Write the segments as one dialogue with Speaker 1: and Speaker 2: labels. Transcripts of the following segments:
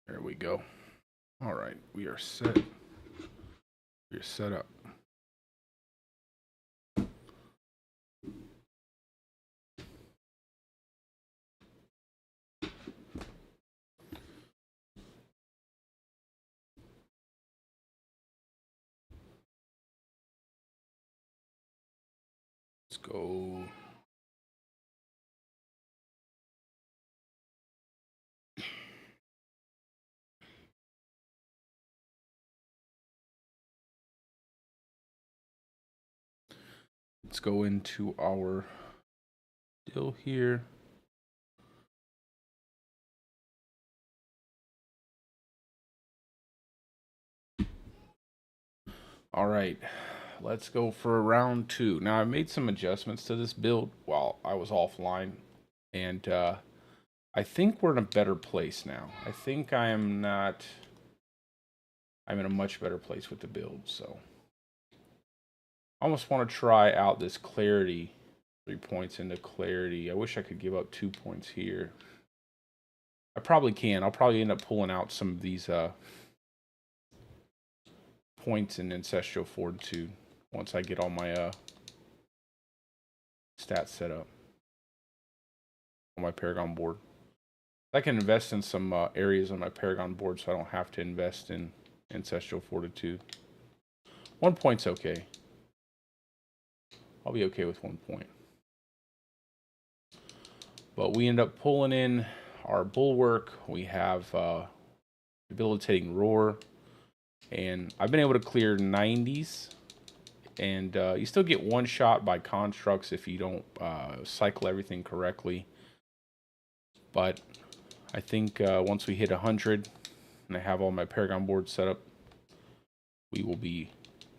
Speaker 1: There we go. All right, we are set. We are set up. Let's go. Let's go into our deal here. All right, let's go for round 2. Now, I made some adjustments to this build while I was offline, and I think we're in a better place now. I think I'm in a much better place with the build, so I almost want to try out this clarity. 3 points into clarity. I wish I could give up 2 points here. I probably can. I'll probably end up pulling out some of these points in Ancestral Fortitude once I get all my stats set up on my Paragon board. I can invest in some areas on my Paragon board so I don't have to invest in Ancestral Fortitude. 1 point's okay. I'll be okay with 1 point. But we end up pulling in our Bulwark. We have Debilitating Roar. And I've been able to clear 90s. And you still get 1 shot by constructs if you don't cycle everything correctly. But I think once we hit 100 and I have all my Paragon boards set up, we will be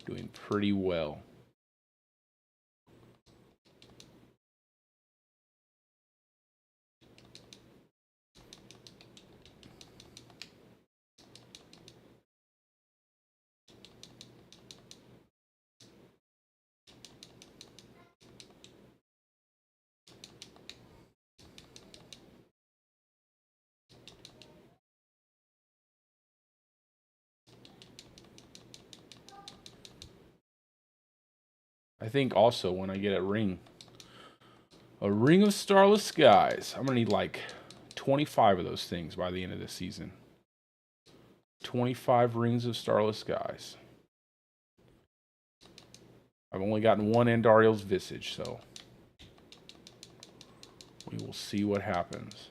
Speaker 1: doing pretty well. I think also when I get a ring of starless skies, I'm gonna need like 25 of those things by the end of the season. 25 rings of starless skies. I've only gotten 1 Andariel's Visage, so we will see what happens.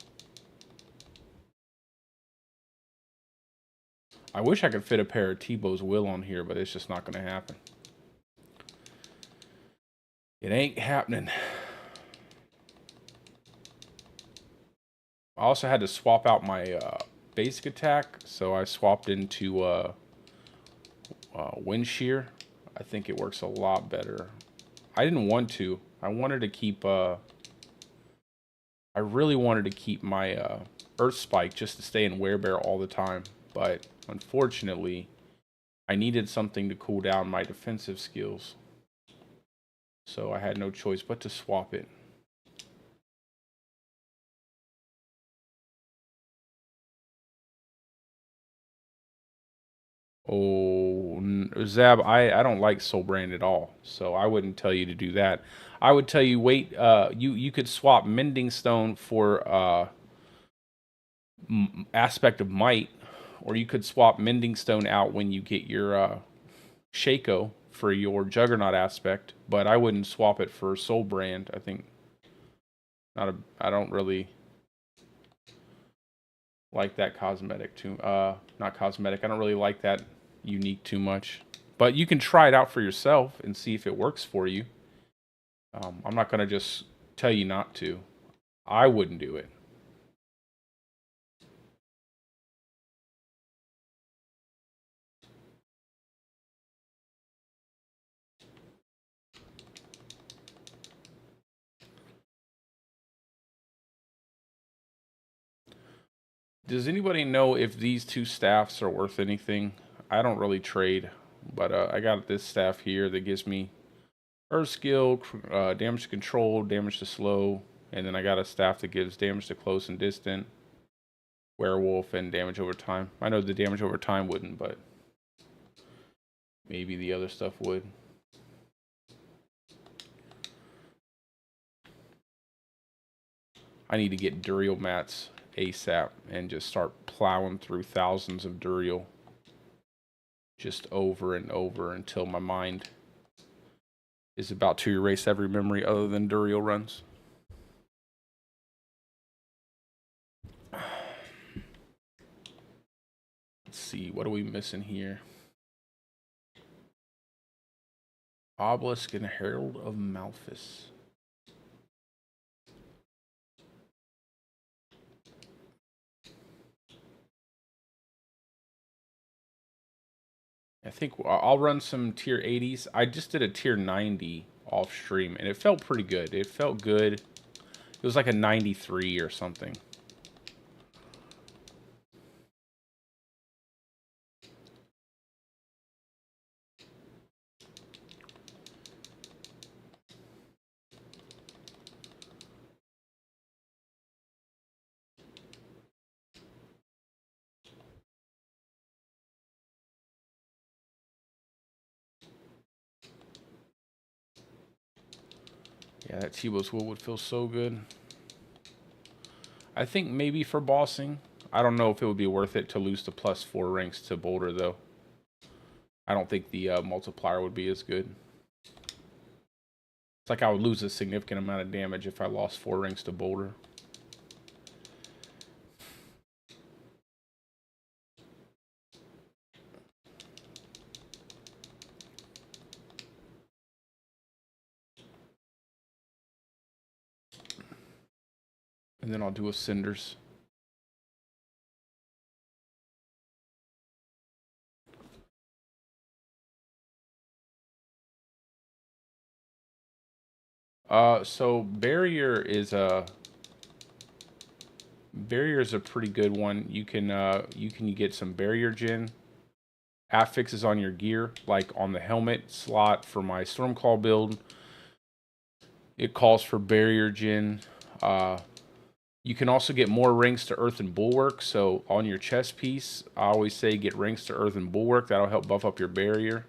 Speaker 1: I wish I could fit a pair of Tebow's Will on here, but it's just not going to happen. It ain't happening. I also had to swap out my basic attack, so I swapped into Wind Shear. I think it works a lot better. I didn't want to. I wanted to keep... I really wanted to keep my Earth Spike just to stay in Werebear all the time. But unfortunately, I needed something to cool down my defensive skills. So I had no choice but to swap it. Oh, Zab, I don't like Soul Brand at all, so I wouldn't tell you to do that. I would tell you wait. You could swap Mending Stone for Aspect of Might, or you could swap Mending Stone out when you get your Shaco for your Juggernaut aspect. But I wouldn't swap it for Soul Brand. I think I don't really like that cosmetic too. Not cosmetic. I don't really like that unique too much. But you can try it out for yourself and see if it works for you. I'm not going to just tell you not to. I wouldn't do it. Does anybody know if these 2 staffs are worth anything? I don't really trade, but I got this staff here that gives me Earth Skill, damage to control, damage to slow, and then I got a staff that gives damage to close and distant, werewolf and damage over time. I know the damage over time wouldn't, but maybe the other stuff would. I need to get Duriel mats ASAP and just start plowing through thousands of Duriel just over and over until my mind is about to erase every memory other than Duriel runs. Let's see, what are we missing here? Obelisk and Herald of Malphus. I think I'll run some tier 80s. I just did a tier 90 off stream, and it felt pretty good. It felt good. It was like a 93 or something. Yeah, that T-Bo's wool would feel so good. I think maybe for bossing. I don't know if it would be worth it to lose the +4 ranks to Boulder, though. I don't think the multiplier would be as good. It's like I would lose a significant amount of damage if I lost 4 ranks to Boulder. And then I'll do a Cinders. So Barrier is a pretty good one. You can get some Barrier Gen affixes on your gear, like on the helmet slot for my Stormclaw build. It calls for Barrier Gen. You can also get more rings to Earth and Bulwark. So on your chest piece, I always say get rings to Earth and Bulwark. That'll help buff up your barrier.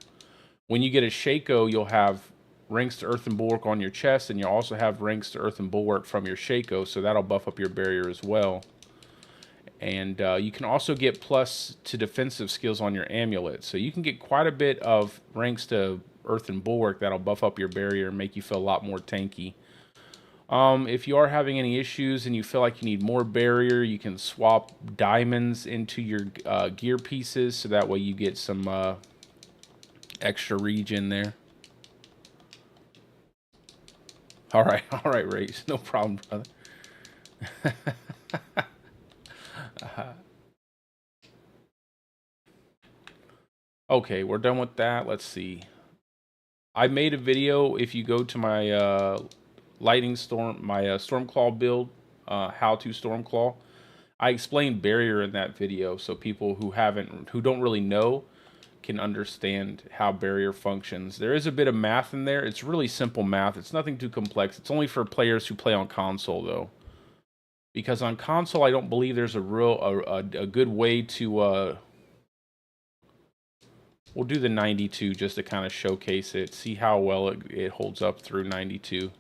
Speaker 1: When you get a Shaco, you'll have rings to Earth and Bulwark on your chest, and you'll also have rings to Earth and Bulwark from your Shaco, so that'll buff up your barrier as well. And you can also get plus to defensive skills on your amulet. So you can get quite a bit of ranks to Earth and Bulwark that'll buff up your barrier and make you feel a lot more tanky. If you are having any issues and you feel like you need more barrier, you can swap diamonds into your gear pieces, so that way you get some extra regen there. All right, Race, no problem, brother. Okay, we're done with that. Let's see. I made a video. If you go to my Lightning Storm, my Stormclaw build, how to Stormclaw, I explained barrier in that video, so people who don't really know can understand how barrier functions. There is a bit of math in there. It's really simple math. It's nothing too complex. It's only for players who play on console, though, because on console I don't believe there's a good way to. We'll do the 92 just to kind of showcase it, see how well it holds up through 92.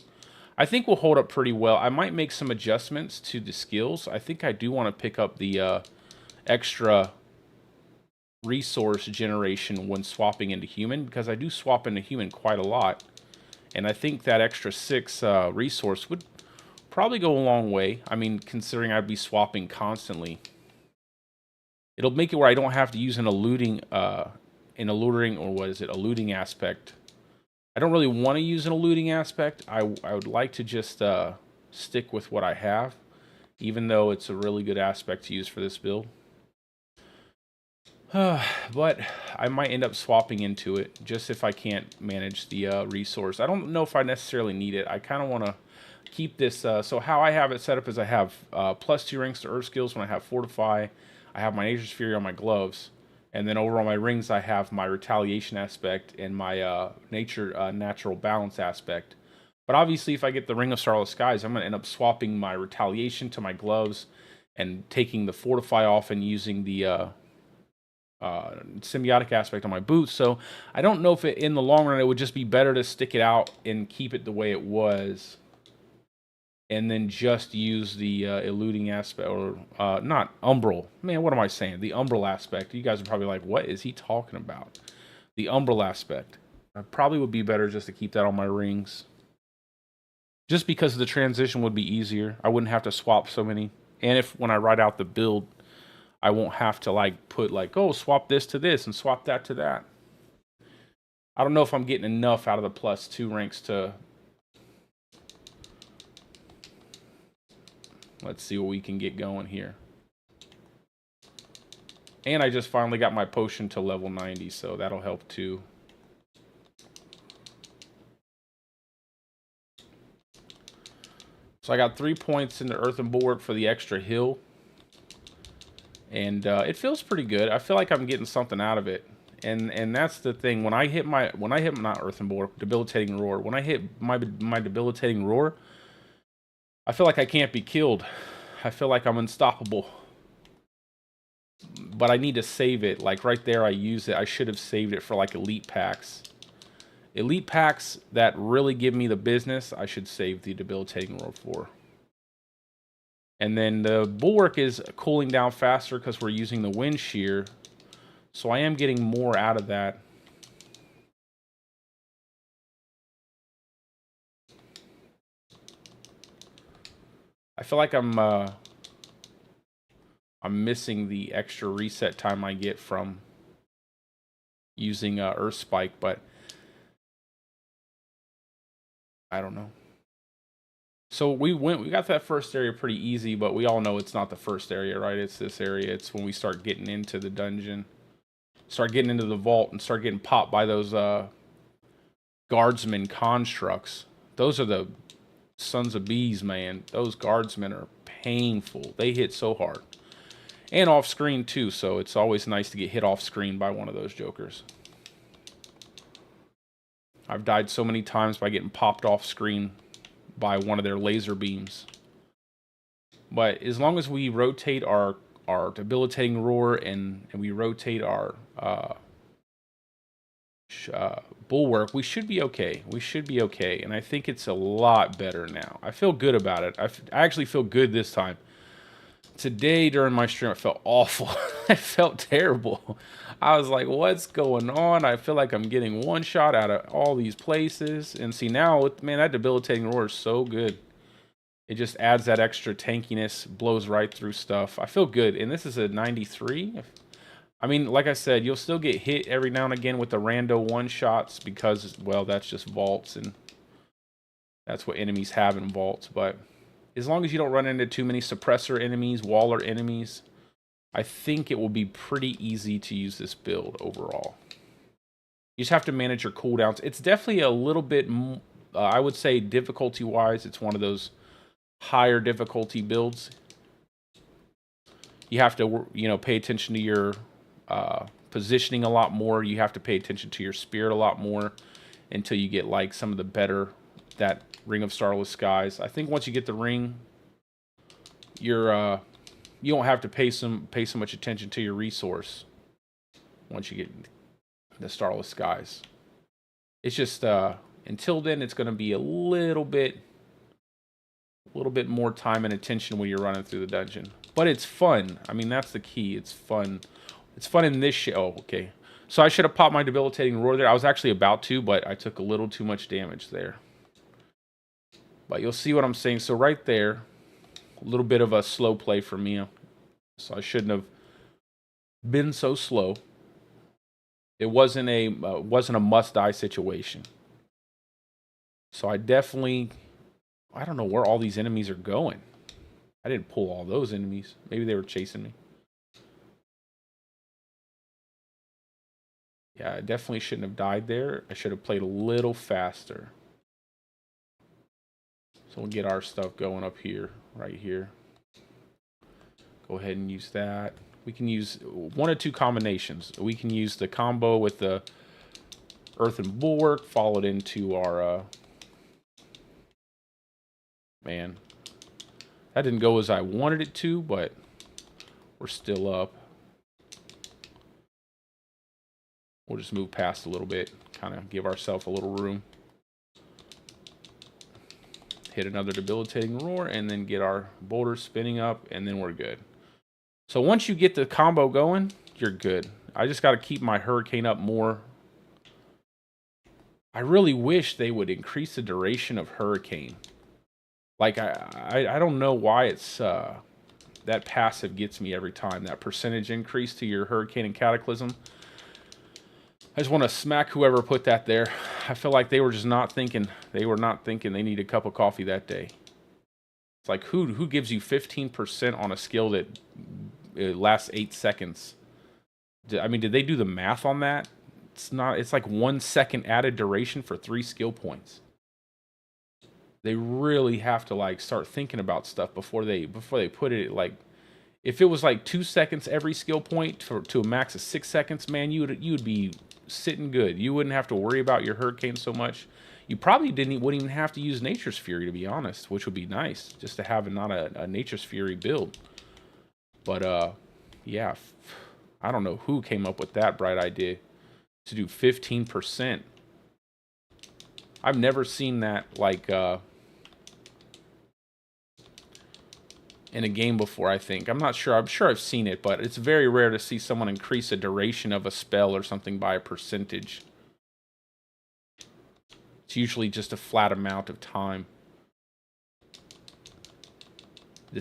Speaker 1: I think we'll hold up pretty well. I might make some adjustments to the skills. I think I do want to pick up the extra resource generation when swapping into human, because I do swap into human quite a lot. And I think that extra 6 resource would probably go a long way. I mean, considering I'd be swapping constantly. It'll make it where I don't have to use an eluding aspect. I don't really want to use an eluding aspect. I would like to just stick with what I have, even though it's a really good aspect to use for this build. But I might end up swapping into it, just if I can't manage the resource. I don't know if I necessarily need it. I kind of want to keep this. So how I have it set up is I have +2 ranks to Earth skills when I have Fortify. I have my Nature's Fury on my gloves. And then over on my rings, I have my Retaliation aspect and my Natural Balance aspect. But obviously, if I get the Ring of Starless Skies, I'm going to end up swapping my Retaliation to my gloves and taking the fortify off and using the symbiotic aspect on my boots. So I don't know if in the long run it would just be better to stick it out and keep it the way it was, and then just use the eluding aspect, or not umbral. Man, what am I saying? The umbral aspect. You guys are probably like, what is he talking about? The umbral aspect. Probably would be better just to keep that on my rings. Just because the transition would be easier. I wouldn't have to swap so many. And if when I write out the build, I won't have to like put like, oh, swap this to this and swap that to that. I don't know if I'm getting enough out of the +2 ranks to... Let's see what we can get going here. And I just finally got my potion to level 90, so that'll help too. So I got 3 points in the Earthen Bulwark for the extra heal. And it feels pretty good. I feel like I'm getting something out of it. And that's the thing. When I hit not Earthen Bulwark, Debilitating Roar. When I hit my Debilitating Roar, I feel like I can't be killed. I feel like I'm unstoppable. But I need to save it. Like right there, I use it. I should have saved it for like elite packs. Elite packs that really give me the business, I should save the Debilitating Roar for. And then the Bulwark is cooling down faster because we're using the Wind Shear. So I am getting more out of that. I feel like I'm missing the extra reset time I get from using Earth Spike, but I don't know. So we got that first area pretty easy, but we all know it's not the first area, right? It's this area. It's when we start getting into the dungeon, start getting into the vault, and start getting popped by those guardsmen constructs. Those are the sons of bees, man. Those guardsmen are painful. They hit so hard. And off screen too, so it's always nice to get hit off screen by one of those jokers. I've died so many times by getting popped off screen by one of their laser beams. But as long as we rotate our Debilitating Roar and we rotate our Bulwark, we should be okay. We should be okay. And I think it's a lot better now. I feel good about it. I actually feel good this time. Today during my stream, I felt awful. I felt terrible. I was like, what's going on? I feel like I'm getting one shot out of all these places. And see now, man, that Debilitating Roar is so good. It just adds that extra tankiness, blows right through stuff. I feel good. And this is a 93. I mean, like I said, you'll still get hit every now and again with the rando one-shots because, well, that's just vaults. And that's what enemies have in vaults. But as long as you don't run into too many suppressor enemies, waller enemies, I think it will be pretty easy to use this build overall. You just have to manage your cooldowns. It's definitely a little bit, I would say difficulty-wise, it's one of those higher difficulty builds. You have to, you know, pay attention to your positioning a lot more. You have to pay attention to your spirit a lot more until you get like some of the better, that Ring of Starless Skies. I think once you get the ring, you're you don't have to pay so much attention to your resource once you get the Starless Skies. It's just until then it's going to be a little bit more time and attention when you're running through the dungeon. But it's fun. I mean, that's the key. It's fun. It's fun in this show. Oh, okay. So I should have popped my Debilitating Roar there. I was actually about to, but I took a little too much damage there. But you'll see what I'm saying. So right there, a little bit of a slow play for me. So I shouldn't have been so slow. It wasn't a must-die situation. So I definitely, I don't know where all these enemies are going. I didn't pull all those enemies. Maybe they were chasing me. Yeah, I definitely shouldn't have died there. I should have played a little faster. So we'll get our stuff going up here, right here. Go ahead and use that. We can use one of two combinations. We can use the combo with the Earthen Bulwark, followed into our... man, that didn't go as I wanted it to, but We're still up. We'll just move past a little bit, kind of give ourselves a little room. Hit another debilitating roar, and then get our boulder spinning up, and then we're good. So once you get the combo going, you're good. I just got to keep my hurricane up more. I really wish they would increase the duration of hurricane. Like, I don't know why it's that passive gets me every time. That percentage increase to your hurricane and cataclysm. I just want to smack whoever put that there. I feel like they were just not thinking. They were not thinking they need a cup of coffee that day. It's like, who gives you 15% on a skill that lasts 8 seconds? I mean, did they do the math on that? It's not. It's like 1 second added duration for 3 skill points. They really have to like start thinking about stuff before they put it. Like, if it was like 2 seconds every skill point to a max of 6 seconds, man, you would be sitting good. You wouldn't have to worry about your hurricane so much. You probably wouldn't even have to use Nature's Fury, to be honest, which would be nice, just to have not a Nature's Fury build. But yeah, I don't know who came up with that bright idea to do 15%. I've never seen that like in a game before, I think. I'm not sure. I'm sure I've seen it, but it's very rare to see someone increase the duration of a spell or something by a percentage. It's usually just a flat amount of time.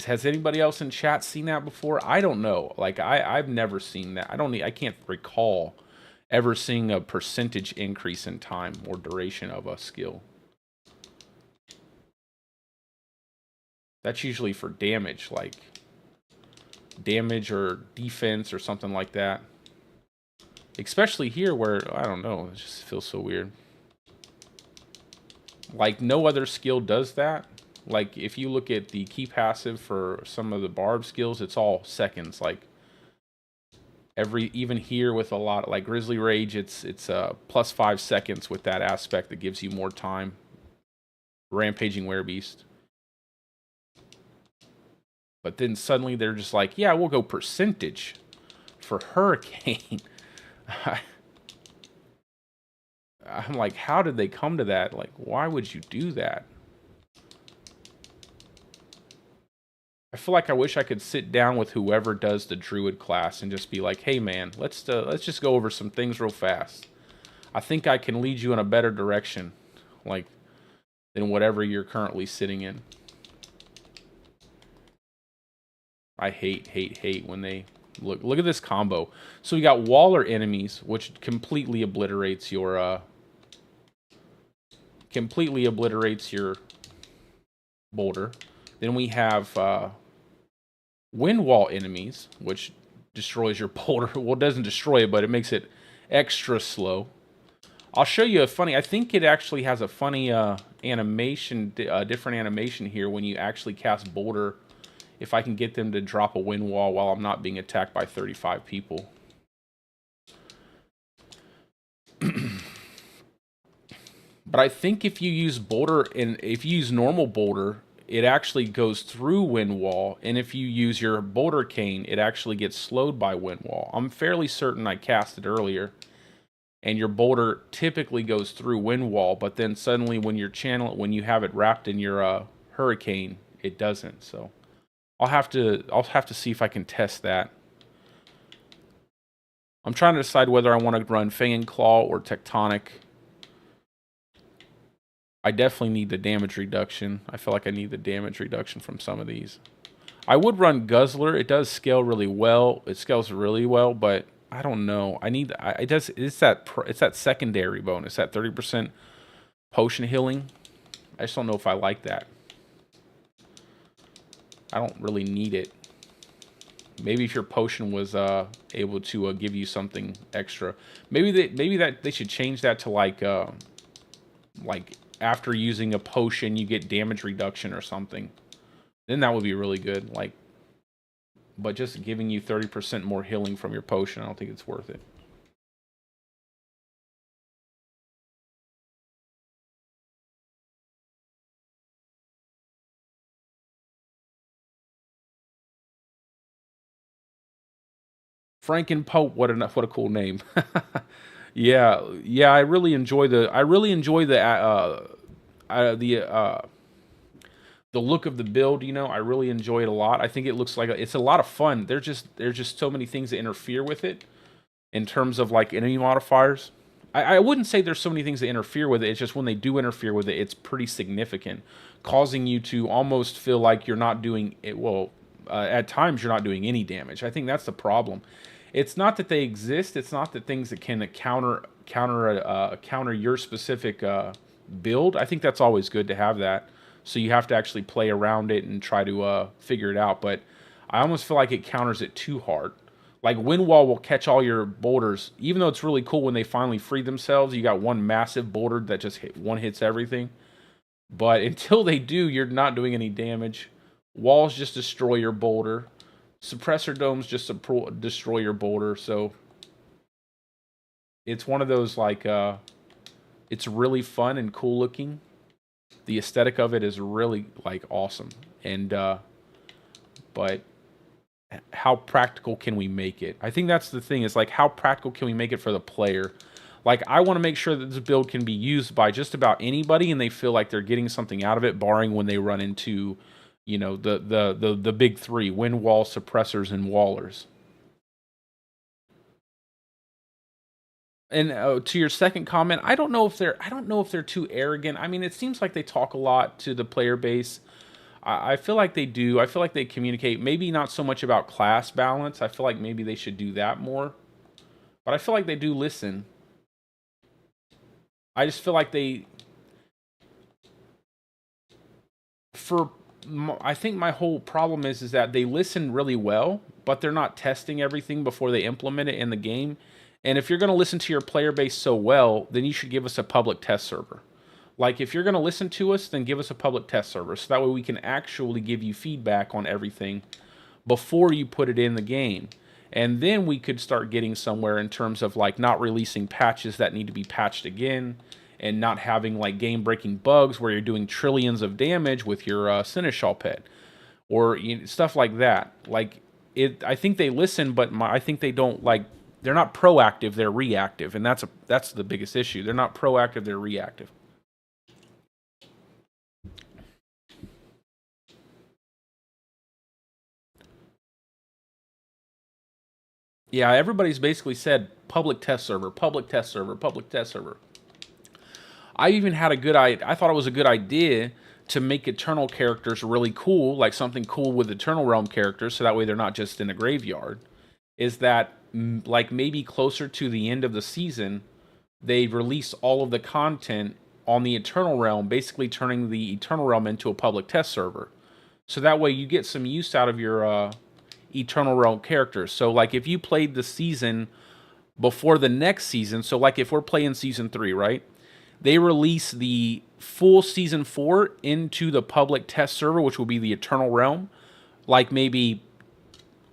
Speaker 1: Has anybody else in chat seen that before? I don't know. Like, I've never seen that. I can't recall ever seeing a percentage increase in time or duration of a skill. That's usually for damage, like damage or defense or something like that. Especially here where, I don't know, it just feels so weird. Like, no other skill does that. Like, if you look at the key passive for some of the barb skills, it's all seconds. Like, even here with a lot, like Grizzly Rage, it's plus 5 seconds with that aspect that gives you more time. Rampaging Werebeast. But then suddenly they're just like, yeah, we'll go percentage for Hurricane. I'm like, how did they come to that? Like, why would you do that? I feel like I wish I could sit down with whoever does the Druid class and just be like, hey man, let's just go over some things real fast. I think I can lead you in a better direction, like, than whatever you're currently sitting in. I hate when they look at this combo. So we got Waller enemies, which completely obliterates your boulder. Then we have wind wall enemies, which destroys your boulder. Well, it doesn't destroy it, but it makes it extra slow. I'll show you a funny. I think it actually has a funny animation, different animation here when you actually cast boulder. If I can get them to drop a wind wall while I'm not being attacked by 35 people. But I think if you use boulder and if you use normal boulder, it actually goes through wind wall, and if you use your Bouldercane, it actually gets slowed by wind wall. I'm fairly certain I cast it earlier, and your boulder typically goes through wind wall, but then suddenly when you have it wrapped in your hurricane, it doesn't. So I'll have to see if I can test that. I'm trying to decide whether I want to run Fang and Claw or Tectonic. I definitely need the damage reduction. I feel like I need the damage reduction from some of these. I would run Guzzler. It does scale really well. It scales really well, but I don't know. It's that secondary bonus, that 30% potion healing. I just don't know if I like that. I don't really need it. Maybe if your potion was able to give you something extra. Maybe they should change that to like after using a potion you get damage reduction or something. Then that would be really good. Like, but just giving you 30% more healing from your potion, I don't think it's worth it. Franken Pope, what a cool name. Yeah, yeah, the look of the build. I really enjoy it a lot. I think it looks like it's a lot of fun. There's just so many things that interfere with it in terms of like enemy modifiers. I wouldn't say there's so many things that interfere with it. It's just when they do interfere with it, it's pretty significant, causing you to almost feel like you're not doing it. Well, at times you're not doing any damage. I think that's the problem. It's not that they exist. It's not that things that can counter your specific build. I think that's always good to have that. So you have to actually play around it and try to figure it out. But I almost feel like it counters it too hard. Like Wind Wall will catch all your boulders, even though it's really cool when they finally free themselves. You got one massive boulder that just hits everything. But until they do, you're not doing any damage. Walls just destroy your boulder. Suppressor domes just destroy your boulder. So it's one of those like it's really fun and cool looking. The aesthetic of it is really like awesome. And but how practical can we make it? I think that's the thing. Is like how practical can we make it for the player? Like I want to make sure that this build can be used by just about anybody, and they feel like they're getting something out of it, barring when they run into, the big three: wind wall, suppressors, and wallers. And to your second comment, I don't know if they're too arrogant. I mean, it seems like they talk a lot to the player base. I feel like they do. I feel like they communicate. Maybe not so much about class balance. I feel like maybe they should do that more. But I feel like they do listen. I just feel like for I think my whole problem is that they listen really well, but they're not testing everything before they implement it in the game. And if you're going to listen to your player base so well, then you should give us a public test server. Like if you're going to listen to us, then give us a public test server so that way we can actually give you feedback on everything before you put it in the game. And then we could start getting somewhere in terms of like not releasing patches that need to be patched again, and not having like game breaking bugs where you're doing trillions of damage with your Seneschal pet, or stuff like that. Like I think they listen, but I think they don't like. They're not proactive. They're reactive, and that's the biggest issue. They're not proactive. They're reactive. Yeah, everybody's basically said public test server, public test server, public test server. I even had a good idea. I thought it was a good idea to make Eternal characters really cool, like something cool with Eternal Realm characters, so that way they're not just in a graveyard. Is that like maybe closer to the end of the season, they release all of the content on the Eternal Realm, basically turning the Eternal Realm into a public test server. So that way you get some use out of your Eternal Realm characters. So like if you played the season before the next season, so like if we're playing season 3, right? They release the full season 4 into the public test server, which will be the Eternal Realm, like maybe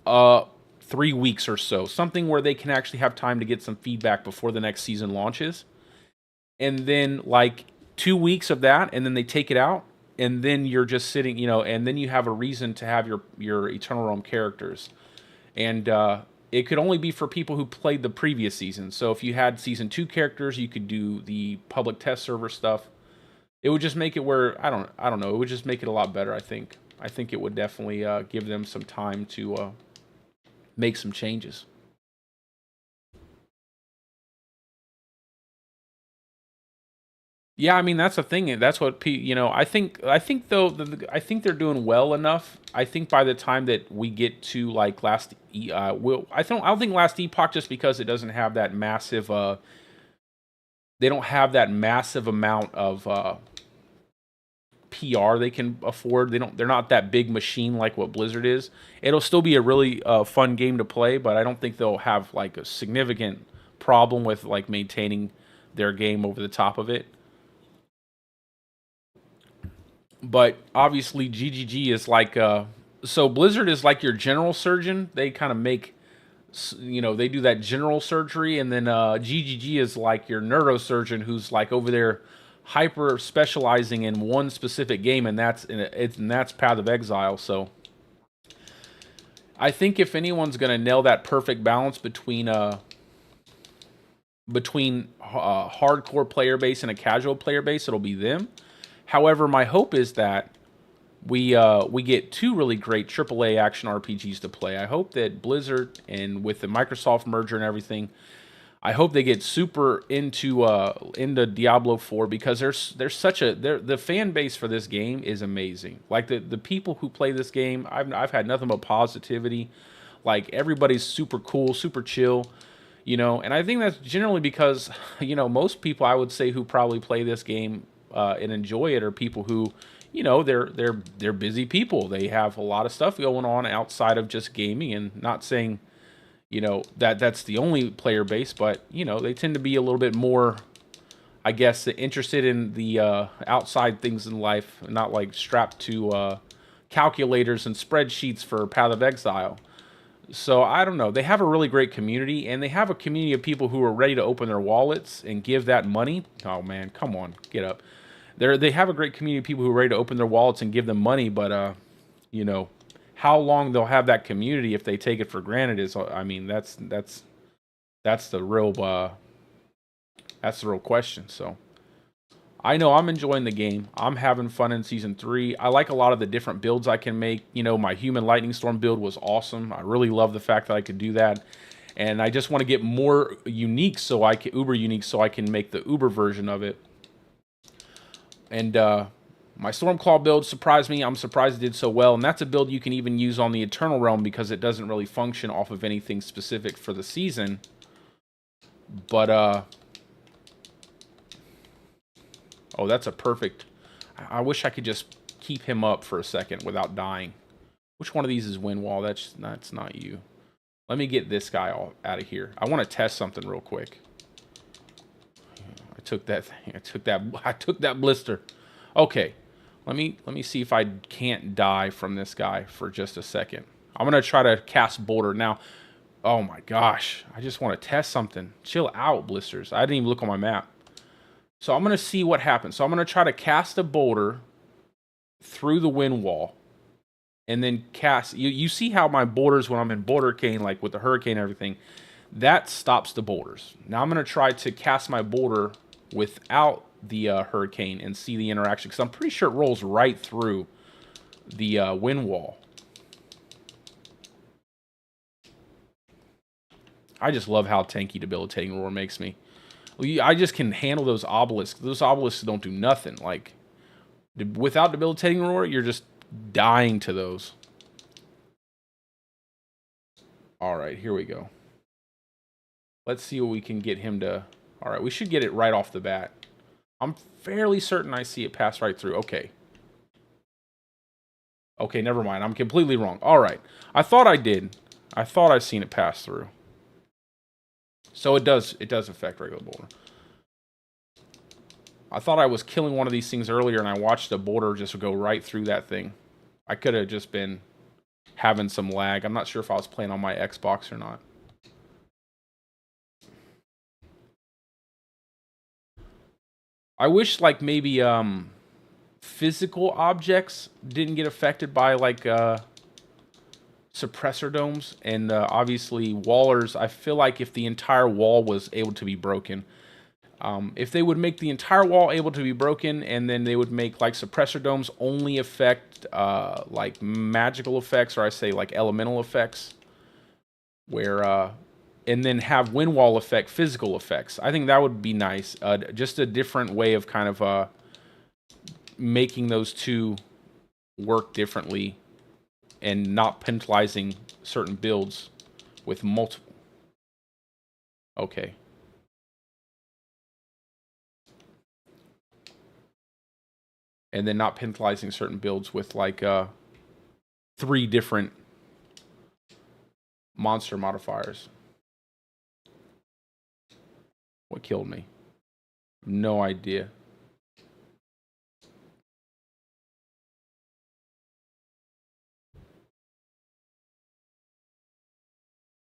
Speaker 1: 3 weeks or so, something where they can actually have time to get some feedback before the next season launches. And then like 2 weeks of that, and then they take it out, and then you're just sitting, and then you have a reason to have your Eternal Realm characters. And it could only be for people who played the previous season. So if you had season 2 characters, you could do the public test server stuff. It would just make it where I don't know. It would just make it a lot better. I think it would definitely give them some time to make some changes. Yeah, I mean that's the thing. That's what I think though. I think they're doing well enough. I think by the time that we get to like I don't think last epoch, just because it doesn't have that massive. They don't have that massive amount of PR they can afford. They're not that big machine like what Blizzard is. It'll still be a really fun game to play, but I don't think they'll have like a significant problem with like maintaining their game over the top of it. But obviously GGG is like so Blizzard is like your general surgeon. They kind of make they do that general surgery, and then GGG is like your neurosurgeon who's like over there hyper specializing in one specific game, and that's Path of Exile. So I think if anyone's going to nail that perfect balance between hardcore player base and a casual player base, it'll be them. However, my hope is that we get two really great AAA action RPGs to play. I hope that Blizzard, and with the Microsoft merger and everything, I hope they get super into Diablo 4, because there's such a the fan base for this game is amazing. Like the people who play this game, I've had nothing but positivity. Like everybody's super cool, super chill, and I think that's generally because most people, I would say, who probably play this game and enjoy it are people who they're busy people. They have a lot of stuff going on outside of just gaming, and not saying that's the only player base, but they tend to be a little bit more, I guess, interested in the outside things in life, not like strapped to calculators and spreadsheets for Path of Exile. So I don't know. They have a really great community, and they have a community of people who are ready to open their wallets and give that money. Oh man, come on, get up. They have a great community of people who are ready to open their wallets and give them money, but how long they'll have that community if they take it for granted is, I mean, that's the real question. So I know I'm enjoying the game. I'm having fun in Season 3. I like a lot of the different builds I can make. My Human Lightning Storm build was awesome. I really love the fact that I could do that. And I just want to get more unique, uber unique, so I can make the uber version of it. And my Stormclaw build surprised me. I'm surprised it did so well. And that's a build you can even use on the Eternal Realm, because it doesn't really function off of anything specific for the season. But, oh, that's a perfect... I wish I could just keep him up for a second without dying. Which one of these is Windwall? That's not you. Let me get this guy out of here. I want to test something real quick. I took that blister. Okay. Let me see if I can't die from this guy for just a second. I'm going to try to cast Boulder. Now, oh my gosh. I just want to test something. Chill out, blisters. I didn't even look on my map. So I'm going to see what happens. So I'm going to try to cast a Boulder through the wind wall. And then cast... You see how my boulders, when I'm in Bouldercane, like with the hurricane and everything, that stops the boulders. Now I'm going to try to cast my Boulder without the hurricane and see the interaction, because I'm pretty sure it rolls right through the wind wall. I just love how tanky Debilitating Roar makes me. I just can handle those obelisks. Those obelisks don't do nothing. Like, without Debilitating Roar, you're just dying to those. Alright, here we go. Let's see what we can get him to... Alright, we should get it right off the bat. I'm fairly certain I see it pass right through. Okay. Okay, never mind. I'm completely wrong. Alright. I thought I did. I thought I seen it pass through. So it does affect regular Boulder. I thought I was killing one of these things earlier, and I watched a Boulder just go right through that thing. I could have just been having some lag. I'm not sure if I was playing on my Xbox or not. I wish, like, maybe physical objects didn't get affected by, like, suppressor domes. And obviously wallers, I feel like if the entire wall was able to be broken, if they would make the entire wall able to be broken, and then they would make, like, suppressor domes only affect like magical effects, or I say like elemental effects, where and then have wind wall effect physical effects. I think that would be nice. Just a different way of kind of making those two work differently, and not penalizing certain builds with multiple. Okay. And then not penalizing certain builds with, like, 3 different monster modifiers. What killed me? No idea.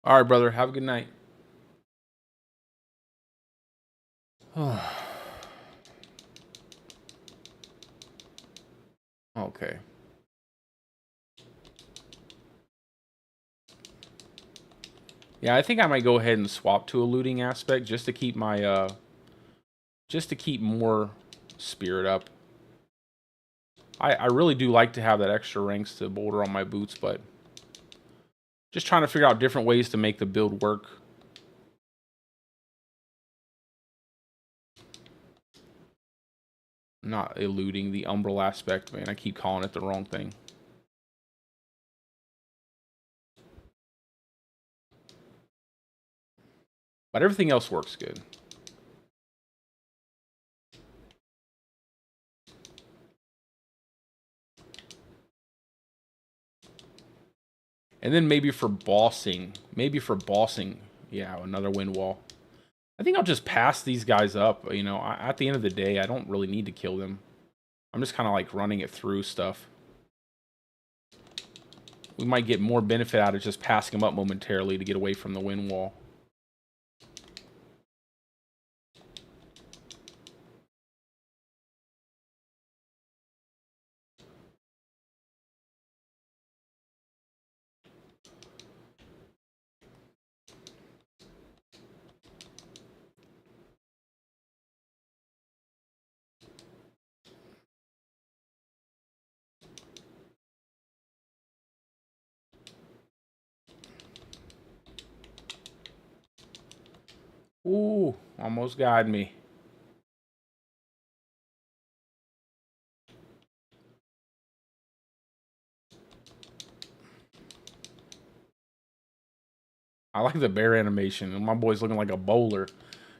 Speaker 1: All right, brother. Have a good night. Okay. Yeah, I think I might go ahead and swap to a looting aspect just to keep my just to keep more spirit up. I really do like to have that extra ranks to boulder on my boots, but just trying to figure out different ways to make the build work. Not eluding the umbral aspect, man. I keep calling it the wrong thing. But everything else works good. And then maybe for bossing, yeah, another wind wall. I think I'll just pass these guys up. You know, at the end of the day, I don't really need to kill them. I'm just kind of like running it through stuff. We might get more benefit out of just passing them up momentarily to get away from the wind wall. Ooh, almost got me. I like the bear animation. And my boy's looking like a bowler.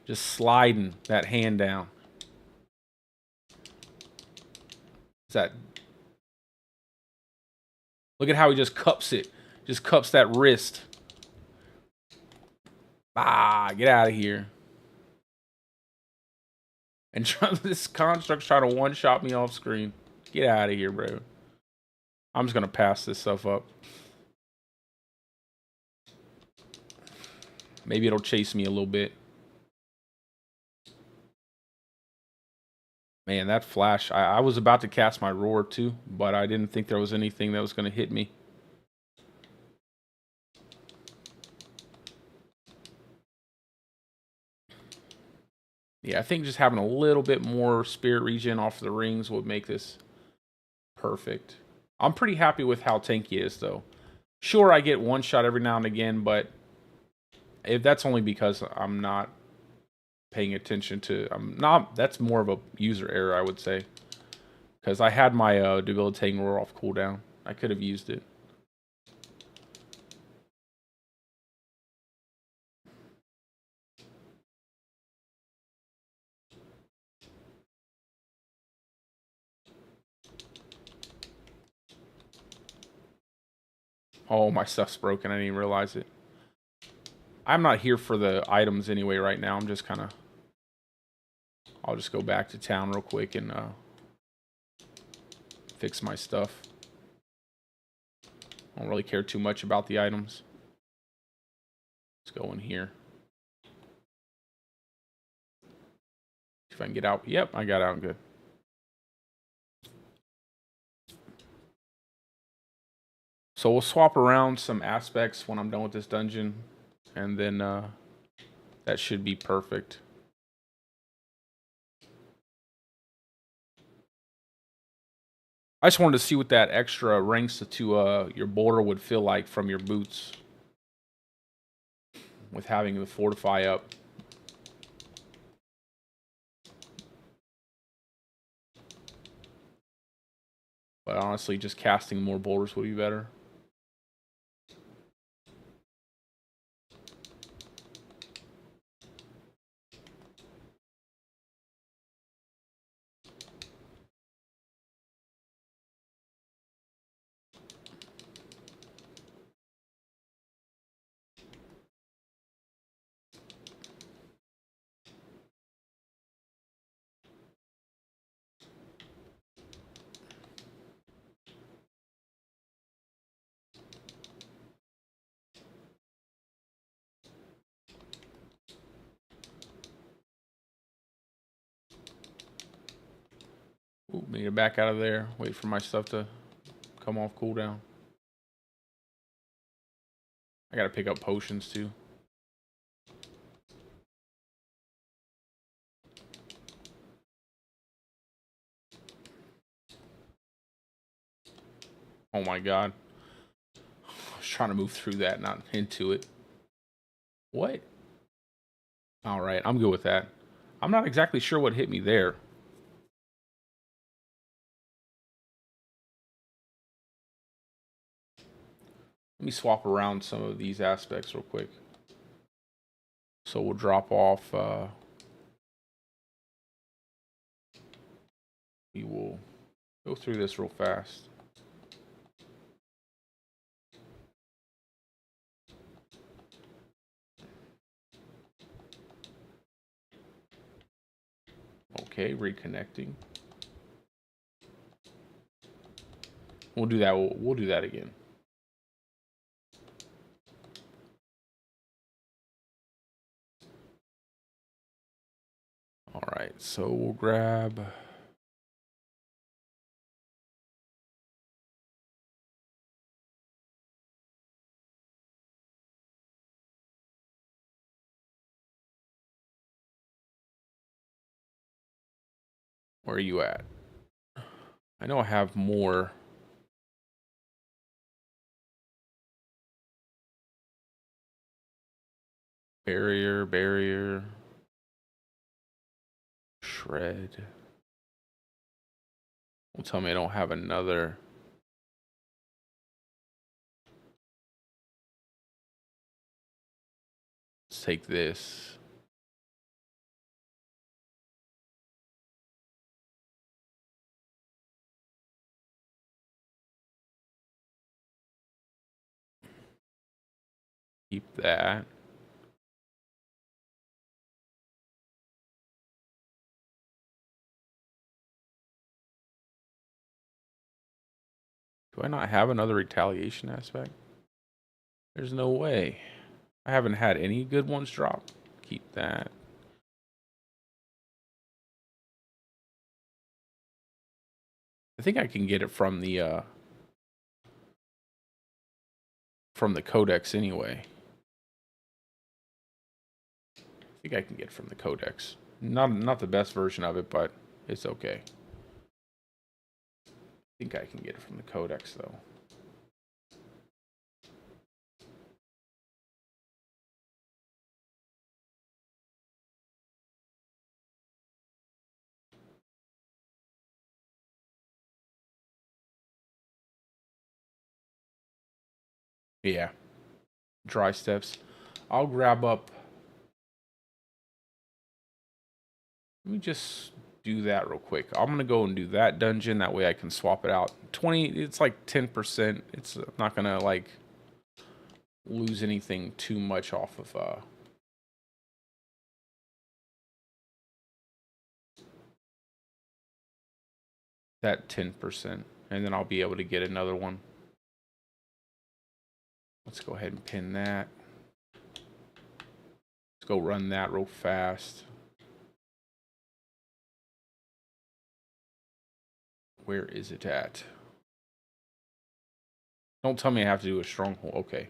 Speaker 1: Just sliding that hand down. Is that... Look at how he just cups it. Just cups that wrist. Ah, get out of here. And this construct's trying to one-shot me off screen. Get out of here, bro. I'm just going to pass this stuff up. Maybe it'll chase me a little bit. Man, that flash. I was about to cast my roar too, but I didn't think there was anything that was going to hit me. Yeah, I think just having a little bit more spirit regen off the rings would make this perfect. I'm pretty happy with how tanky it is, though. Sure, I get one shot every now and again, but if that's only because I'm not paying attention to... That's more of a user error, I would say. Because I had my debilitating roar off cooldown. I could have used it. Oh, my stuff's broken. I didn't even realize it. I'm not here for the items anyway right now. I'm just kind of... I'll just go back to town real quick and fix my stuff. I don't really care too much about the items. Let's go in here. If I can get out. Yep, I got out good. So we'll swap around some aspects when I'm done with this dungeon. And then that should be perfect. I just wanted to see what that extra ranks to your boulder would feel like from your boots. With having the fortify up. But honestly, just casting more boulders would be better. Ooh, need to back out of there. Wait for my stuff to come off cooldown. I gotta pick up potions too. Oh my god. I was trying to move through that, not into it. What? Alright, I'm good with that. I'm not exactly sure what hit me there. Let me swap around some of these aspects real quick. So we'll drop off, we will go through this real fast. Okay, reconnecting. We'll do that. We'll do that again. All right, so we'll grab. Where are you at? I know I have more. Barrier. Shred. Don't tell me I don't have another. Let's take this. Keep that. Do I not have another retaliation aspect? There's no way. I haven't had any good ones drop. Keep that. I think I can get it from the codex anyway. I think I can get it from the codex. Not the best version of it, but it's okay. I think I can get it from the codex though. Yeah. Dry steps. I'll grab up. Let me just do that real quick. I'm going to go and do that dungeon. That way I can swap it out. 20, it's like 10%. It's not going to like lose anything too much off of that 10%. And then I'll be able to get another one. Let's go ahead and pin that. Let's go run that real fast. Where is it at? Don't tell me I have to do a stronghold. Okay.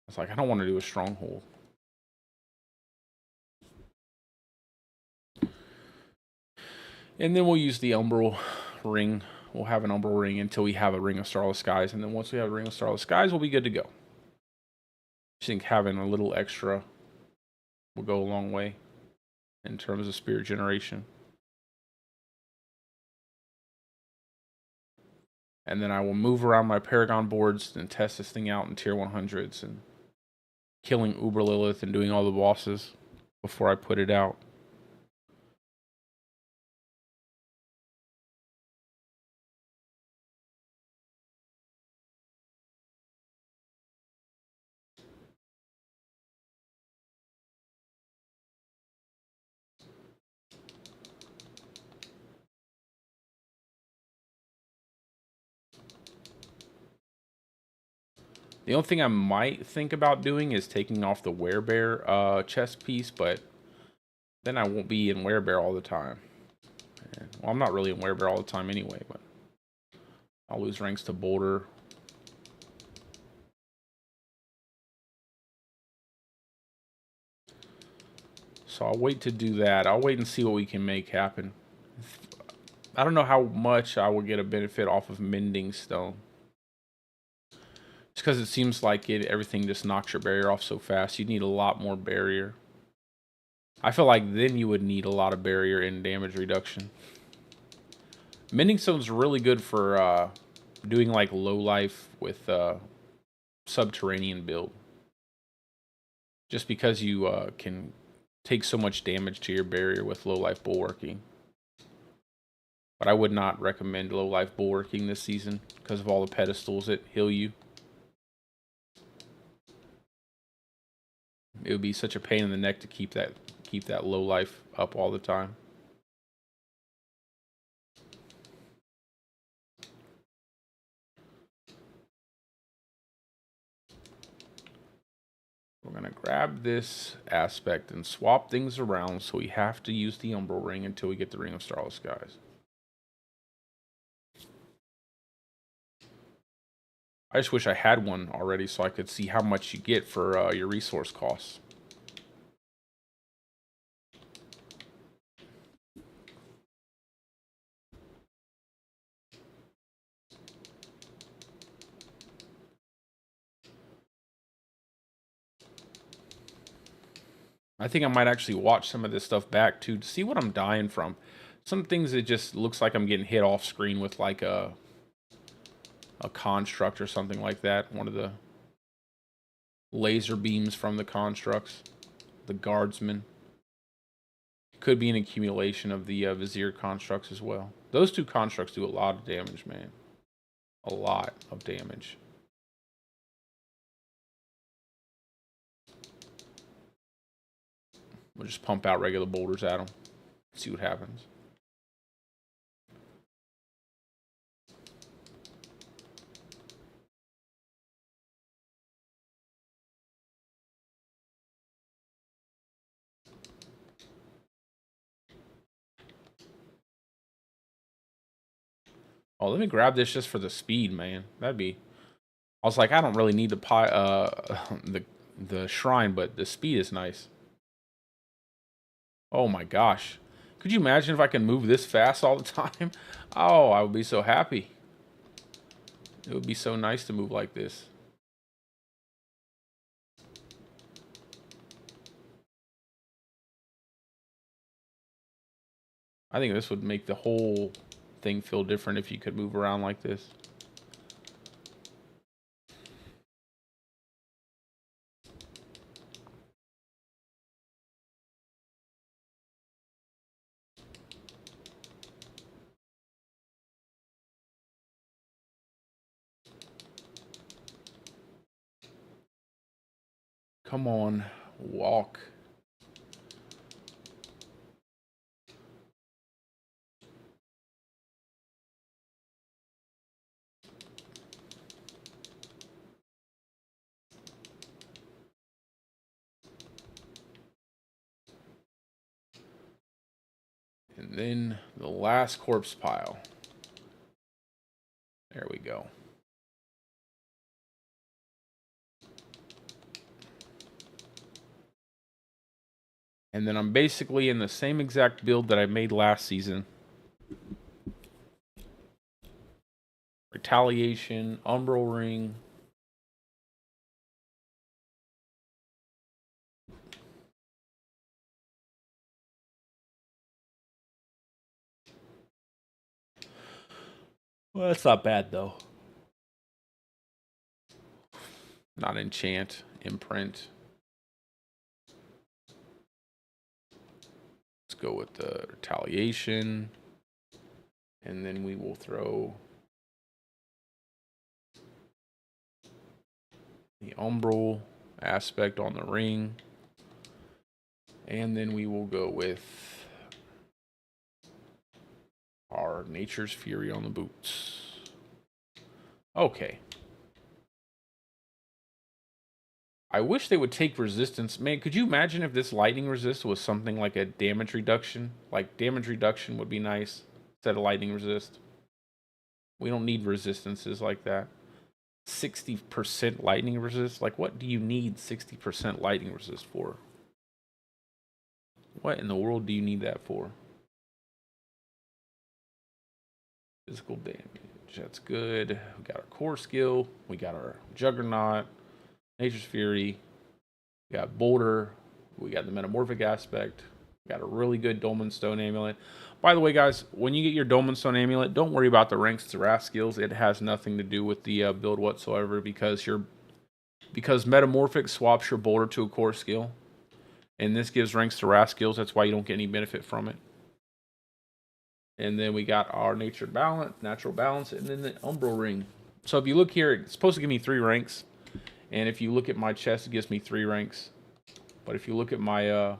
Speaker 1: It's like, I don't want to do a stronghold. And then we'll use the umbral ring. We'll have an umbral ring until we have a ring of starless skies. And then once we have a ring of starless skies, we'll be good to go. I think having a little extra will go a long way in terms of spirit generation. And then I will move around my Paragon boards and test this thing out in tier 100s and killing Uber Lilith and doing all the bosses before I put it out. The only thing I might think about doing is taking off the werebear chest piece, but then I won't be in werebear all the time. And, well, I'm not really in werebear all the time anyway, but I'll lose ranks to Boulder. So I'll wait to do that. I'll wait and see what we can make happen. I don't know how much I will get a benefit off of mending stone. Just because it seems like everything just knocks your barrier off so fast. You need a lot more barrier. I feel like then you would need a lot of barrier and damage reduction. Mending Stone's really good for doing like low life with subterranean build. Just because you can take so much damage to your barrier with low life bulwarking. But I would not recommend low life bulwarking this season because of all the pedestals that heal you. It would be such a pain in the neck to keep that low life up all the time. We're gonna grab this aspect and swap things around, so we have to use the Umbral Ring until we get the Ring of Starless Skies. I just wish I had one already so I could see how much you get for your resource costs. I think I might actually watch some of this stuff back too to see what I'm dying from. Some things that just looks like I'm getting hit off screen with like a construct or something like that. One of the laser beams from the constructs, the guardsmen. Could be an accumulation of the Vizier constructs as well. Those two constructs do a lot of damage, man. A lot of damage. We'll just pump out regular boulders at them. See what happens. Oh, let me grab this just for the speed, man. That'd be... I was like, I don't really need the shrine, but the speed is nice. Oh my gosh. Could you imagine if I can move this fast all the time? Oh, I would be so happy. It would be so nice to move like this. I think this would make the whole thing feel different if you could move around like this. Come on, walk. And then the last corpse pile. There we go. And then I'm basically in the same exact build that I made last season. Retaliation, Umbral Ring. Well, that's not bad though. Not enchant, imprint. Let's go with the retaliation. And then we will throw the Umbral aspect on the ring. And then we will go with our Nature's Fury on the boots. Okay. I wish they would take resistance. Man, could you imagine if this lightning resist was something like a damage reduction? Like, damage reduction would be nice instead of lightning resist. We don't need resistances like that. 60% lightning resist? Like, what do you need 60% lightning resist for? What in the world do you need that for? Physical damage. That's good. We got our core skill. We got our Juggernaut, Nature's Fury. We got Boulder. We got the Metamorphic aspect. We got a really good Dolmen Stone Amulet. By the way, guys, when you get your Dolmen Stone Amulet, don't worry about the ranks to wrath skills. It has nothing to do with the build whatsoever because Metamorphic swaps your Boulder to a core skill. And this gives ranks to wrath skills. That's why you don't get any benefit from it. And then we got our natural balance, and then the Umbral Ring. So if you look here, it's supposed to give me 3 ranks. And if you look at my chest, it gives me 3 ranks. But if you look at my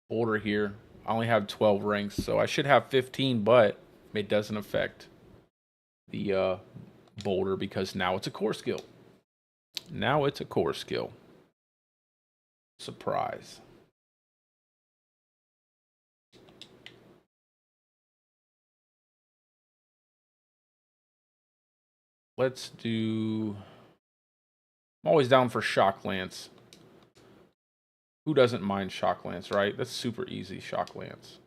Speaker 1: Boulder here, I only have 12 ranks. So I should have 15, but it doesn't affect the Boulder because now it's a core skill. Now it's a core skill. Surprise. Let's do... I'm always down for Shock Lance. Who doesn't mind Shock Lance, right? That's super easy, Shock Lance.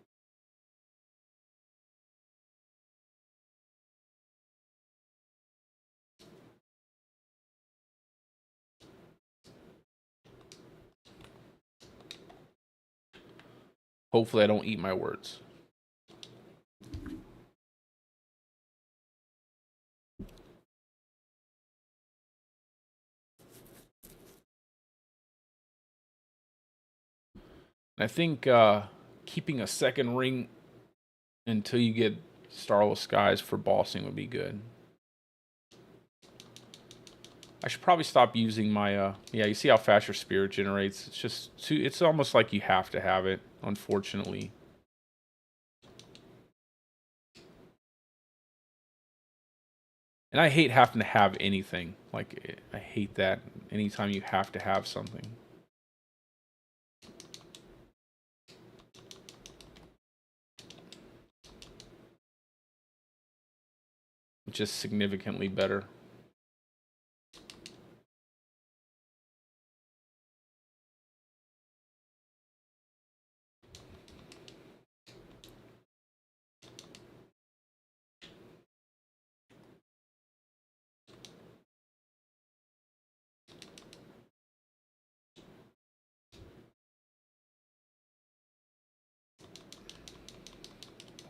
Speaker 1: Hopefully I don't eat my words. I think keeping a second ring until you get Starless Skies for bossing would be good. I should probably stop using my, yeah, you see how fast your spirit generates? It's just it's almost like you have to have it, unfortunately. And I hate having to have anything. Like, I hate that anytime you have to have something. Just significantly better.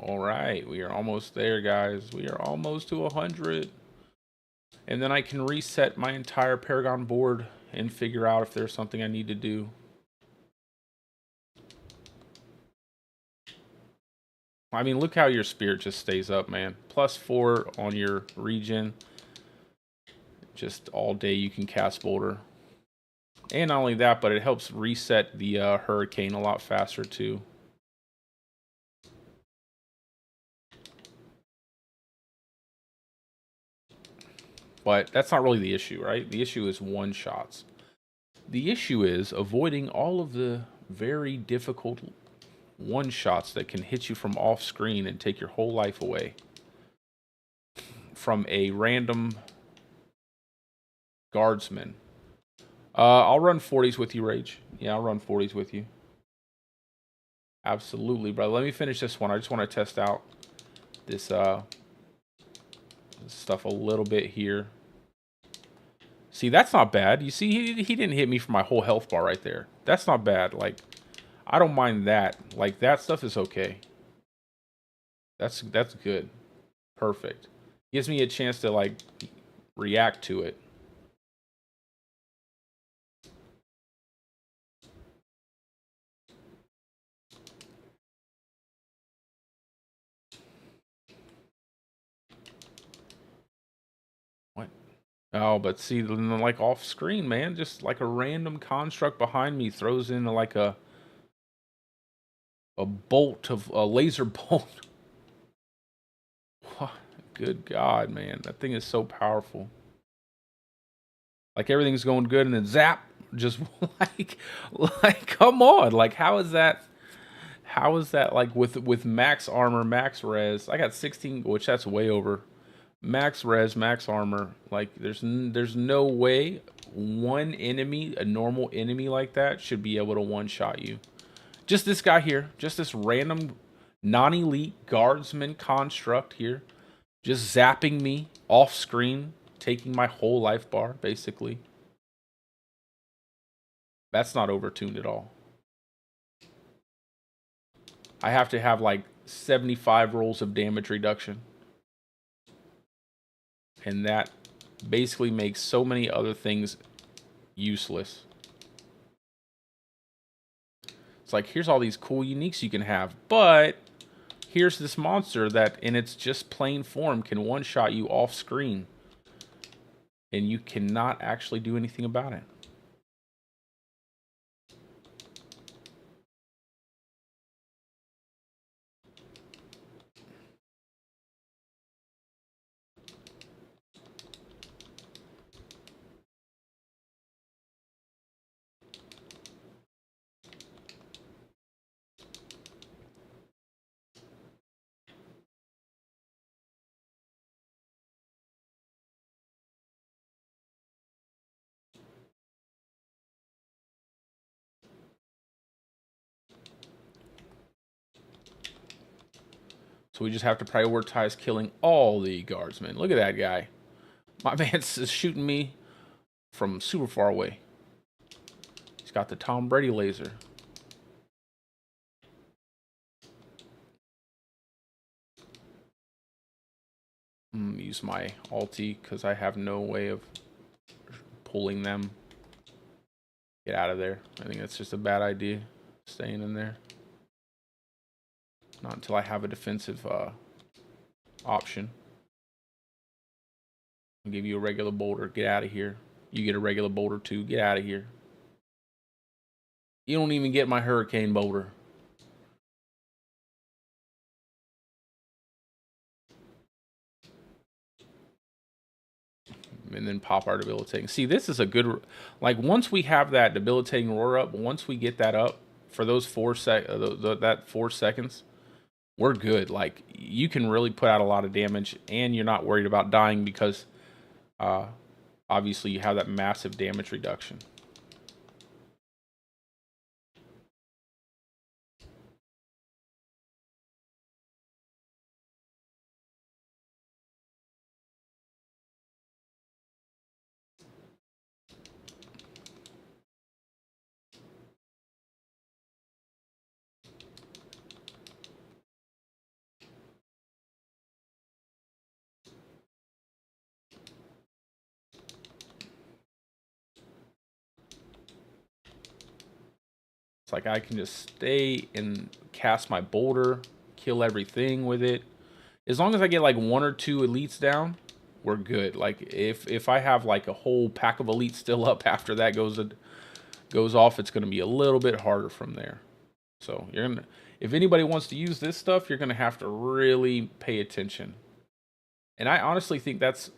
Speaker 1: All right, we are almost there, guys. We are almost to 100. And then I can reset my entire Paragon board and figure out if there's something I need to do. I mean, look how your spirit just stays up, man. +4 on your regen. Just all day you can cast Boulder. And not only that, but it helps reset the Hurricane a lot faster, too. But that's not really the issue, right? The issue is one-shots. The issue is avoiding all of the very difficult one-shots that can hit you from off-screen and take your whole life away. From a random guardsman. I'll run 40s with you, Rage. Yeah, I'll run 40s with you. Absolutely, bro. Let me finish this one. I just want to test out this stuff a little bit here. See, that's not bad. You see, he didn't hit me for my whole health bar right there. That's not bad. Like, I don't mind that. Like, that stuff is okay. That's good. Perfect. Gives me a chance to, like, react to it. Oh, but see, like off screen, man, just like a random construct behind me throws in like a bolt of a laser bolt. Good God, man, that thing is so powerful. Like everything's going good, and then zap, just like come on, like how is that? How is that like with max armor, max res? I got 16, which that's way over. Max res, max armor. Like there's no way one enemy, a normal enemy like that, should be able to one-shot you. Just this guy here, just this random Non-elite guardsman construct here. Just zapping me off screen, taking my whole life bar, basically. That's not overtuned at all. I have to have like 75 rolls of damage reduction. And that basically makes so many other things useless. It's like, here's all these cool uniques you can have, but here's this monster that in its just plain form can one-shot you off screen. And you cannot actually do anything about it. So we just have to prioritize killing all the guardsmen. Look at that guy. My man's shooting me from super far away. He's got the Tom Brady laser. Use my ulti because I have no way of pulling them. Get out of there. I think that's just a bad idea, staying in there. Not until I have a defensive option. I'll give you a regular boulder. Get out of here. You get a regular boulder too. Get out of here. You don't even get my hurricane boulder. And then pop our debilitating. See, this is a good, like, once we have that debilitating roar up, once we get that up for those 4 seconds, we're good. Like, you can really put out a lot of damage, and you're not worried about dying because obviously you have that massive damage reduction. It's like I can just stay and cast my boulder, kill everything with it. As long as I get like 1 or 2 elites down, we're good. Like if I have like a whole pack of elites still up after that goes off, it's going to be a little bit harder from there. So you're gonna, if anybody wants to use this stuff, you're going to have to really pay attention. And I honestly think that's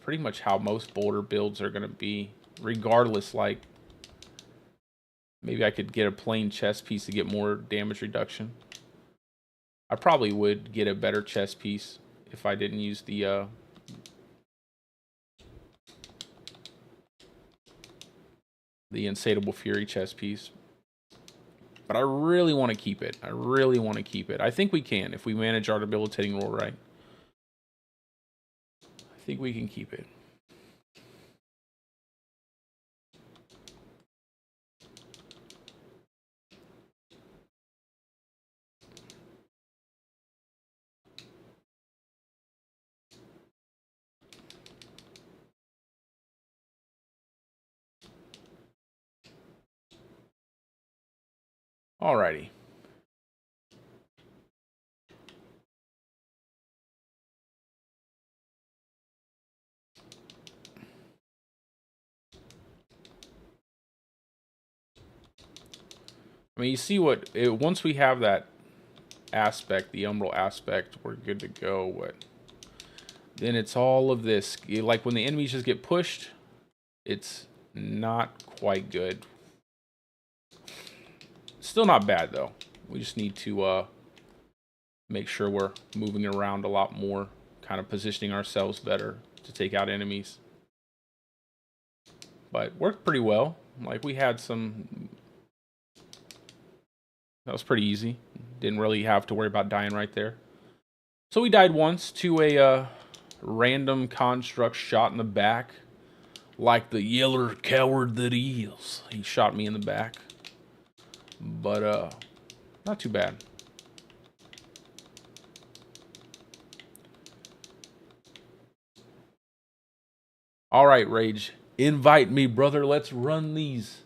Speaker 1: pretty much how most boulder builds are going to be, regardless. Like, maybe I could get a plain chest piece to get more damage reduction. I probably would get a better chest piece if I didn't use the Insatiable Fury chest piece. But I really want to keep it. I really want to keep it. I think we can if we manage our debilitating roll right. I think we can keep it. Alrighty. I mean, you see what, once we have that aspect, the umbral aspect, we're good to go. What? Then it's all of this. Like when the enemies just get pushed, it's not quite good. Still not bad though. We just need to make sure we're moving around a lot more, kind of positioning ourselves better to take out enemies. But worked pretty well. Like we had some, that was pretty easy. Didn't really have to worry about dying right there. So we died once to a random construct shot in the back. Like the yeller coward that he is. He shot me in the back. But, not too bad. Alright, Rage. Invite me, brother. Let's run these.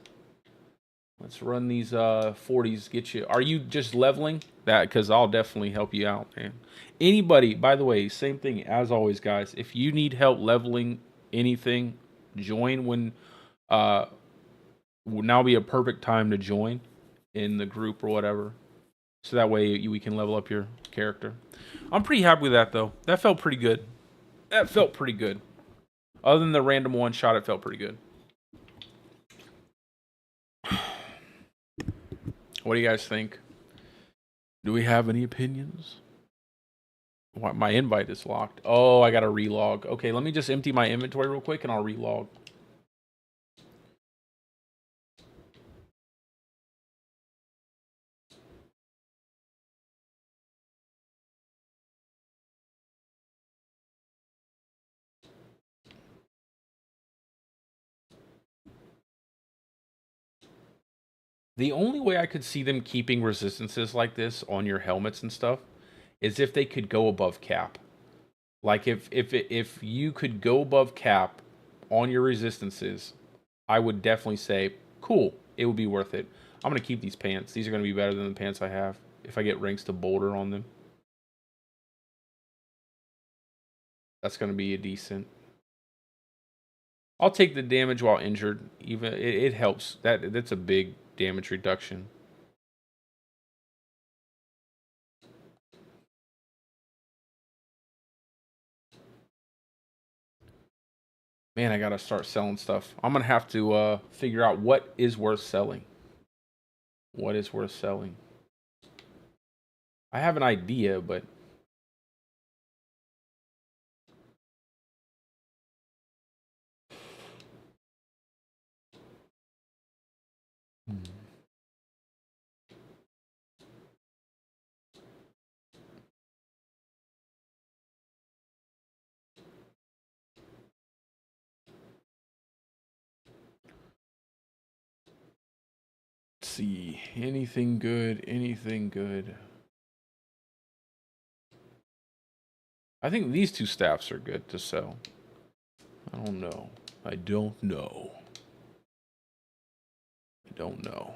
Speaker 1: Let's run these 40s. Get you. Are you just leveling? That, because I'll definitely help you out, man. Anybody, by the way, same thing as always, guys. If you need help leveling anything, join when would now be a perfect time to join in the group or whatever. So that way we can level up your character. I'm pretty happy with that, though. That felt pretty good. That felt pretty good. Other than the random one shot, it felt pretty good. What do you guys think? Do we have any opinions? What, my invite is locked. Oh, I gotta relog. Okay, let me just empty my inventory real quick and I'll relog. The only way I could see them keeping resistances like this on your helmets and stuff is if they could go above cap. Like if you could go above cap on your resistances, I would definitely say, cool, it would be worth it. I'm going to keep these pants. These are going to be better than the pants I have if I get ranks to Boulder on them. That's going to be a decent. I'll take the damage while injured. Even it helps. That's a big damage reduction. Man, I gotta start selling stuff. I'm gonna have to figure out what is worth selling. What is worth selling? I have an idea, but let's see. Anything good? Anything good? I think these two staffs are good to sell. I don't know. I don't know. I don't know.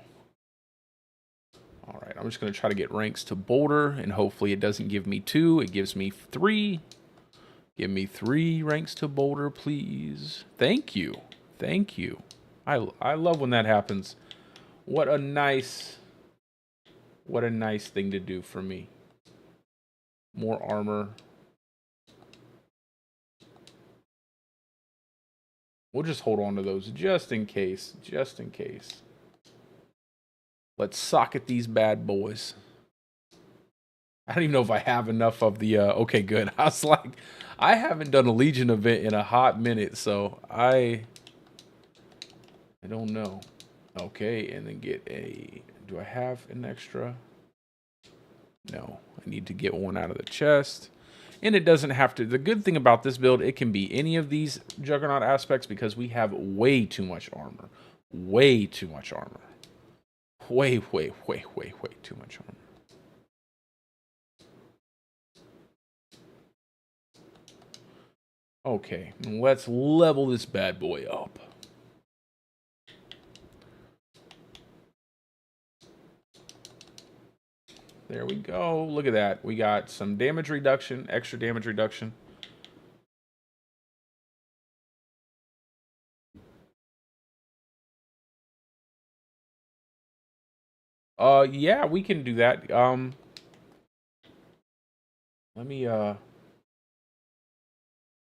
Speaker 1: All right, I'm just going to try to get ranks to Boulder, and hopefully it doesn't give me 2. It gives me 3. Give me 3 ranks to Boulder, please. Thank you. Thank you. I love when that happens. What a nice thing to do for me. More armor. We'll just hold on to those just in case. Just in case. Let's socket these bad boys. I don't even know if I have enough of the, okay, good. I was like, I haven't done a Legion event in a hot minute, so I don't know. Okay, and then get a, do I have an extra? No, I need to get one out of the chest. And it doesn't have to, the good thing about this build, it can be any of these Juggernaut aspects because we have way too much armor. Way too much armor. Way too much armor. Okay, let's level this bad boy up. There we go. Look at that. We got some damage reduction, extra damage reduction. Yeah, we can do that.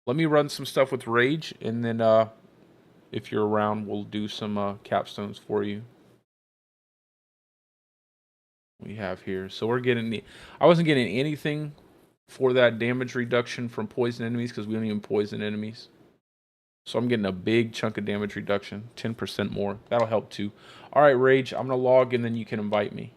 Speaker 1: Let me run some stuff with Rage, and then if you're around, we'll do some capstones for you. We have here. So we're getting the, I wasn't getting anything for that damage reduction from poison enemies because we don't even poison enemies. So I'm getting a big chunk of damage reduction, 10% more. That'll help too. All right, Rage, I'm going to log and then you can invite me.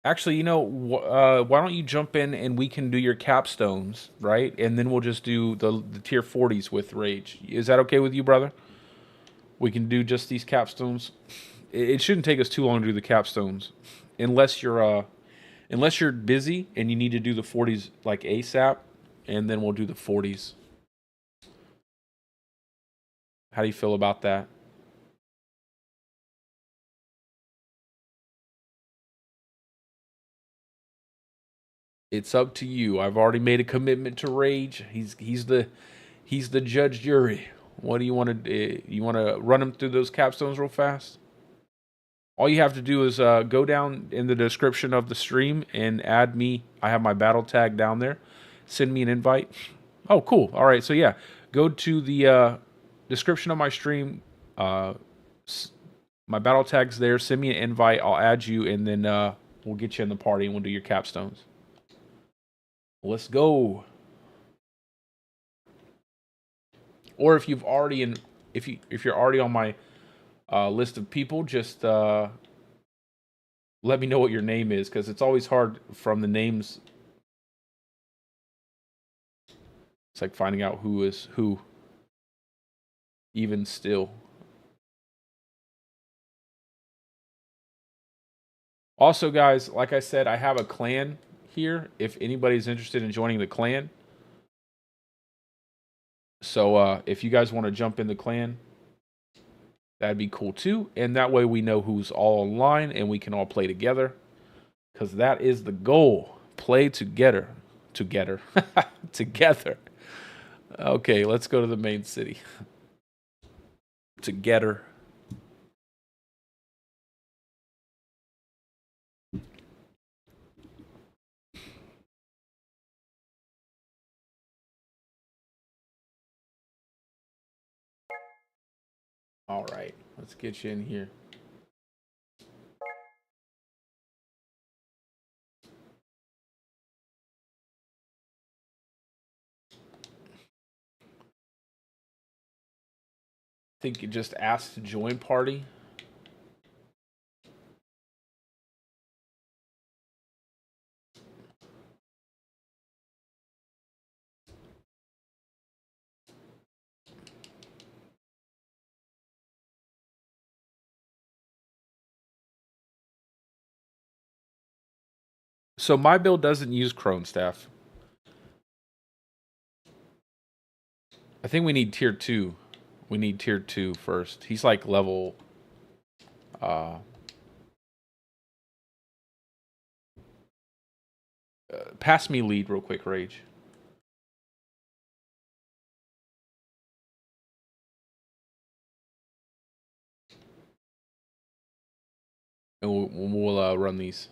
Speaker 1: Actually, you know, why don't you jump in and we can do your capstones, right? And then we'll just do the tier 40s with Rage. Is that okay with you, brother? We can do just these capstones. It shouldn't take us too long to do the capstones, unless you're busy and you need to do the 40s like ASAP, and then we'll do the 40s. How do you feel about that? It's up to you. I've already made a commitment to Rage. He's the judge jury. What do you want to you want to run him through those capstones real fast? All you have to do is go down in the description of the stream and add me. I have my battle tag down there. Send me an invite. Oh, cool. All right. So yeah, go to the description of my stream. My battle tag's there. Send me an invite. I'll add you, and then we'll get you in the party and we'll do your capstones. Let's go. Or if you've already if you're already on my list of people, just let me know what your name is, because it's always hard from the names. It's like finding out who is who, even still. Also, guys, like I said, I have a clan here if anybody's interested in joining the clan. So if you guys want to jump in the clan, that'd be cool too. And that way we know who's all online and we can all play together. Because that is the goal. Play together. Together. Together. Okay, let's go to the main city. Together. All right, let's get you in here. I think you just asked to join party. So my build doesn't use Crone Staff. I think we need tier 2. We need tier 2 first. He's like level... pass me lead real quick, Rage. And we'll run these.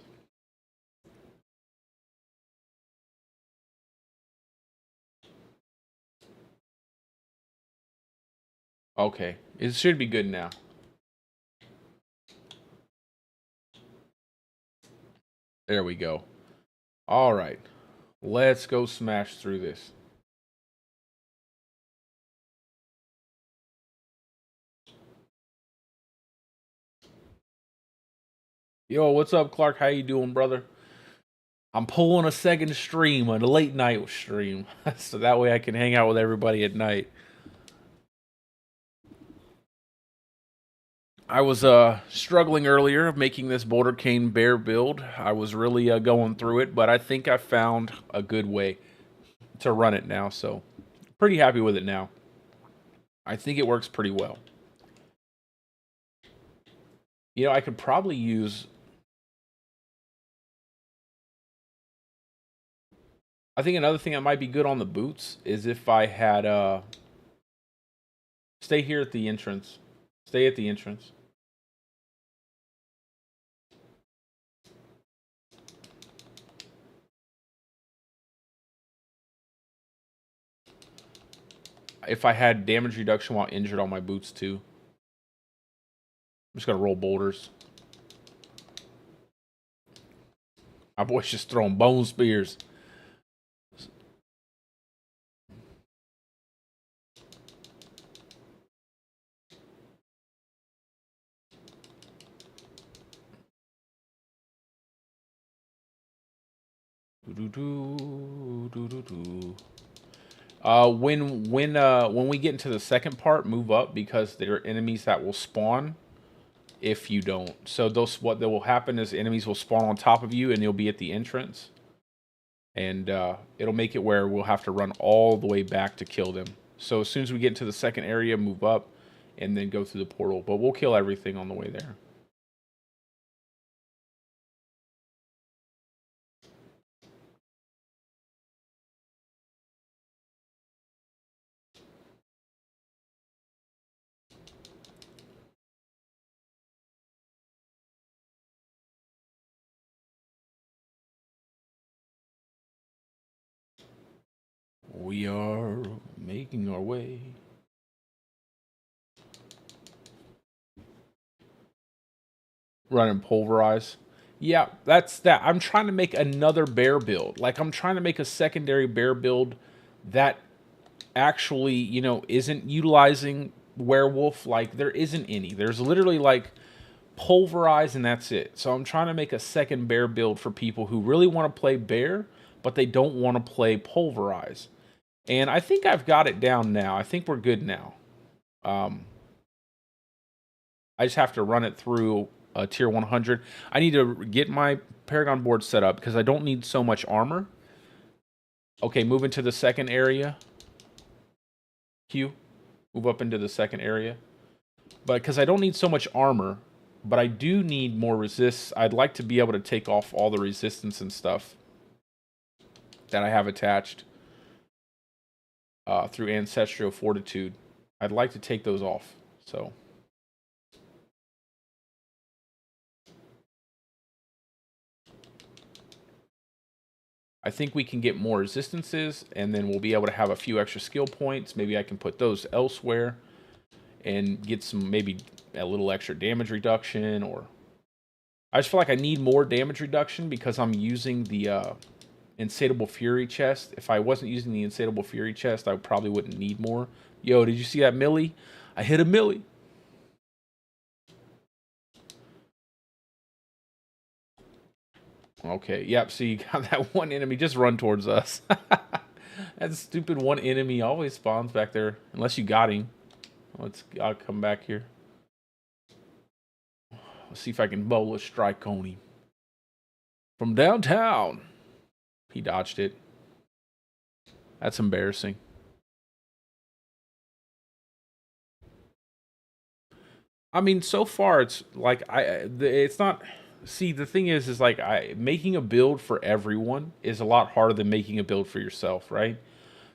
Speaker 1: Okay, it should be good now. There we go. All right, let's go smash through this. Yo, what's up, Clark? How you doing, brother? I'm pulling a second stream, a late night stream, so that way I can hang out with everybody at night. I was struggling earlier making this Bouldercane bear build. I was really going through it, but I think I found a good way to run it now, so pretty happy with it now. I think it works pretty well. You know, I could probably use... I think another thing that might be good on the boots is if I had... Stay here at the entrance. Stay at the entrance. If I had damage reduction while injured on my boots too. I'm just gonna roll boulders. My boy's just throwing bone spears. When we get into the second part, move up because there are enemies that will spawn if you don't. So those what will happen is enemies will spawn on top of you and you'll be at the entrance. And it'll make it where we'll have to run all the way back to kill them. So as soon as we get into the second area, move up and then go through the portal. But we'll kill everything on the way there. We are making our way. Run and pulverize. Yeah, that's that. I'm trying to make another bear build. Like, I'm trying to make a secondary bear build that actually, isn't utilizing werewolf. Like, there isn't any. There's literally, like, pulverize and that's it. So I'm trying to make a second bear build for people who really want to play bear, but they don't want to play pulverize. And I think I've got it down now. I think we're good now. I just have to run it through tier 100. I need to get my Paragon board set up because I don't need so much armor. Okay, move into the second area. Q, move up into the second area. But because I don't need so much armor, but I do need more resist. I'd like to be able to take off all the resistance and stuff that I have attached through Ancestral Fortitude. I'd like to take those off. So I think we can get more resistances, and then we'll be able to have a few extra skill points. Maybe I can put those elsewhere and get some, maybe a little extra damage reduction, or I just feel like I need more damage reduction because I'm using the Insatiable Fury chest. If I wasn't using the Insatiable Fury chest, I probably wouldn't need more. Yo, did you see that millie? I hit a millie. Okay, yep, so you got that one enemy. Just run towards us. That stupid one enemy always spawns back there. Unless you got him. I'll come back here. Let's see if I can bowl a strike on him. From downtown. He dodged it. That's embarrassing. I mean, so far it's like it's not. See, the thing is like making a build for everyone is a lot harder than making a build for yourself, right?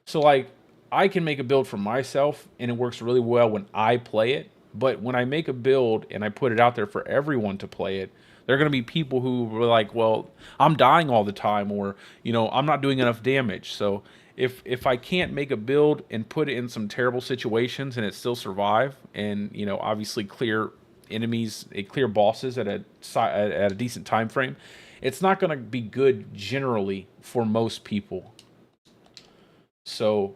Speaker 1: So like I can make a build for myself and it works really well when I play it, but when I make a build and I put it out there for everyone to play it, there are going to be people who were like, "Well, I'm dying all the time," or I'm not doing enough damage. So if I can't make a build and put it in some terrible situations and it still survive, and obviously clear enemies, clear bosses at a decent time frame, it's not going to be good generally for most people. So,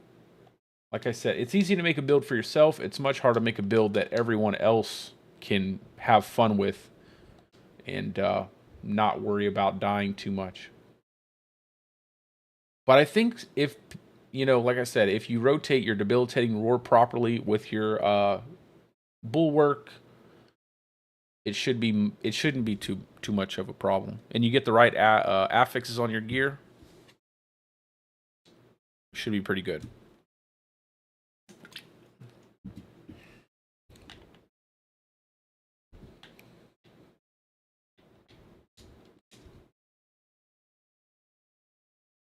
Speaker 1: like I said, it's easy to make a build for yourself. It's much harder to make a build that everyone else can have fun with and not worry about dying too much. But I think if, like I said, if you rotate your debilitating roar properly with your bulwark, it shouldn't be too much of a problem. And you get the right affixes on your gear, should be pretty good.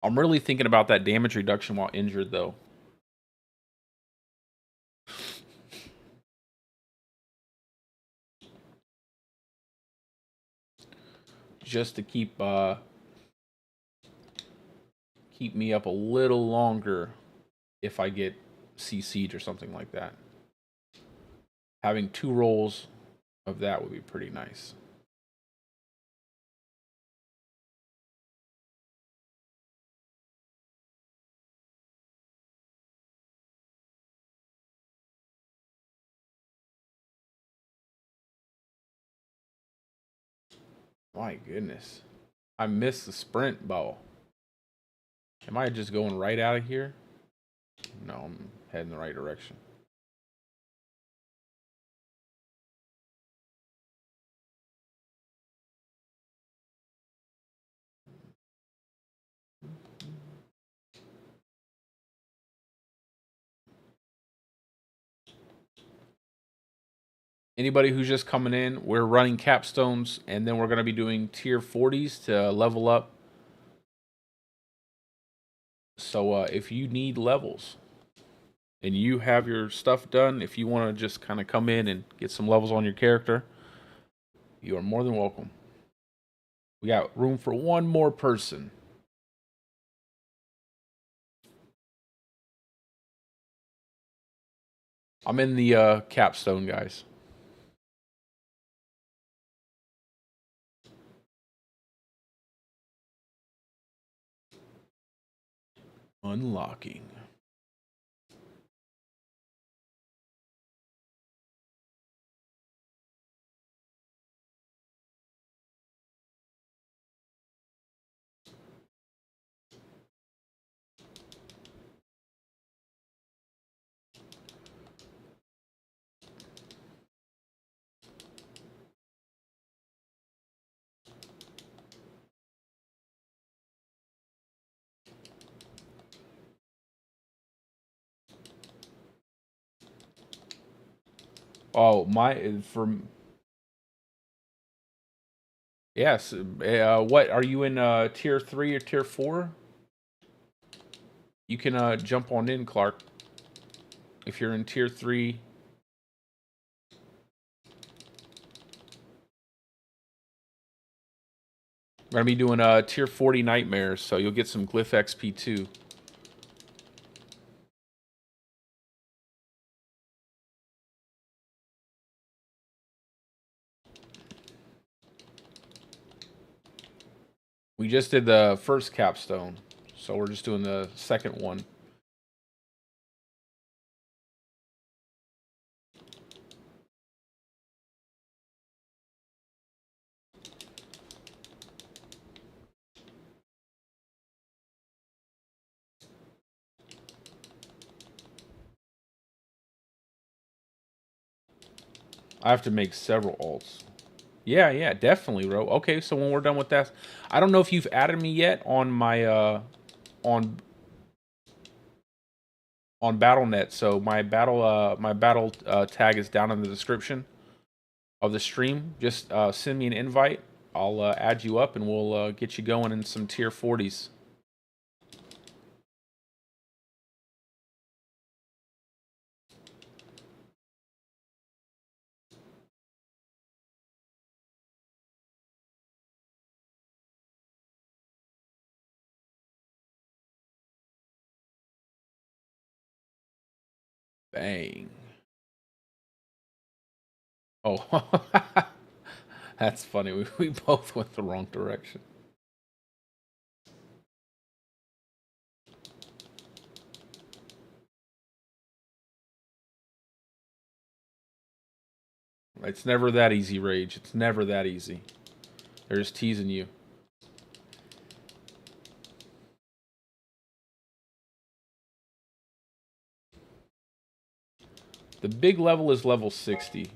Speaker 1: I'm really thinking about that damage reduction while injured, though. Just to keep me up a little longer if I get CC'd or something like that. Having 2 rolls of that would be pretty nice. My goodness. I missed the sprint ball. Am I just going right out of here? No, I'm heading the right direction. Anybody who's just coming in, we're running capstones, and then we're going to be doing tier 40s to level up. So if you need levels and you have your stuff done, if you want to just kind of come in and get some levels on your character, you are more than welcome. We got room for one more person. I'm in the capstone, guys. Unlocking. Oh, yes. What are you in tier 3 or tier 4? You can jump on in, Clark. If you're in tier 3, we're gonna be doing tier 40 nightmares, so you'll get some glyph XP too. We just did the first capstone, so we're just doing the second one. I have to make several alts. Yeah, definitely, bro. Okay, so when we're done with that, I don't know if you've added me yet on my on on BattleNet. So my battle tag is down in the description of the stream. Just send me an invite. I'll add you up and we'll get you going in some tier 40s. Bang. Oh, that's funny. We both went the wrong direction. It's never that easy, Rage. It's never that easy. They're just teasing you. The big level is level 60.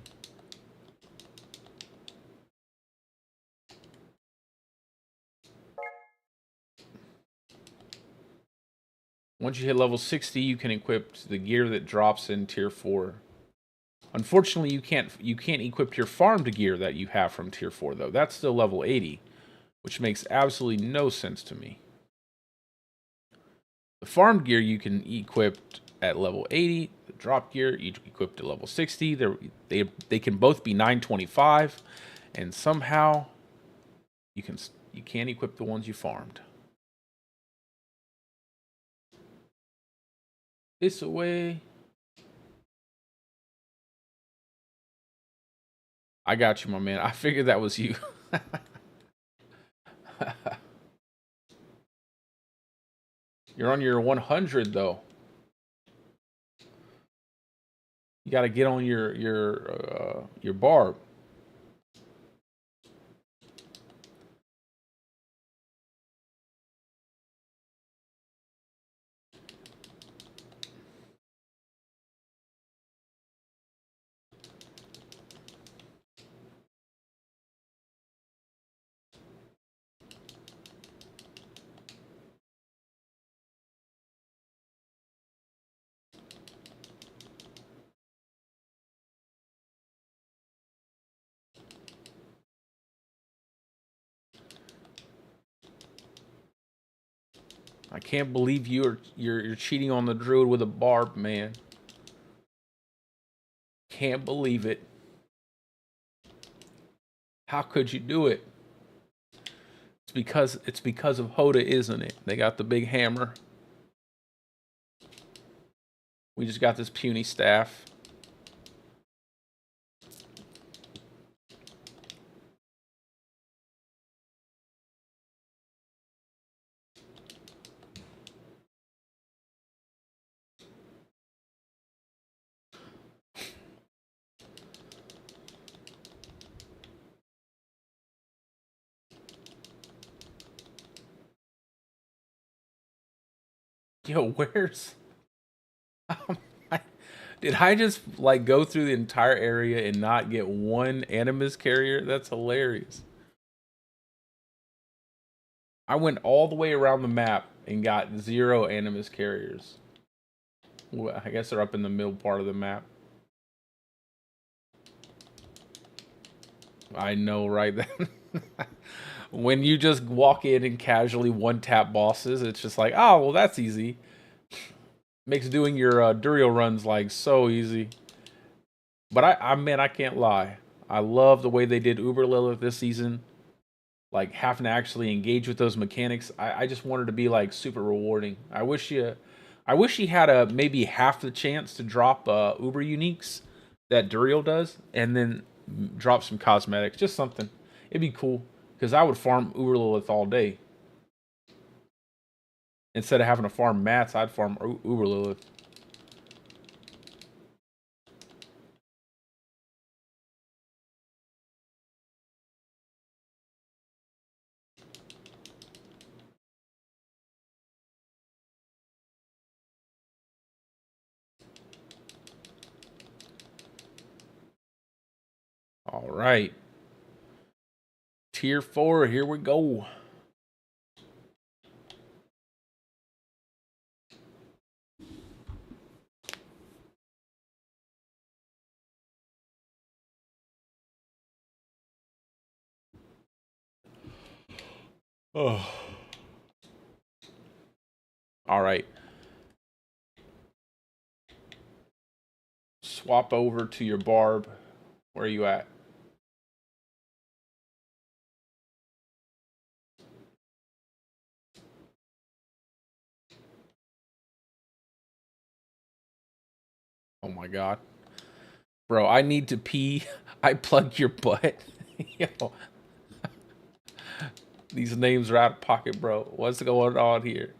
Speaker 1: Once you hit level 60, you can equip the gear that drops in tier 4. Unfortunately, you can't equip your farmed gear that you have from tier 4 though. That's still level 80, which makes absolutely no sense to me. The farmed gear you can equip at level 80. The drop gear you equipped at level 60. They can both be 925, and somehow you can't equip the ones you farmed. This away. I got you, my man. I figured that was you. You're on your 100 though. You got to get on your barb. I can't believe you're cheating on the druid with a barb, man. Can't believe it. How could you do it? It's because of Hoda, isn't it? They got the big hammer. We just got this puny staff. Yo, where's... Did I just like go through the entire area and not get one Animus carrier? That's hilarious. I went all the way around the map and got 0 Animus carriers. Well, I guess they're up in the middle part of the map. I know, right? When you just walk in and casually one-tap bosses, it's just like, oh, well, that's easy. Makes doing your Durio runs like so easy. But man, I can't lie. I love the way they did Uber Lilith this season. Like having to actually engage with those mechanics. I just wanted to be like super rewarding. I wish he had a maybe half the chance to drop Uber uniques that Durio does, and then drop some cosmetics, just something. It'd be cool because I would farm Uber Lilith all day. Instead of having to farm mats, I'd farm Uber Lilith. All right. Tier 4, here we go. Oh. All right. Swap over to your barb. Where are you at? Oh my god. Bro, I need to pee. I plug your butt. Yo. These names are out of pocket, bro. What's going on here?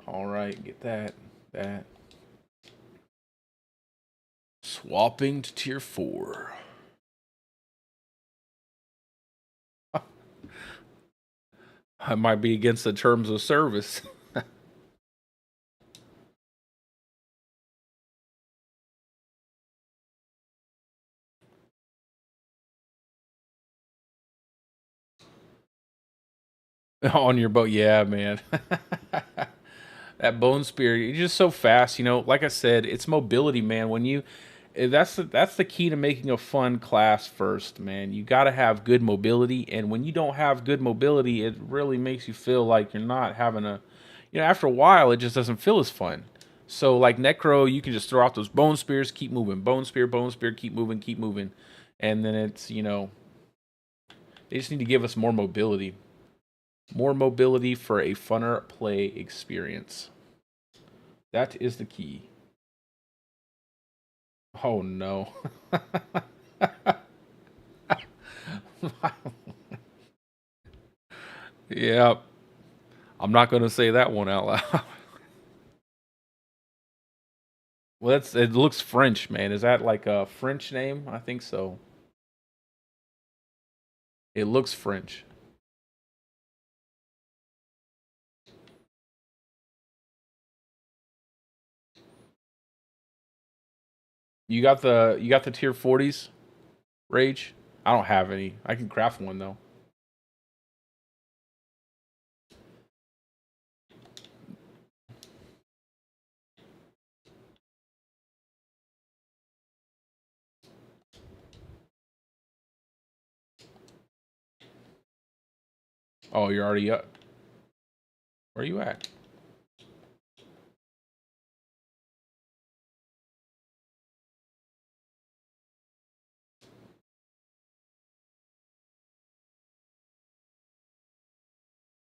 Speaker 1: All right, get that. Swapping to tier 4. I might be against the terms of service. On your boat, yeah, man. That bone spear, you're just so fast. You know, like I said, it's mobility, man. When you, that's the key to making a fun class first, man. You got to have good mobility, and when you don't have good mobility, it really makes you feel like you're not having a, you know, after a while, it just doesn't feel as fun. So like Necro, you can just throw out those bone spears, keep moving, bone spear, keep moving, and then it's, you know, they just need to give us more mobility. More mobility for a funner play experience. That is the key. Oh no. Yep. I'm not going to say that one out loud. Well, it looks French, man. Is that like a French name? I think so. It looks French. You got the tier 40s? Rage? I don't have any. I can craft one though. Oh, you're already up. Where are you at?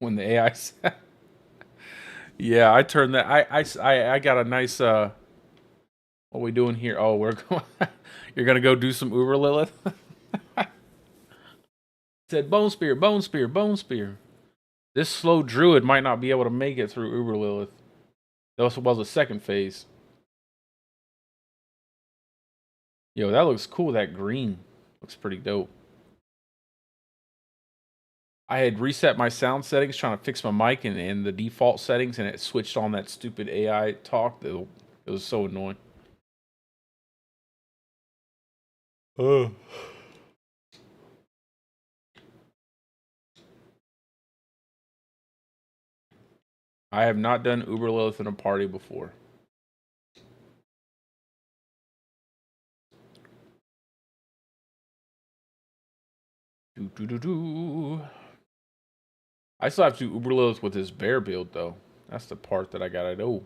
Speaker 1: When the AI Yeah, I turned that. I got a nice. What are we doing here? Oh, we're going. You're gonna go do some Uber Lilith. Said bone spear, bone spear, bone spear. This slow druid might not be able to make it through Uber Lilith. That was the second phase. Yo, that looks cool. That green looks pretty dope. I had reset my sound settings trying to fix my mic and the default settings, and it switched on that stupid AI talk. It was so annoying. Oh. I have not done Uber Lilith in a party before. I still have to Uber Lilith with his bear build though. That's the part that I gotta do.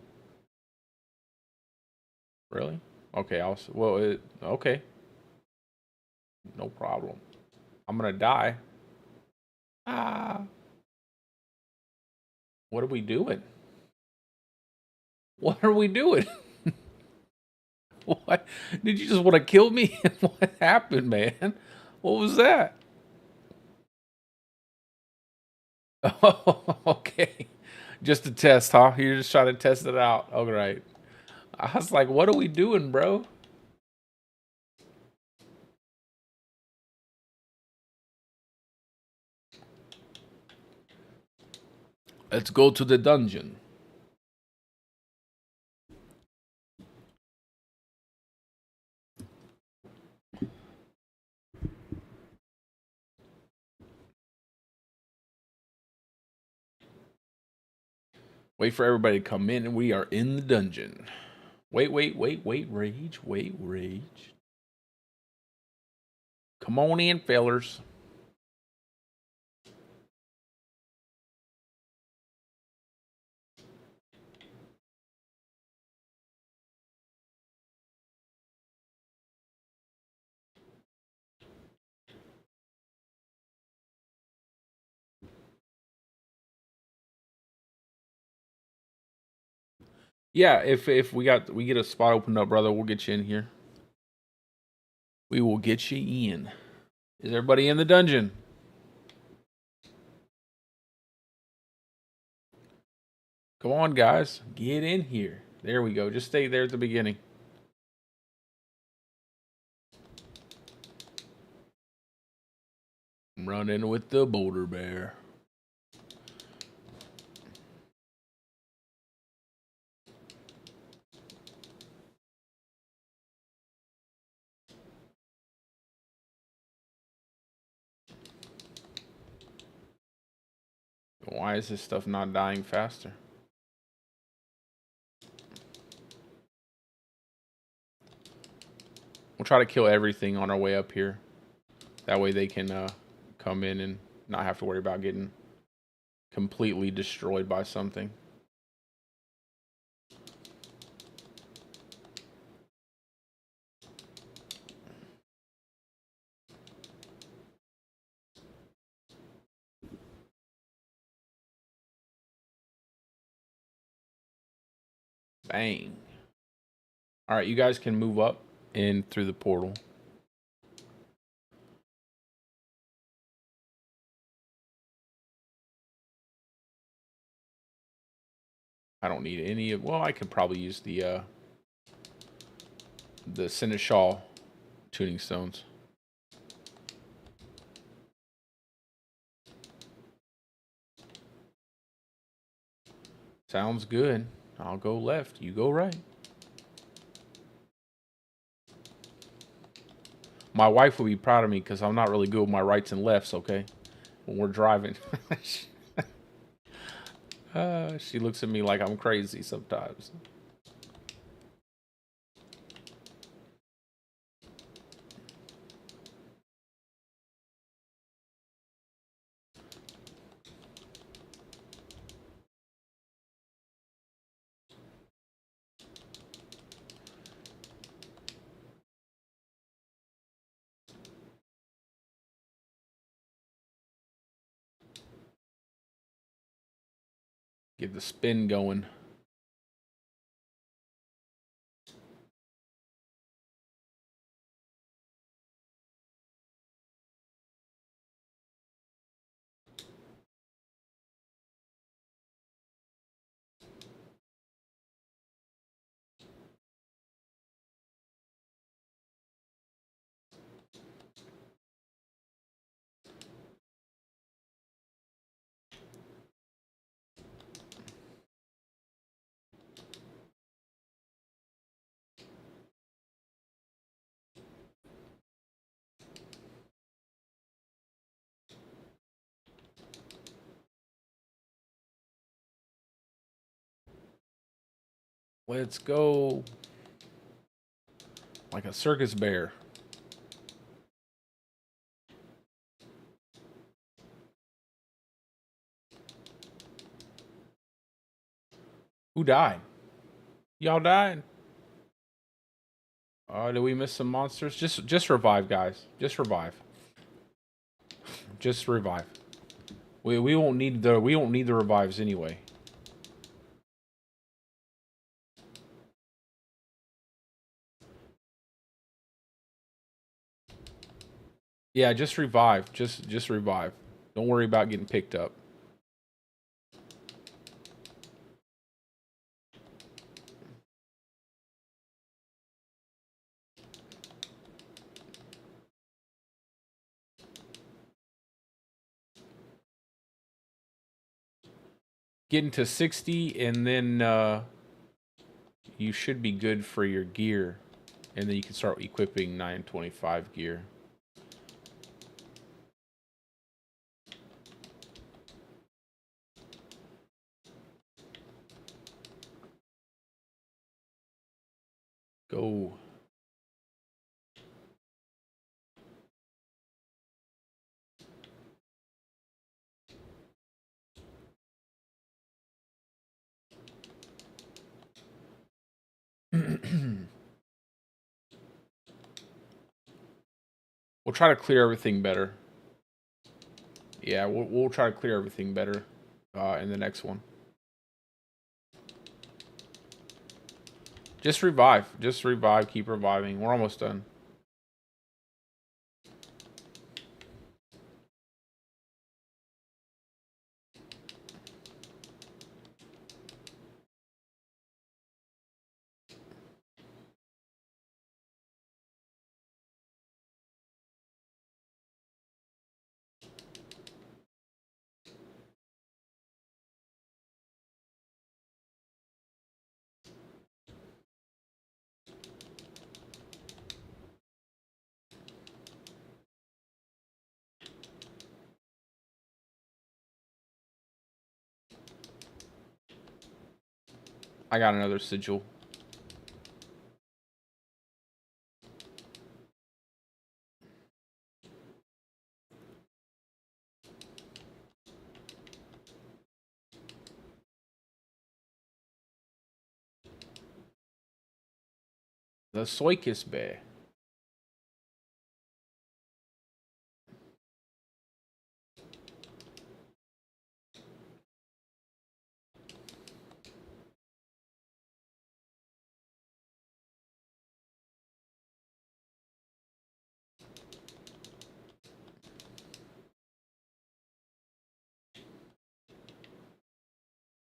Speaker 1: Really? Okay, okay. No problem. I'm gonna die. Ah. What are we doing? What are we doing? What? Did you just want to kill me? What happened, man? What was that? Oh, okay. Just a test, huh? You're just trying to test it out. All right. I was like, what are we doing, bro? Let's go to the dungeon. Wait for everybody to come in, and we are in the dungeon. Wait, rage. Wait, rage. Come on in, fellers. Yeah, if we get a spot opened up, brother, we'll get you in here. We will get you in. Is everybody in the dungeon? Come on, guys. Get in here. There we go. Just stay there at the beginning. I'm running with the boulder bear. Why is this stuff not dying faster? We'll try to kill everything on our way up here. That way they can come in and not have to worry about getting completely destroyed by something. Bang. All right, you guys can move up in through the portal. I don't need any of, well, I could probably use the Seneschal tuning stones. Sounds good. I'll go left. You go right. My wife would be proud of me because I'm not really good with my rights and lefts, okay? When we're driving. She looks at me like I'm crazy sometimes. Get the spin going. Let's go. Like a circus bear. Who died? Y'all died? Did we miss some monsters? Just revive, guys. Just revive. Just revive. We won't need the revives anyway. Yeah, just revive. Just revive. Don't worry about getting picked up. Getting to 60 and then you should be good for your gear. And then you can start equipping 925 gear. Go. We'll try to clear everything better. Yeah, we'll try to clear everything better in the next one. Just revive. Just revive. Keep reviving. We're almost done. I got another sigil. The Soikis Bear.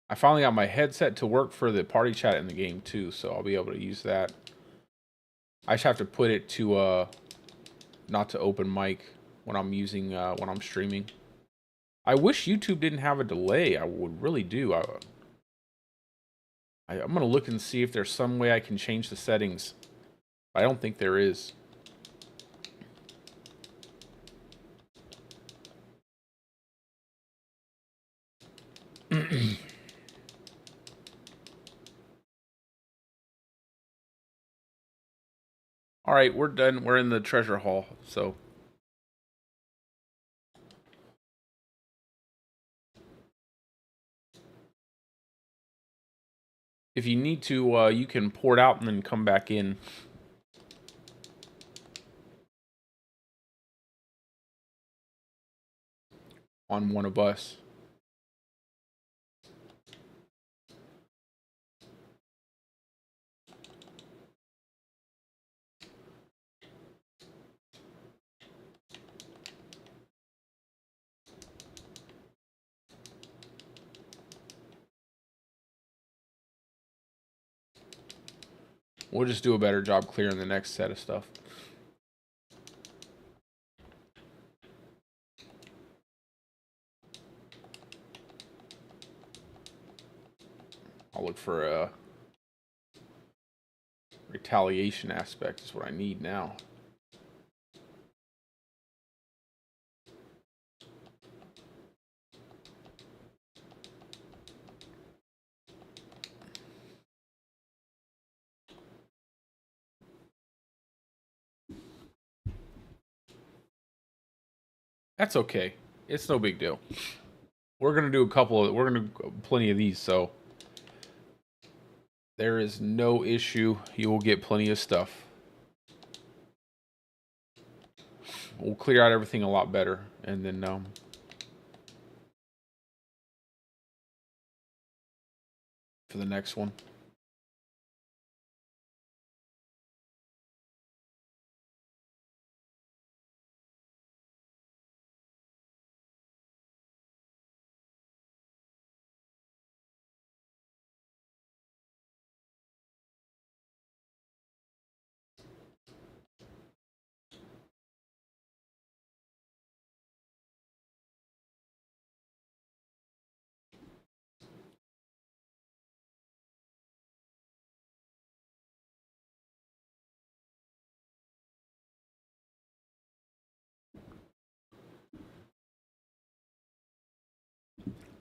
Speaker 1: I finally got my headset to work for the party chat in the game too, so I'll be able to use that. I just have to put it to not to open mic when I'm using when I'm streaming. I wish YouTube didn't have a delay. I would really do. I'm gonna look and see if there's some way I can change the settings. I don't think there is. All right, we're done. We're in the treasure hall. So if you need to, you can pour it out and then come back in. On one of us. We'll just do a better job clearing the next set of stuff. I'll look for a retaliation aspect is what I need now. That's okay. It's no big deal. We're gonna do we're gonna do plenty of these, so there is no issue. You will get plenty of stuff. We'll clear out everything a lot better, and then for the next one.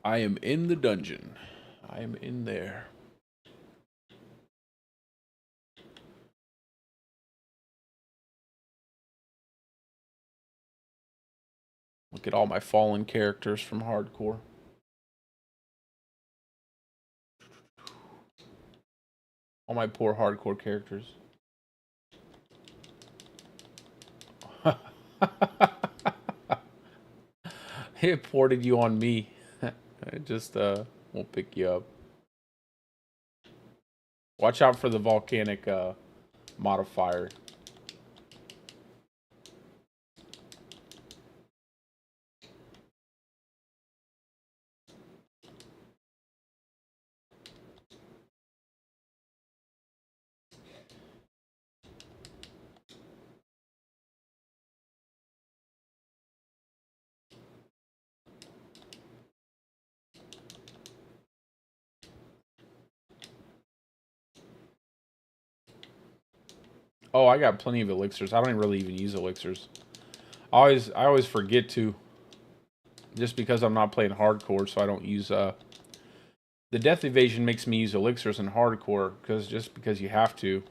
Speaker 1: I am in the dungeon. I am in there. Look at all my fallen characters from hardcore. All my poor hardcore characters. It ported you on me. I just won't pick you up. Watch out for the volcanic modifier. Oh, I got plenty of elixirs. I don't really even use elixirs. I always forget to, just because I'm not playing hardcore, so I don't use the death evasion makes me use elixirs in hardcore just because you have to.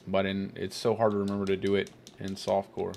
Speaker 1: But it's so hard to remember to do it in softcore.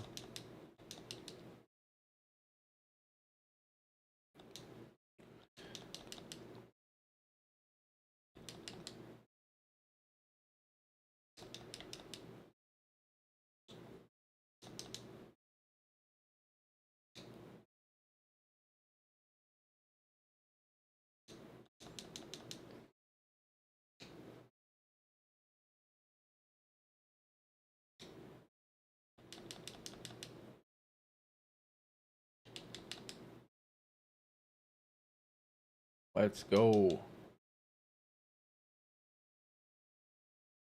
Speaker 1: Let's go.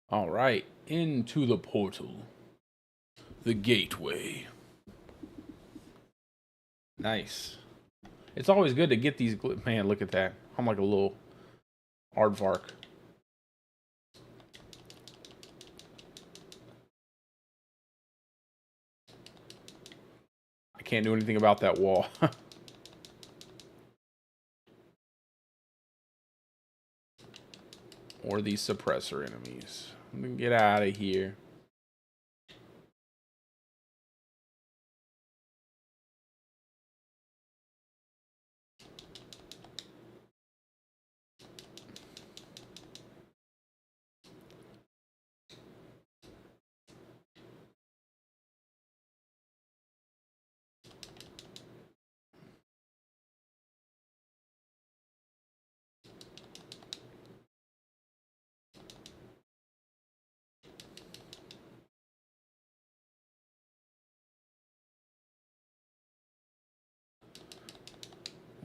Speaker 1: All right, into the portal. The gateway. Nice. It's always good to get these. Man, look at that. I'm like a little aardvark. I can't do anything about that wall. Or these suppressor enemies. Let me get out of here.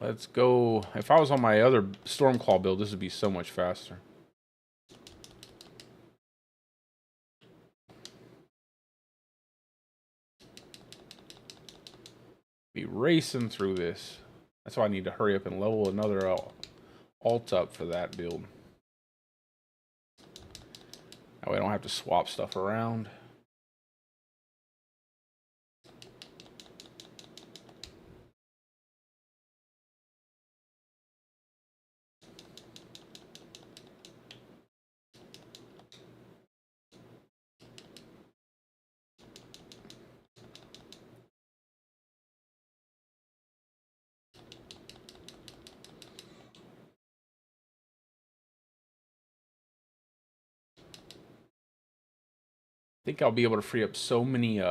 Speaker 1: Let's go. If I was on my other Stormclaw build, this would be so much faster. Be racing through this. That's why I need to hurry up and level another alt up for that build. That way I don't have to swap stuff around. I think I'll be able to free up so many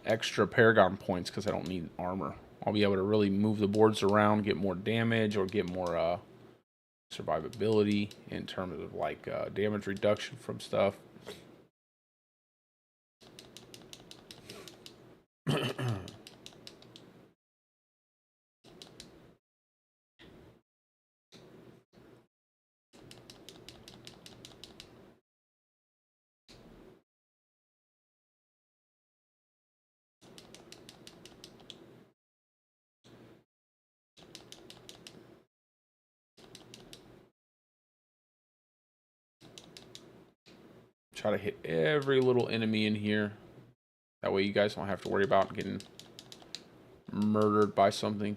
Speaker 1: extra Paragon points because I don't need armor. I'll be able to really move the boards around, get more damage, or get more survivability in terms of like damage reduction from stuff. Try to hit every little enemy in here. That way you guys don't have to worry about getting murdered by something.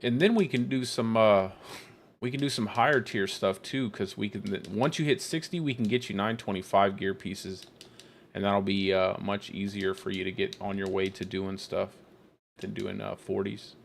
Speaker 1: And then we can do some higher tier stuff too, because we can, once you hit 60, we can get you 925 gear pieces, and that'll be much easier for you to get on your way to doing stuff than doing 40s.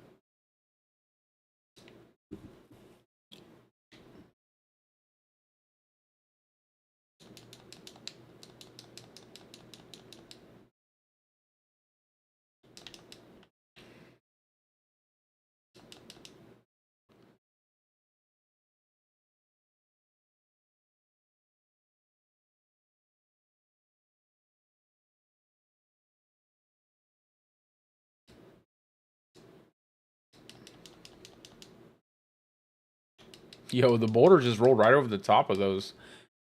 Speaker 1: Yo, the boulder just rolled right over the top of those.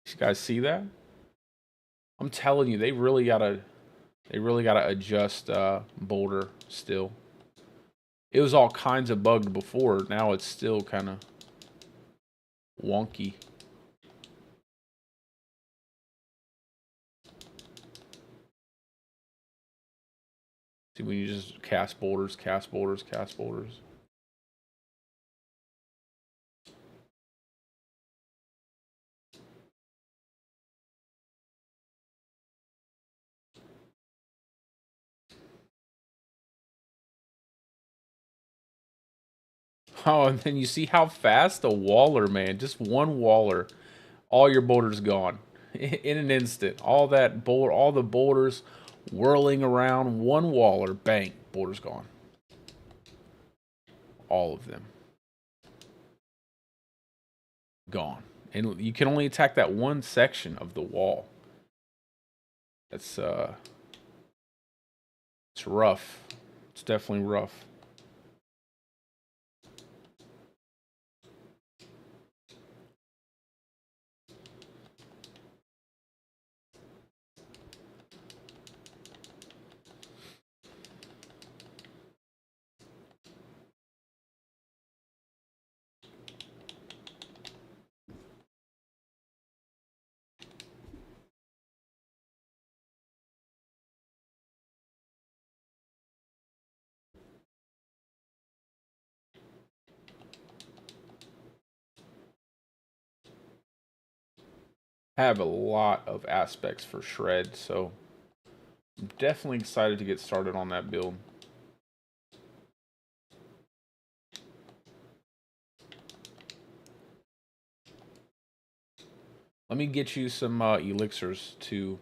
Speaker 1: You guys see that? I'm telling you, they really gotta adjust boulder still. It was all kinds of bugged before. Now it's still kind of wonky. See, when you just cast boulders, cast boulders, cast boulders. Oh, and then you see how fast a waller, man. Just one waller, all your boulders gone in an instant. All that boulder, all the boulders whirling around. One waller, bang, boulders gone. All of them gone, and you can only attack that one section of the wall. That's it's rough. It's definitely rough. have a lot of aspects for shred, so I'm definitely excited to get started on that build. Let me get you some elixirs too.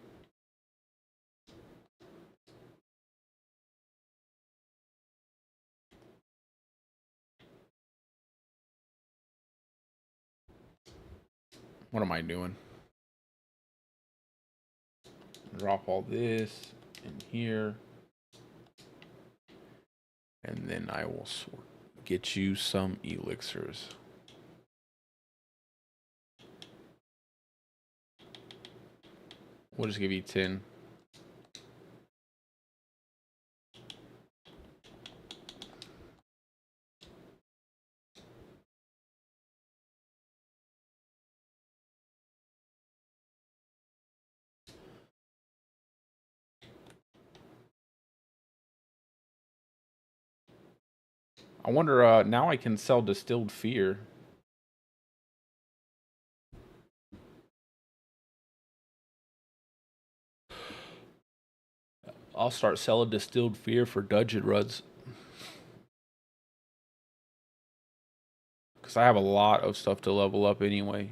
Speaker 1: What am I doing? Drop all this in here. And then I will get you some elixirs. We'll just give you 10. I wonder, now I can sell distilled fear. I'll start selling distilled fear for dungeon runs. Because I have a lot of stuff to level up anyway.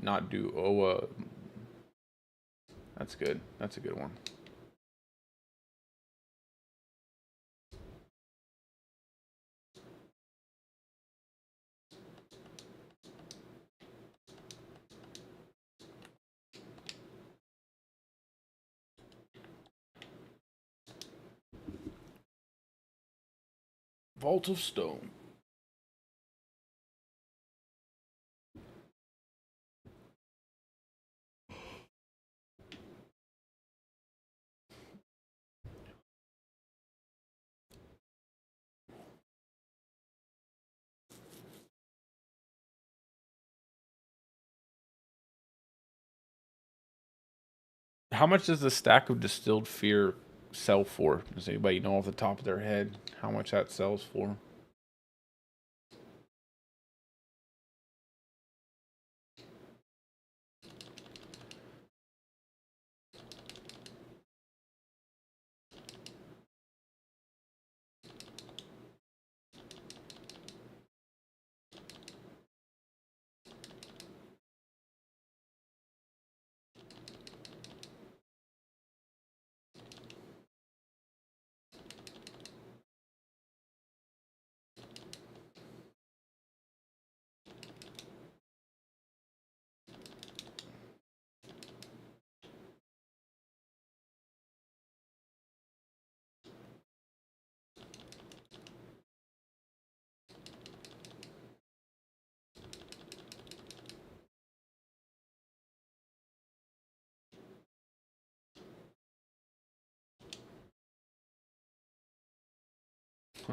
Speaker 1: Not do, that's good. That's a good one. Vault of Stone. How much does the stack of distilled fear sell for? Does anybody know off the top of their head how much that sells for?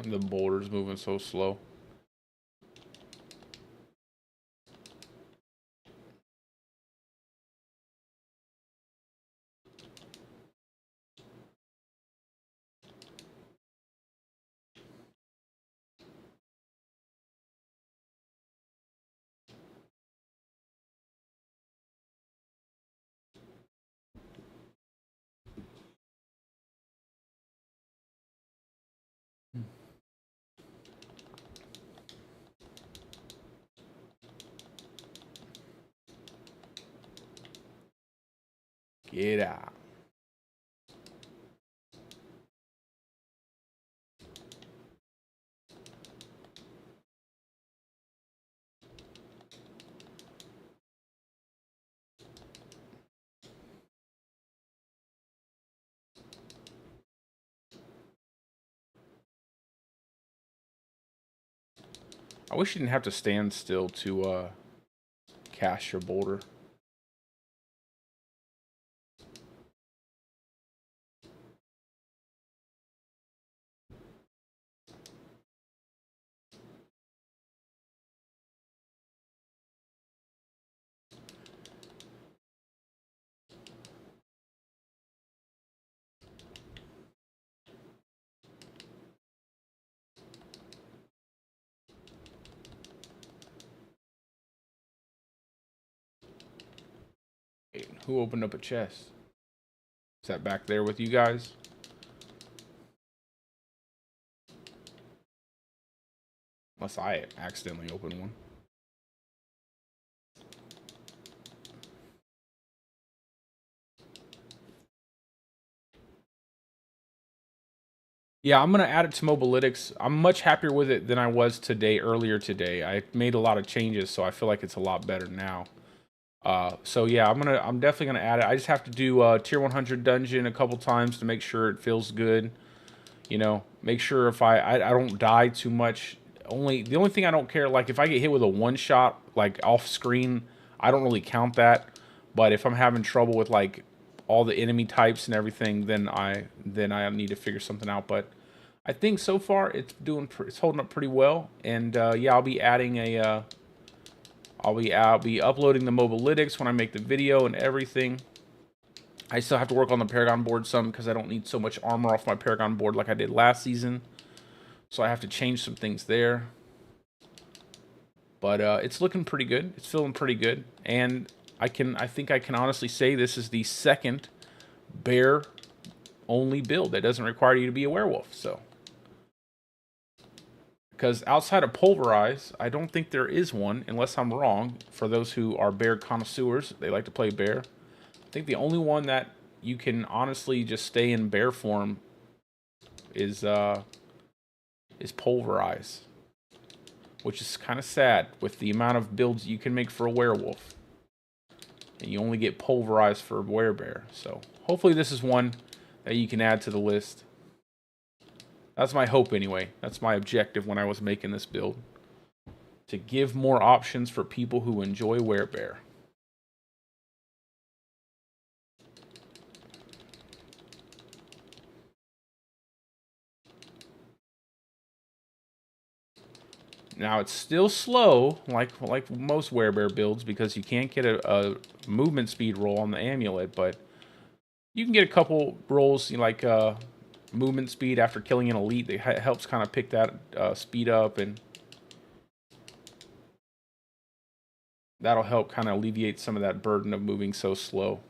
Speaker 1: The boulder's moving so slow. Get out. I wish you didn't have to stand still to cast your boulder. Who opened up a chest? Is that back there with you guys? Unless I accidentally opened one. Yeah, I'm gonna add it to Mobalytics. I'm much happier with it than I was earlier today. I made a lot of changes, so I feel like it's a lot better now. So yeah, I'm definitely gonna add it. I just have to do tier 100 dungeon a couple times to make sure it feels good. You know, make sure if I don't die too much. The only thing I don't care, like if I get hit with a one shot like off screen, I don't really count that. But if I'm having trouble with like all the enemy types and everything, then I need to figure something out. But I think so far it's holding up pretty well. And yeah, I'll be adding a I'll be uploading the Mobalytics when I make the video and everything. I still have to work on the Paragon board some because I don't need so much armor off my Paragon board like I did last season. So I have to change some things there. But it's looking pretty good. It's feeling pretty good. And I think I can honestly say this is the second bear only build that doesn't require you to be a werewolf. So because outside of Pulverize, I don't think there is one, unless I'm wrong. For those who are bear connoisseurs, they like to play bear. I think the only one that you can honestly just stay in bear form is Pulverize, which is kind of sad with the amount of builds you can make for a werewolf, and you only get Pulverize for werebear. So hopefully this is one that you can add to the list. That's my hope anyway. That's my objective when I was making this build, to give more options for people who enjoy werebear. Now it's still slow, like most werebear builds, because you can't get a movement speed roll on the amulet, but you can get a couple rolls, you know, like movement speed after killing an elite. That helps kind of pick that speed up, and that'll help kind of alleviate some of that burden of moving so slow.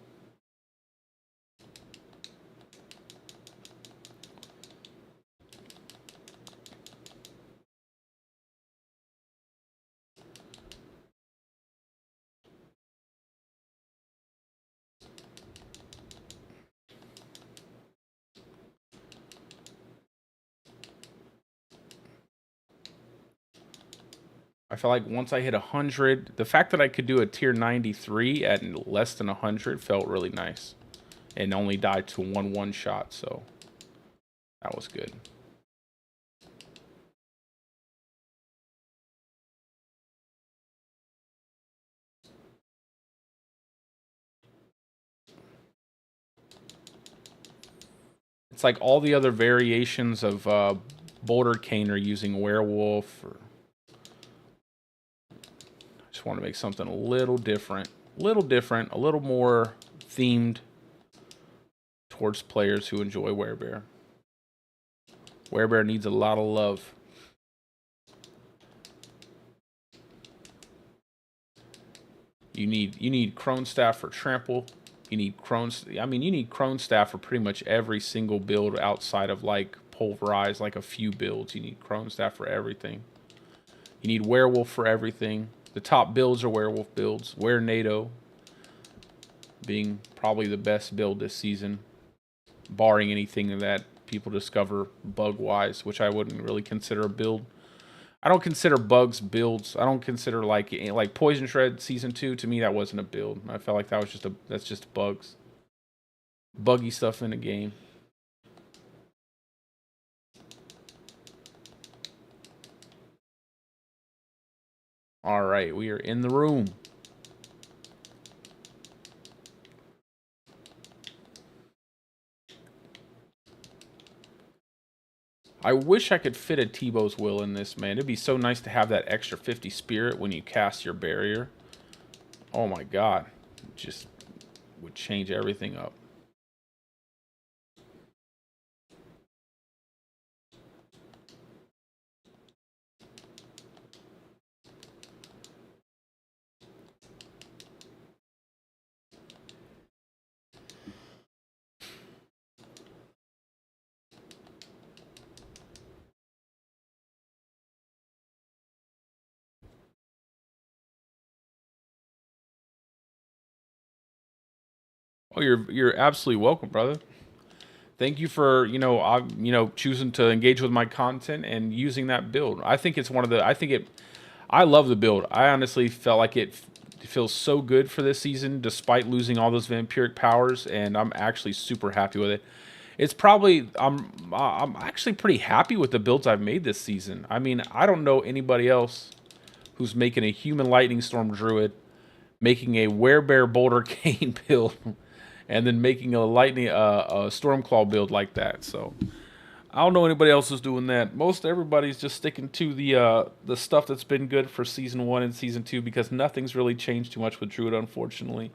Speaker 1: I feel like once I hit 100, the fact that I could do a tier 93 at less than 100 felt really nice. And only died to one shot, so that was good. It's like all the other variations of Bouldercane are using werewolf. I just want to make something a little different, a little more themed towards players who enjoy werebear. Werebear needs a lot of love. You need Crone Staff for trample. You need you need Crone Staff for pretty much every single build outside of like Pulverize, like a few builds. You need Crone Staff for everything. You need Werewolf for everything. The top builds are Werewolf builds. Were-NATO being probably the best build this season, barring anything that people discover bug-wise, which I wouldn't really consider a build. I don't consider bugs builds. I don't consider like Poison Shred Season 2, to me that wasn't a build. I felt like that was that's just bugs. Buggy stuff in the game. All right, we are in the room. I wish I could fit a Tebow's Will in this, man. It'd be so nice to have that extra 50 spirit when you cast your barrier. Oh my god. It just would change everything up. Oh, you're absolutely welcome, brother. Thank you for choosing to engage with my content and using that build. I think it's one of the I love the build. I honestly felt like it feels so good for this season, despite losing all those vampiric powers, and I'm actually super happy with it. It's probably I'm actually pretty happy with the builds I've made this season. I mean, I don't know anybody else who's making a human lightning storm druid, making a werebear Bouldercane build, and then making a lightning a stormclaw build like that. So I don't know anybody else who's doing that. Most everybody's just sticking to the stuff that's been good for season 1 and season 2 because nothing's really changed too much with Druid, unfortunately.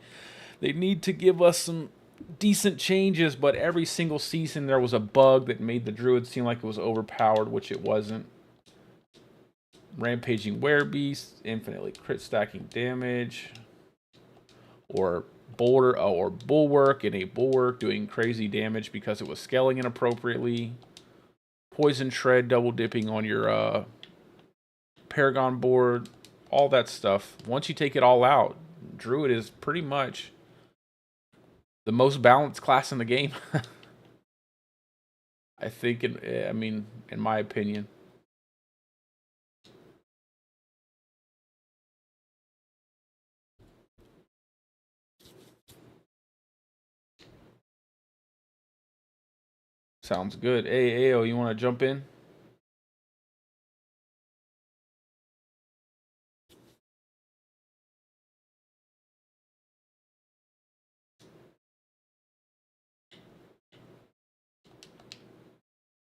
Speaker 1: They need to give us some decent changes, but every single season there was a bug that made the Druid seem like it was overpowered, which it wasn't. Rampaging Werebeast, infinitely crit stacking damage, or Bulwark and a Bulwark doing crazy damage because it was scaling inappropriately. Poison Shred double dipping on your Paragon board, all that stuff. Once you take it all out, Druid is pretty much the most balanced class in the game. I think, in my opinion. Sounds good. Hey, Ao, you want to jump in?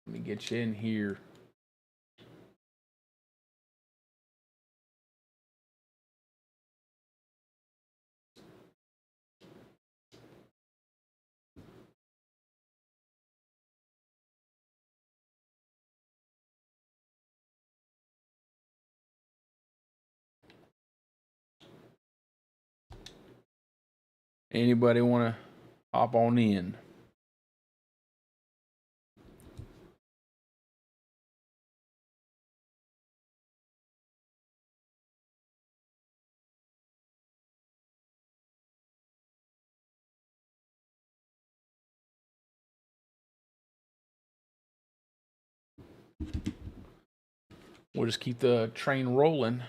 Speaker 1: Let me get you in here. Anybody want to hop on in? We'll just keep the train rolling.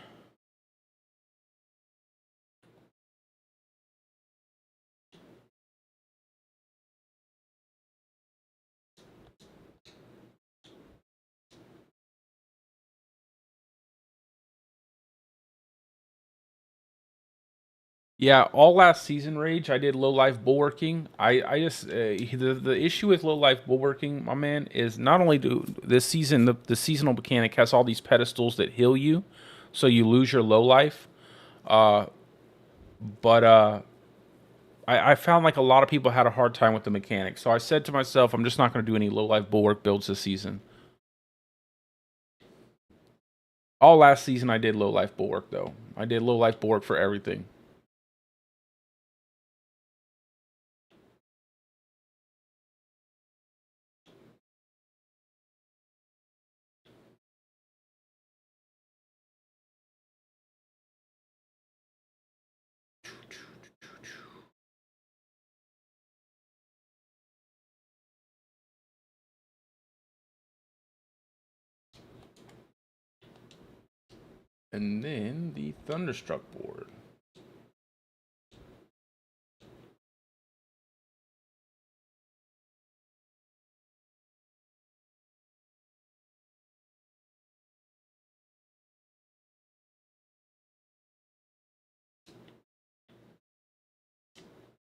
Speaker 1: Yeah, all last season, Rage, I did low life bulwarking. I just the issue with low life bulwarking, my man, is not only do this season the seasonal mechanic has all these pedestals that heal you, so you lose your low life. Uh, but I found like a lot of people had a hard time with the mechanic, so I said to myself, I'm just not going to do any low life bulwark builds this season. All last season, I did low life bulwark though. I did low life bulwark for everything. And then the Thunderstruck board.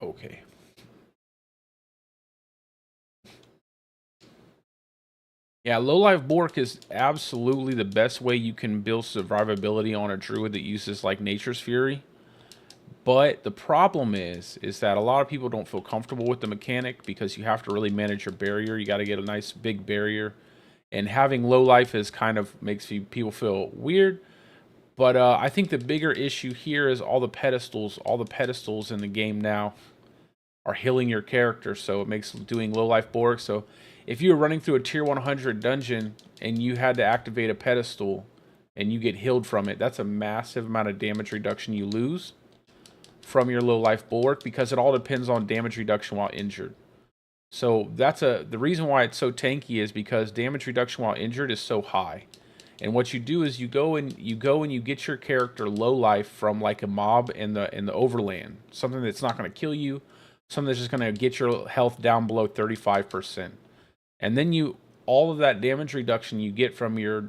Speaker 1: Okay. Yeah, low life Bork is absolutely the best way you can build survivability on a druid that uses like Nature's Fury. But the problem is that a lot of people don't feel comfortable with the mechanic because you have to really manage your barrier. You got to get a nice big barrier, and having low life is kind of makes people feel weird. But I think the bigger issue here is all the pedestals. All the pedestals in the game now are healing your character, so it makes doing low life Bork. So if you were running through a tier 100 dungeon and you had to activate a pedestal and you get healed from it, that's a massive amount of damage reduction you lose from your low life bulwark, because it all depends on damage reduction while injured. So that's the reason why it's so tanky is because damage reduction while injured is so high. And what you do is you go and you get your character low life from like a mob in the overland, something that's not going to kill you, something that's just going to get your health down below 35%. And then all of that damage reduction you get from your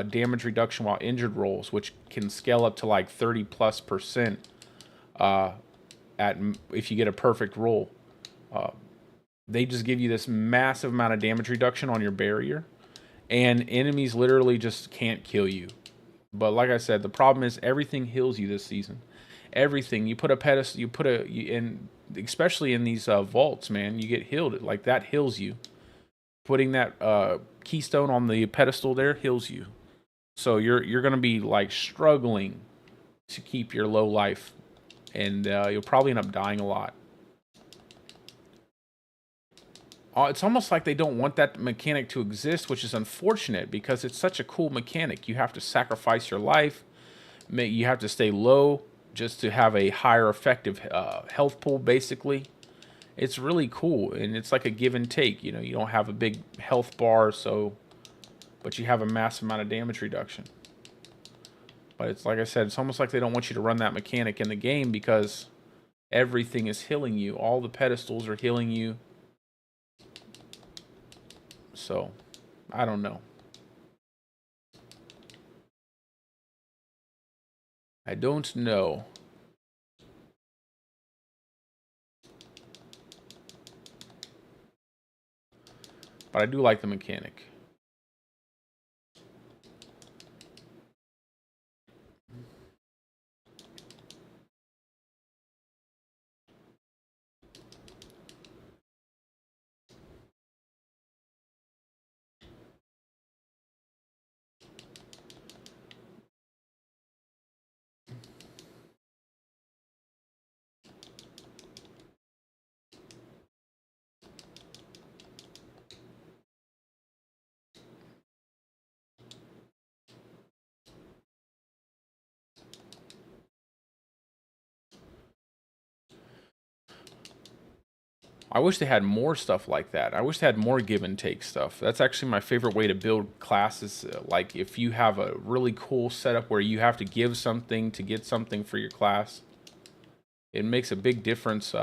Speaker 1: damage reduction while injured rolls, which can scale up to like 30+% if you get a perfect roll. They just give you this massive amount of damage reduction on your barrier, and enemies literally just can't kill you. But like I said, the problem is everything heals you this season. Everything. You put a pedestal, especially in these vaults, man, you get healed. Like that heals you. Putting that keystone on the pedestal there heals you. So you're gonna be like struggling to keep your low life, and you'll probably end up dying a lot. It's almost like they don't want that mechanic to exist, which is unfortunate because it's such a cool mechanic. You have to sacrifice your life. You have to stay low just to have a higher effective health pool, basically. It's really cool, and it's like a give and take. You know, you don't have a big health bar, but you have a massive amount of damage reduction. But it's like I said, it's almost like they don't want you to run that mechanic in the game because everything is healing you. All the pedestals are healing you. So, I don't know. I don't know. But I do like the mechanic. I wish they had more stuff like that. I wish they had more give and take stuff. That's actually my favorite way to build classes. Like if you have a really cool setup where you have to give something to get something for your class, it makes a big difference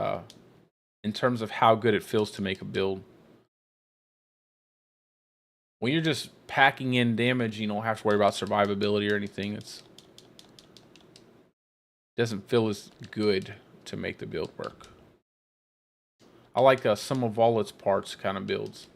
Speaker 1: in terms of how good it feels to make a build. When you're just packing in damage, you don't have to worry about survivability or anything. It doesn't feel as good to make the build work. I like sum of all its parts kind of builds.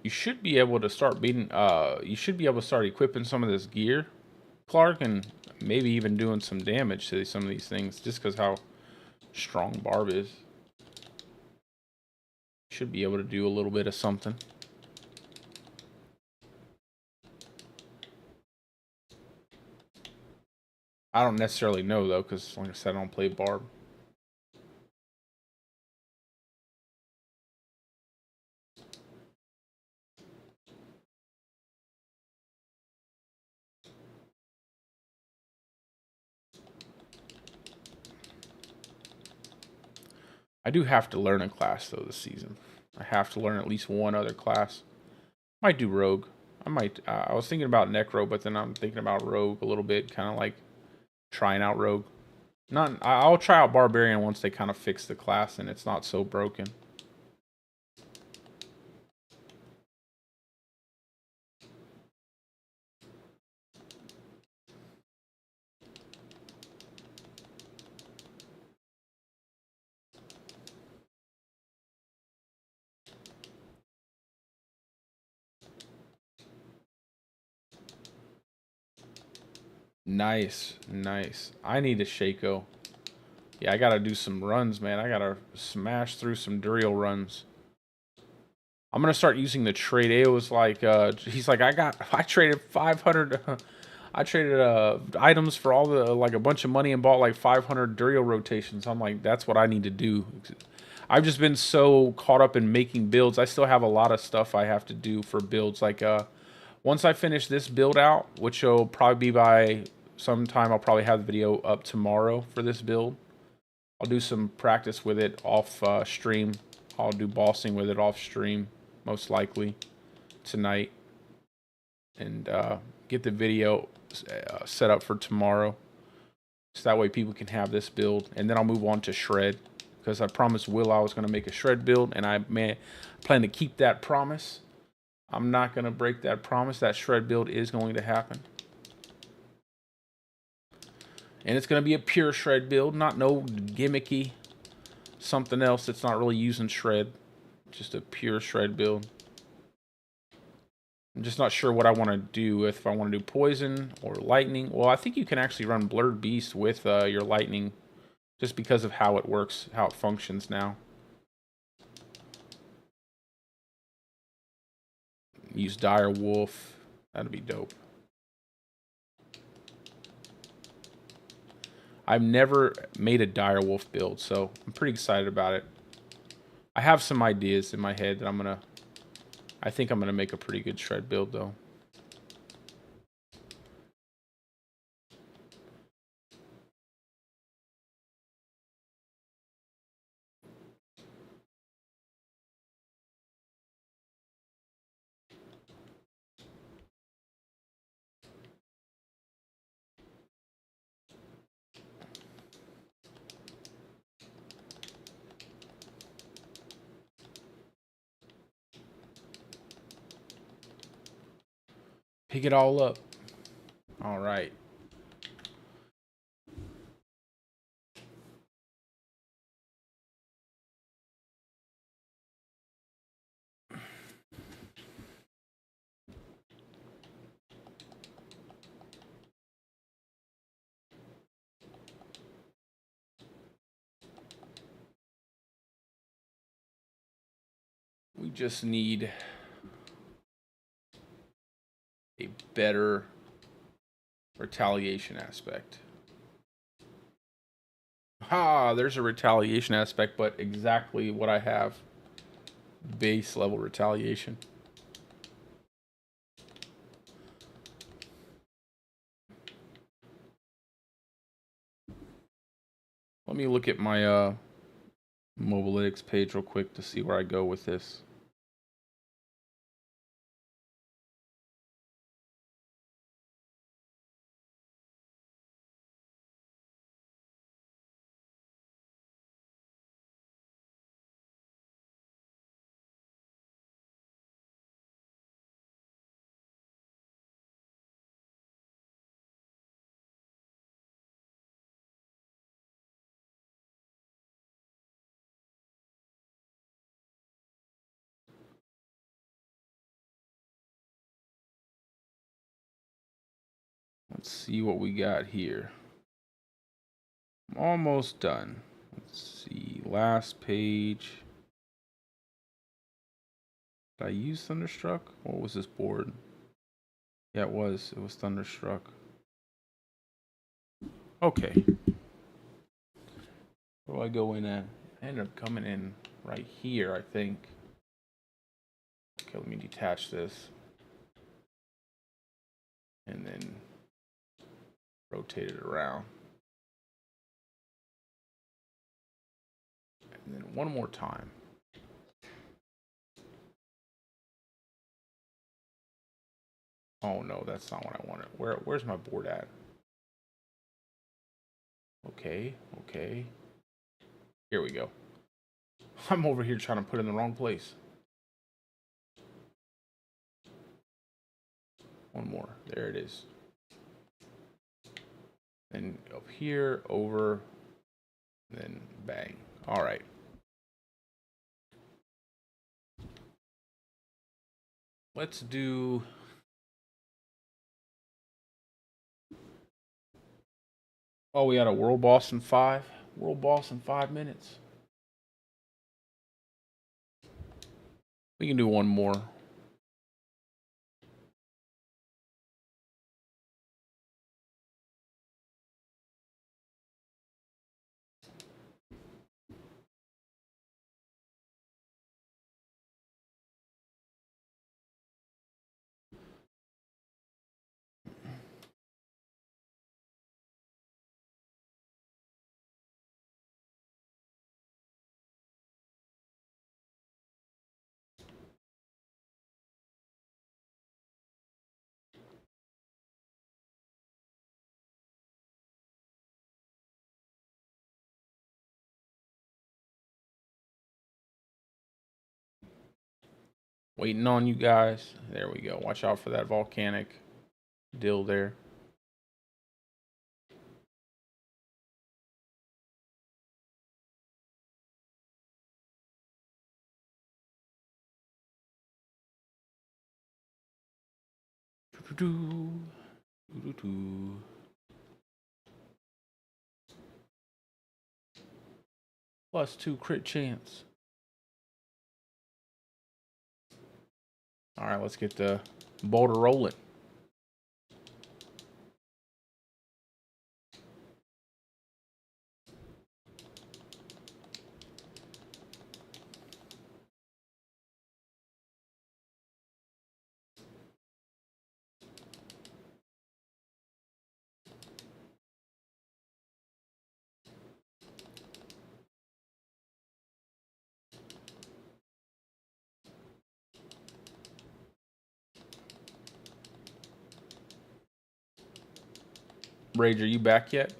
Speaker 1: You should be able to start beating. You should be able to start equipping some of this gear, Clark, and maybe even doing some damage to some of these things, just because how strong Barb is. Should be able to do a little bit of something. I don't necessarily know though, because like I said, I don't play Barb. I do have to learn a class though this season. I have to learn at least one other class. Might do Rogue. I might. I was thinking about Necro, but then I'm thinking about Rogue a little bit, kind of like trying out Rogue. Not. I'll try out Barbarian once they kind of fix the class and it's not so broken. Nice, nice. I need a Shaco. Yeah, I gotta do some runs, man. I gotta smash through some Duriel runs. I'm gonna start using the trade. It was like, he's like, I traded 500, I traded items for all the, like a bunch of money and bought like 500 Duriel rotations. I'm like, that's what I need to do. I've just been so caught up in making builds. I still have a lot of stuff I have to do for builds. Like, once I finish this build out, which will probably be by sometime, I'll probably have the video up tomorrow for this build. I'll do some practice with it off stream. I'll do bossing with it off stream, most likely tonight, and get the video set up for tomorrow, so that way people can have this build, and then I'll move on to shred, because I promised Will I was going to make a shred build, and I plan to keep that promise. I'm not going to break that promise. That shred build is going to happen. And it's going to be a pure shred build, not no gimmicky something else that's not really using shred. Just a pure shred build. I'm just not sure what I want to do. If I want to do poison or lightning. Well, I think you can actually run Blurred Beast with your lightning, just because of how it works, how it functions now. Use Dire Wolf. That'd be dope. I've never made a Dire Wolf build, so I'm pretty excited about it. I have some ideas in my head that I think I'm gonna make a pretty good shred build though. Pick it all up. All right. We just need a better retaliation aspect. Ha, there's a retaliation aspect, but exactly what I have. Base level retaliation. Let me look at my Mobalytics page real quick to see where I go with this. Let's see what we got here. I'm almost done. Let's see. Last page. Did I use Thunderstruck? What was this board? Yeah, it was. It was Thunderstruck. Okay. Where do I go in at? I ended up coming in right here, I think. Okay, let me detach this. And then rotate it around. And then one more time. Oh no, that's not what I wanted. Where's my board at? Okay, okay. Here we go. I'm over here trying to put it in the wrong place. One more. There it is. And up here, over, then bang. All right. Let's do Oh, we had a world boss in 5. World boss in 5 minutes. We can do one more. Waiting on you guys. There we go. Watch out for that volcanic deal there. +2 crit chance. All right, let's get the boulder rolling. Rage, are you back yet?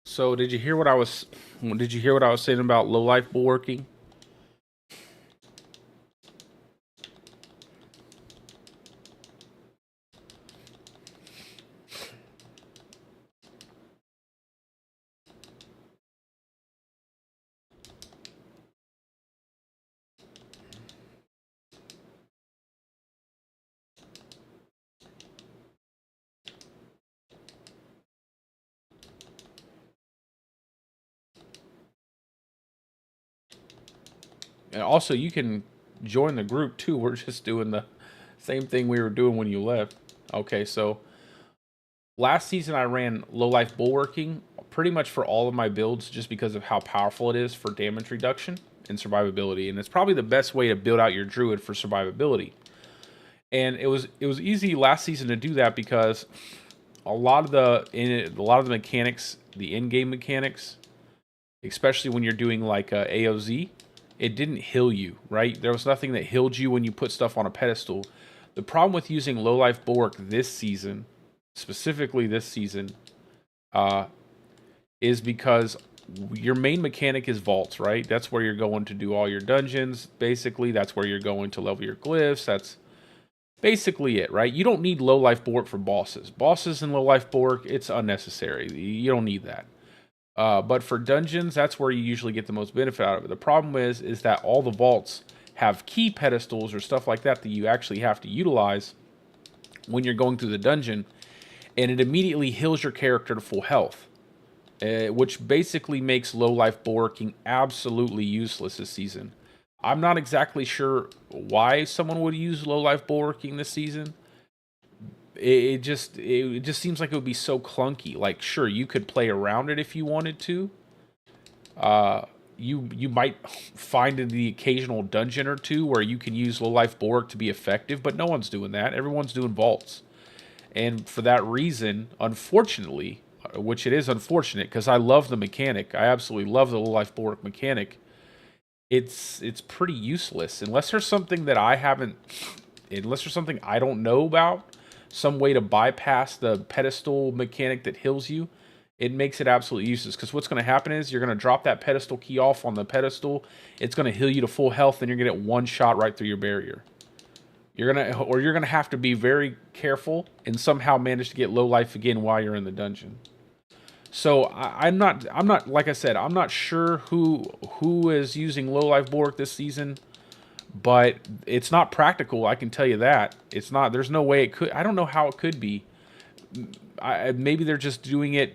Speaker 1: So did you hear what I was saying about low life bulwarking? And also, you can join the group too. We're just doing the same thing we were doing when you left. Okay, so last season I ran low life bulwarking pretty much for all of my builds just because of how powerful it is for damage reduction and survivability. And it's probably the best way to build out your druid for survivability. And it was easy last season to do that because a lot of the mechanics, the in-game mechanics, especially when you're doing like AOZ, it didn't heal you, right? There was nothing that healed you when you put stuff on a pedestal. The problem with using low life bulwark this season, specifically this season, is because your main mechanic is vaults, right? That's where you're going to do all your dungeons. Basically, that's where you're going to level your glyphs. That's basically it, right? You don't need low life bulwark for bosses. Bosses in low life bulwark, it's unnecessary. You don't need that. But for dungeons, that's where you usually get the most benefit out of it. The problem is that all the vaults have key pedestals or stuff like that that you actually have to utilize when you're going through the dungeon, and it immediately heals your character to full health, which basically makes low life bulwarking absolutely useless this season. I'm not exactly sure why someone would use low life bulwarking this season. It just seems like it would be so clunky. Like, sure, you could play around it if you wanted to. Uh, you might find in the occasional dungeon or two where you can use low life bulwark to be effective, but no one's doing that. Everyone's doing vaults, and for that reason, unfortunately, which it is unfortunate because I love the mechanic. I absolutely love the low life bulwark mechanic. It's pretty useless unless there's something that I haven't, unless there's something I don't know about, some way to bypass the pedestal mechanic that heals you. It makes it absolutely useless because what's going to happen is you're going to drop that pedestal key off on the pedestal. It's going to heal you to full health, and you're going to get one shot right through your barrier. You're gonna have to be very careful and somehow manage to get low life again while you're in the dungeon. So I'm not like I said, I'm not sure who is using low life bulwark this season, but it's not practical. I can tell you that it's not. There's no way it could. I don't know how it could be. Maybe they're just doing it.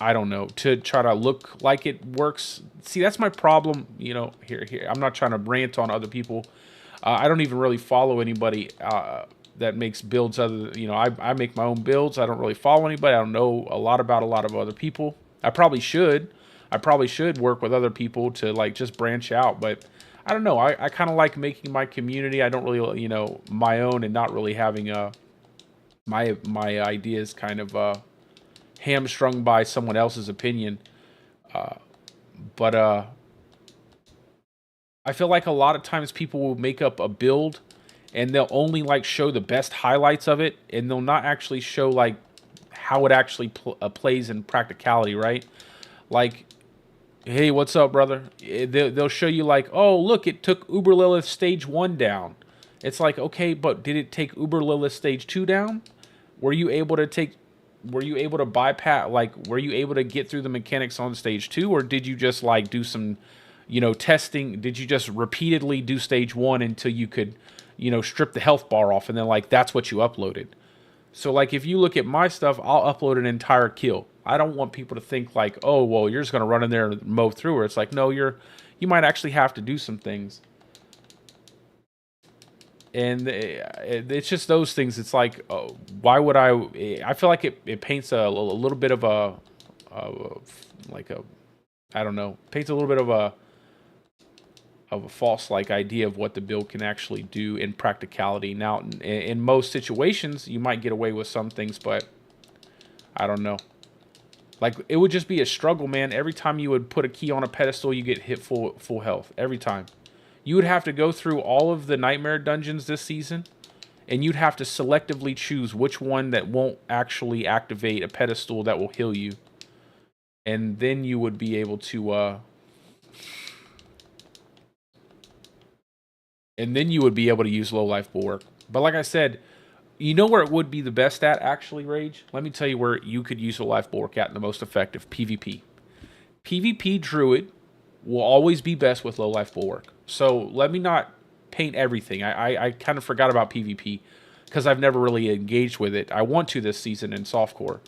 Speaker 1: I don't know, to try to look like it works. See, that's my problem. Here. I'm not trying to rant on other people. I don't even really follow anybody that makes builds other. I make my own builds. I don't really follow anybody. I don't know a lot about a lot of other people. I probably should. I probably should work with other people to like just branch out, but I don't know. I kind of like making my community. I don't really, my own, and not really having my ideas kind of hamstrung by someone else's opinion. But I feel like a lot of times people will make up a build and they'll only like show the best highlights of it, and they'll not actually show like how it actually plays in practicality, right? Like, hey, what's up, brother? They'll show you like, oh, look, it took Uber Lilith stage 1 down. It's like, okay, but did it take Uber Lilith stage 2 down? Were you able to take were you able to bypass, like, were you able to get through the mechanics on stage 2, or did you just like do some, testing? Did you just repeatedly do stage 1 until you could, strip the health bar off, and then like that's what you uploaded? So like if you look at my stuff, I'll upload an entire kill. I don't want people to think like, oh, well, you're just gonna run in there and mow through her. It's like, no, you might actually have to do some things. And it's just those things. It's like, why would I feel like it paints a little bit of a like a, I don't know, paints a little bit of a false like idea of what the build can actually do in practicality. Now, in most situations, you might get away with some things, but I don't know. Like, it would just be a struggle, man. Every time you would put a key on a pedestal, you get hit full health every time. You would have to go through all of the nightmare dungeons this season, and you'd have to selectively choose which one that won't actually activate a pedestal that will heal you, and then you would be able to use low life bulwark. But like I said, you know where it would be the best at, actually, Rage? Let me tell you where you could use low life bulwark at in the most effective: PvP. PvP Druid will always be best with low life bulwark. So let me not paint everything. I kind of forgot about PvP because I've never really engaged with it. I want to this season in softcore.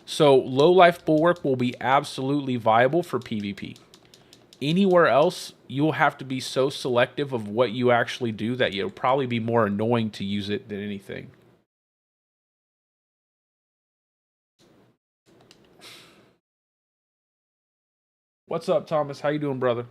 Speaker 1: So low life bulwark will be absolutely viable for PvP. Anywhere else, you'll have to be so selective of what you actually do that it'll probably be more annoying to use it than anything. What's up, Thomas? How you doing, brother?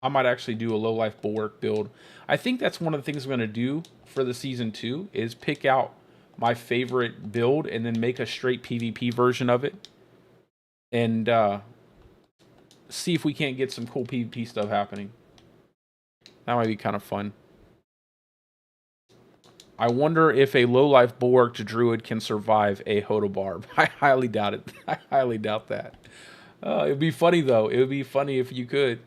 Speaker 1: I might actually do a low life bulwark build. I think that's one of the things I'm going to do for the season 2 is pick out my favorite build and then make a straight PvP version of it, and see if we can't get some cool PvP stuff happening. That might be kind of fun. I wonder if a low life bulwarked druid can survive a Hodobarb. I highly doubt it. I highly doubt that. It'd be funny though. It would be funny if you could.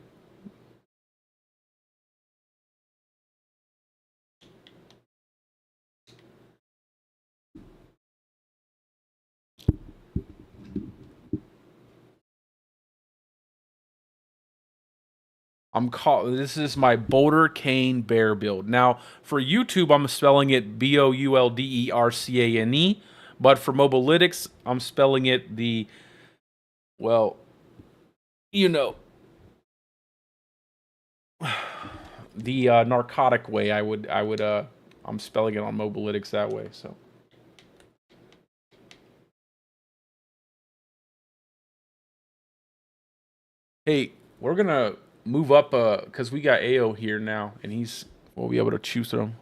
Speaker 1: This is my Bouldercane bear build. Now, for YouTube, I'm spelling it Bouldercane, but for Mobalytics, I'm spelling it well, you know, the narcotic way. I'm spelling it on Mobalytics that way. So, hey, we're gonna move up because we got AO here now, and we'll be able to choose them.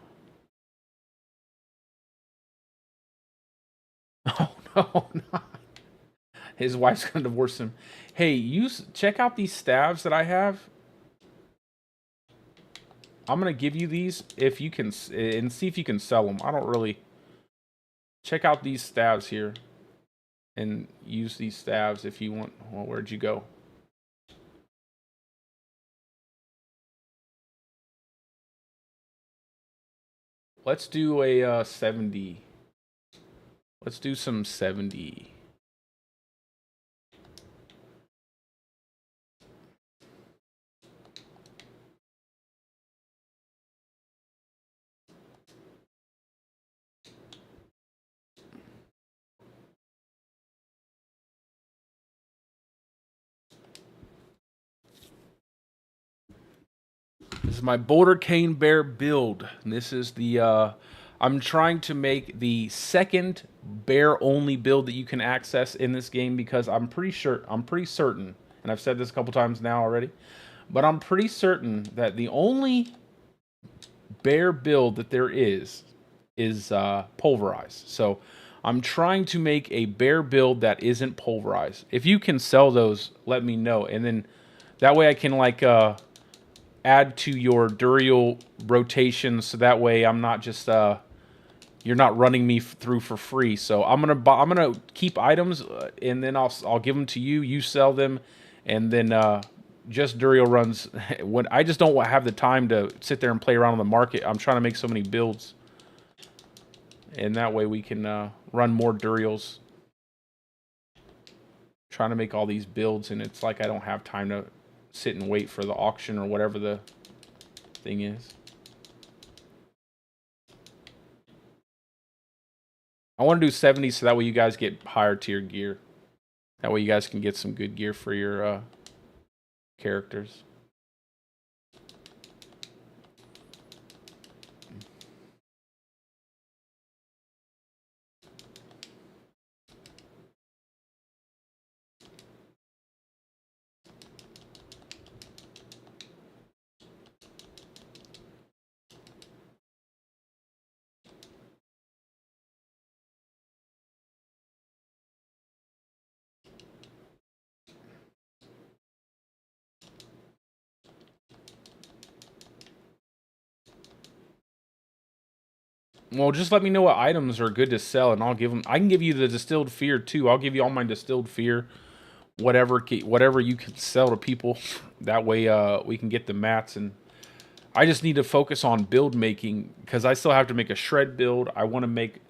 Speaker 1: Oh no, no. His wife's gonna divorce him. Hey, check out these staves that I have. I'm gonna give you these if you can, and see if you can sell them. I don't really. Check out these staves here, and use these staves if you want. Well, where'd you go? Let's do a 70. Let's do some 70. This is my Bouldercane bear build. And this is the I'm trying to make the second bear only build that you can access in this game because I'm pretty certain, and I've said this a couple times now already, but I'm pretty certain that the only bear build that there is pulverized. So I'm trying to make a bear build that isn't pulverized. If you can sell those, let me know, and then that way I can like add to your Duriel rotation, so that way I'm not just you're not running me through for free. So I'm gonna keep items, and then I'll give them to you. You sell them, and then just Duriel runs. When I just don't have the time to sit there and play around on the market. I'm trying to make so many builds, and that way we can run more Duriels. Trying to make all these builds, and it's like I don't have time to sit and wait for the auction or whatever the thing is. I want to do 70 so that way you guys get higher tier gear. That way you guys can get some good gear for your characters. Well, just let me know what items are good to sell, and I'll give them. I can give you the distilled fear too. I'll give you all my distilled fear, whatever you can sell to people. That way, we can get the mats. And I just need to focus on build making because I still have to make a shred build. I want to make.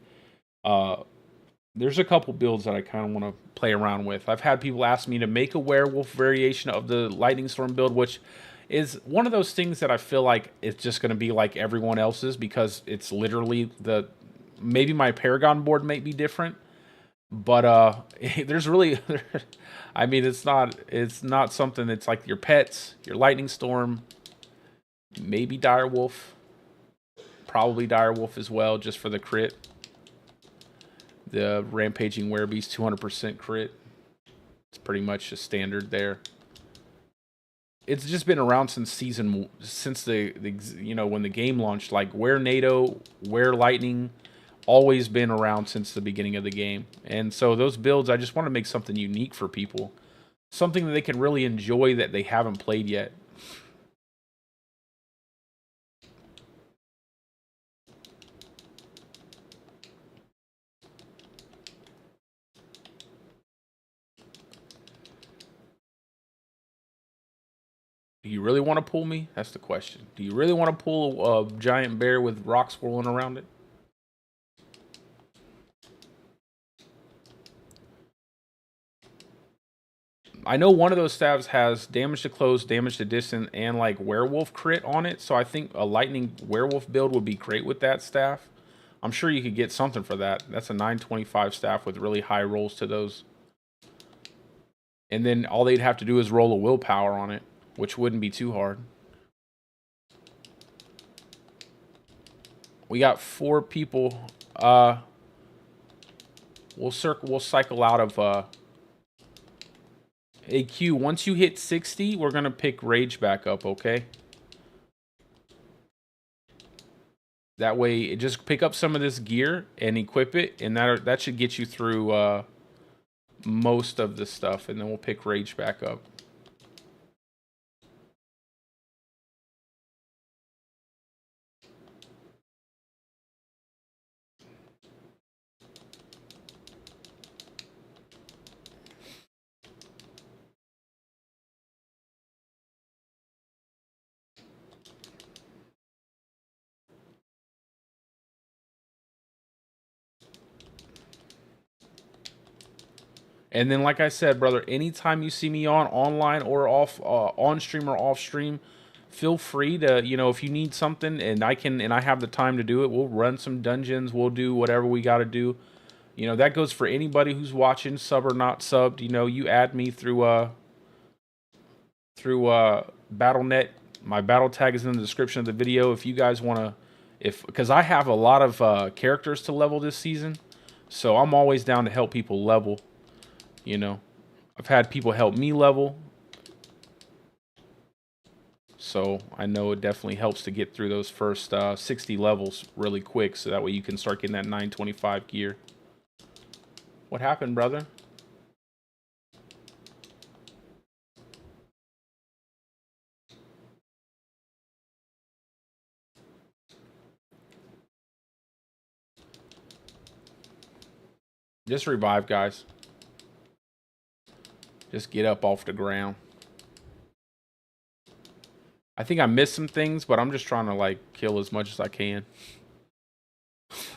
Speaker 1: There's a couple builds that I kind of want to play around with. I've had people ask me to make a werewolf variation of the lightning storm build, which is one of those things that I feel like it's just going to be like everyone else's because it's literally maybe my Paragon board may be different, but there's really I mean it's not something that's like your pets, your lightning storm, maybe direwolf, probably direwolf as well just for the crit. The rampaging werebeast 200% crit. It's pretty much a standard there. It's just been around since the when the game launched. Like Were NATO, Were Lightning, always been around since the beginning of the game. And so those builds, I just want to make something unique for people, something that they can really enjoy that they haven't played yet. Do you really want to pull me? That's the question. Do you really want to pull a giant bear with rocks swirling around it? I know one of those staves has damage to close, damage to distance, and like werewolf crit on it. So I think a lightning werewolf build would be great with that staff. I'm sure you could get something for that. That's a 925 staff with really high rolls to those. And then all they'd have to do is roll a willpower on it, which wouldn't be too hard. We got 4 people. We'll cycle out of AQ. Once you hit 60, we're gonna pick Rage back up, okay? That way, just pick up some of this gear and equip it, and that should get you through most of the stuff, and then we'll pick Rage back up. And then, like I said, brother, anytime you see me online or on stream or off stream, feel free to, you know, if you need something and I have the time to do it, we'll run some dungeons, we'll do whatever we got to do. You know, that goes for anybody who's watching, sub or not subbed. You know, you add me through BattleNet. My battle tag is in the description of the video. If you guys want to, because I have a lot of characters to level this season, so I'm always down to help people level. You know, I've had people help me level, so I know it definitely helps to get through those first 60 levels really quick, so that way you can start getting that 925 gear. What happened, brother? Just revive, guys. Just get up off the ground. I think I missed some things, but I'm just trying to like kill as much as I can. It's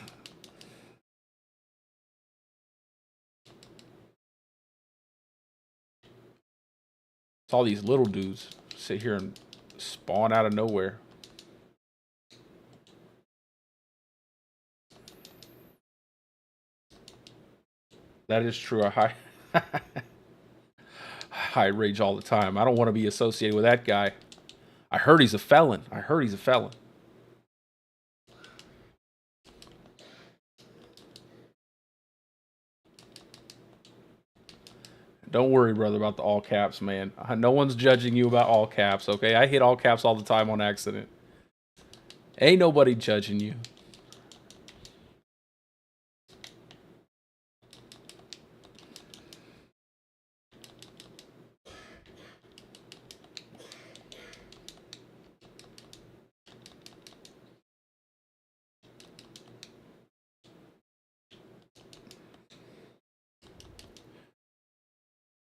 Speaker 1: all these little dudes sit here and spawn out of nowhere. That is true. I rage all the time. I don't want to be associated with that guy. I heard he's a felon. Don't worry, brother, about the all caps, man. No one's judging you about all caps, okay? I hit all caps all the time on accident. Ain't nobody judging you.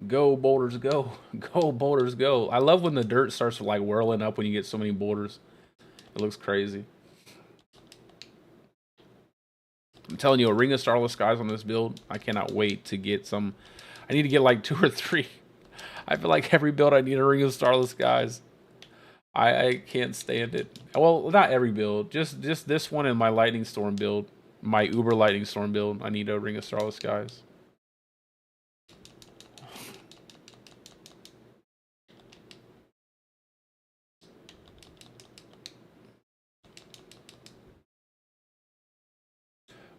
Speaker 1: Go, boulders, go. Go, boulders, go. I love when the dirt starts like whirling up when you get so many boulders. It looks crazy. I'm telling you, a Ring of Starless Skies on this build, I cannot wait to get some. I need to get like 2 or 3. I feel like every build I need a Ring of Starless Skies. I can't stand it. Well, not every build. Just this one and my Lightning Storm build. My Uber Lightning Storm build. I need a Ring of Starless Skies.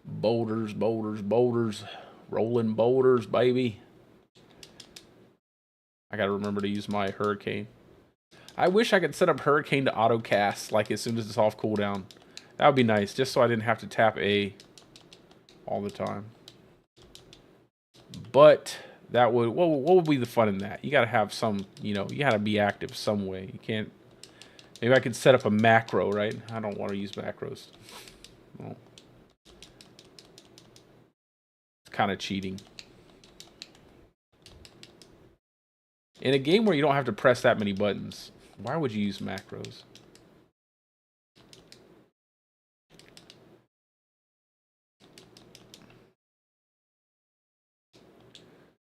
Speaker 1: Boulders, boulders, boulders. Rolling boulders, baby. I gotta remember to use my Hurricane. I wish I could set up Hurricane to auto cast like as soon as it's off cooldown. That would be nice, just so I didn't have to tap A all the time. But that would what would be the fun in that? You gotta have some, you know, you gotta be active some way. You can't. Maybe I could set up a macro, right? I don't want to use macros. Well, it's kind of cheating. In a game where you don't have to press that many buttons, why would you use macros?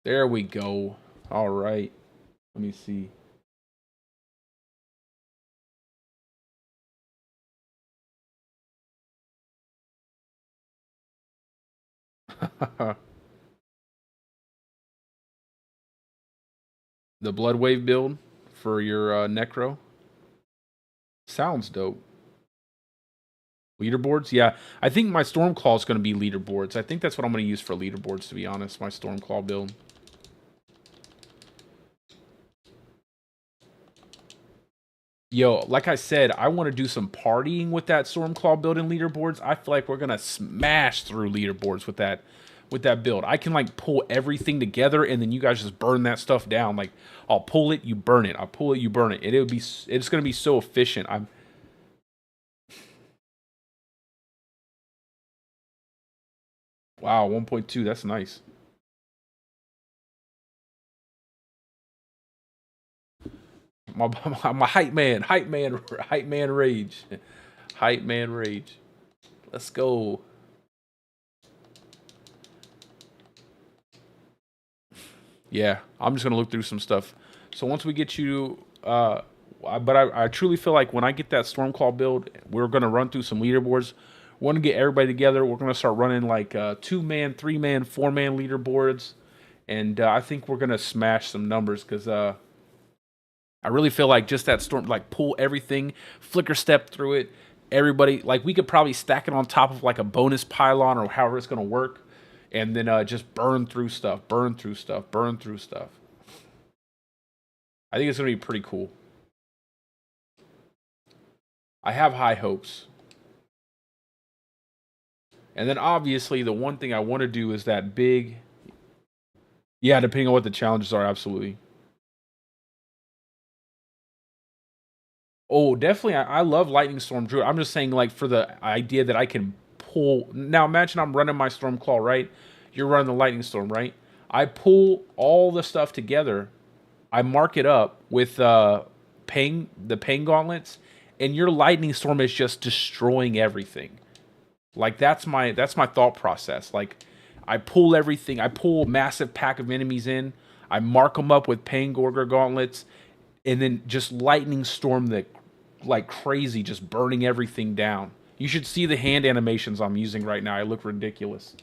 Speaker 1: There we go. All right. Let me see. The Blood Wave build for your Necro. Sounds dope. Leaderboards? Yeah. I think my Stormclaw is going to be leaderboards. I think that's what I'm going to use for leaderboards, to be honest. My Stormclaw build. Yo, like I said, I want to do some partying with that Stormclaw build and leaderboards. I feel like we're going to smash through leaderboards with that build. I can like pull everything together and then you guys just burn that stuff down. Like I'll pull it, you burn it. I'll pull it, you burn it. It's going to be so efficient. Wow, 1.2, that's nice. My hype man rage. Hype man rage. Let's go. Yeah, I'm just gonna look through some stuff. So once we get you, but I truly feel like when I get that Stormclaw build, we're gonna run through some leaderboards. We want to get everybody together. We're gonna start running like 2-man, 3-man, 4-man leaderboards, and I think we're gonna smash some numbers because I really feel like just that storm, like pull everything, flicker step through it. Everybody, like we could probably stack it on top of like a bonus pylon or however it's gonna work, and then just burn through stuff, burn through stuff, burn through stuff. I think it's gonna be pretty cool. I have high hopes. And then obviously the one thing I want to do is that big. Yeah, depending on what the challenges are, absolutely. Oh, definitely. I love Lightning Storm Druid. I'm just saying, like, for the idea that I can pull. Now, imagine I'm running my Stormclaw, right? You're running the Lightning Storm, right? I pull all the stuff together. I mark it up with the Pain Gauntlets, and your Lightning Storm is just destroying everything. Like that's my thought process. Like I pull everything. I pull a massive pack of enemies in. I mark them up with Pain Gorger Gauntlets, and then just lightning storm the like crazy, just burning everything down. You should see the hand animations I'm using right now. I look ridiculous.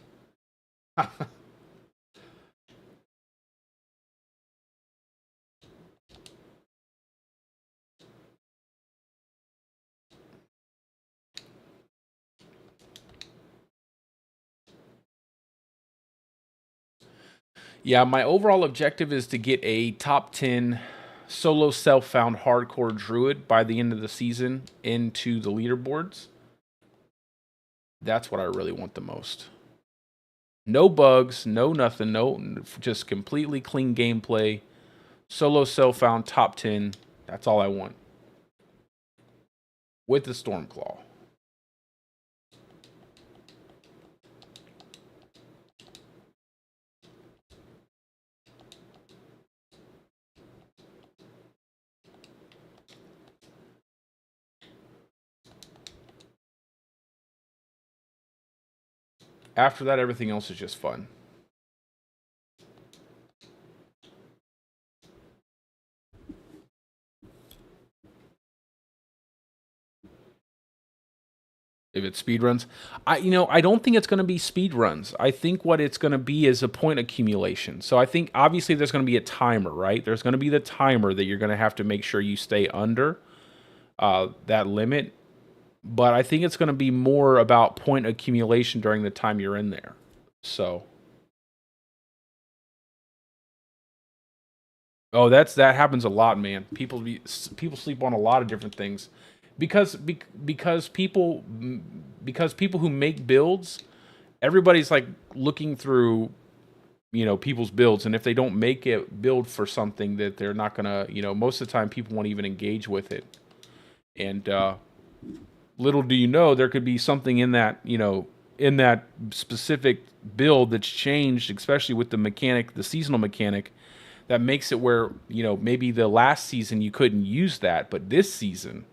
Speaker 1: Yeah, my overall objective is to get a top 10 solo self-found hardcore druid by the end of the season into the leaderboards. That's what I really want the most. No bugs, no nothing, no just completely clean gameplay. Solo self-found top 10. That's all I want. With the Stormclaw. After that, everything else is just fun. If it's speed runs, I don't think it's going to be speed runs. I think what it's going to be is a point accumulation. So I think obviously there's going to be a timer, right? There's going to be the timer that you're going to have to make sure you stay under that limit. But I think it's going to be more about point accumulation during the time you're in there. So, oh, that happens a lot, man. People sleep on a lot of different things because people who make builds, everybody's like looking through people's builds, and if they don't make it build for something that they're not gonna, most of the time people won't even engage with it, and little do you know, there could be something in that specific build that's changed, especially with the seasonal mechanic, that makes it where, maybe the last season you couldn't use that, but this season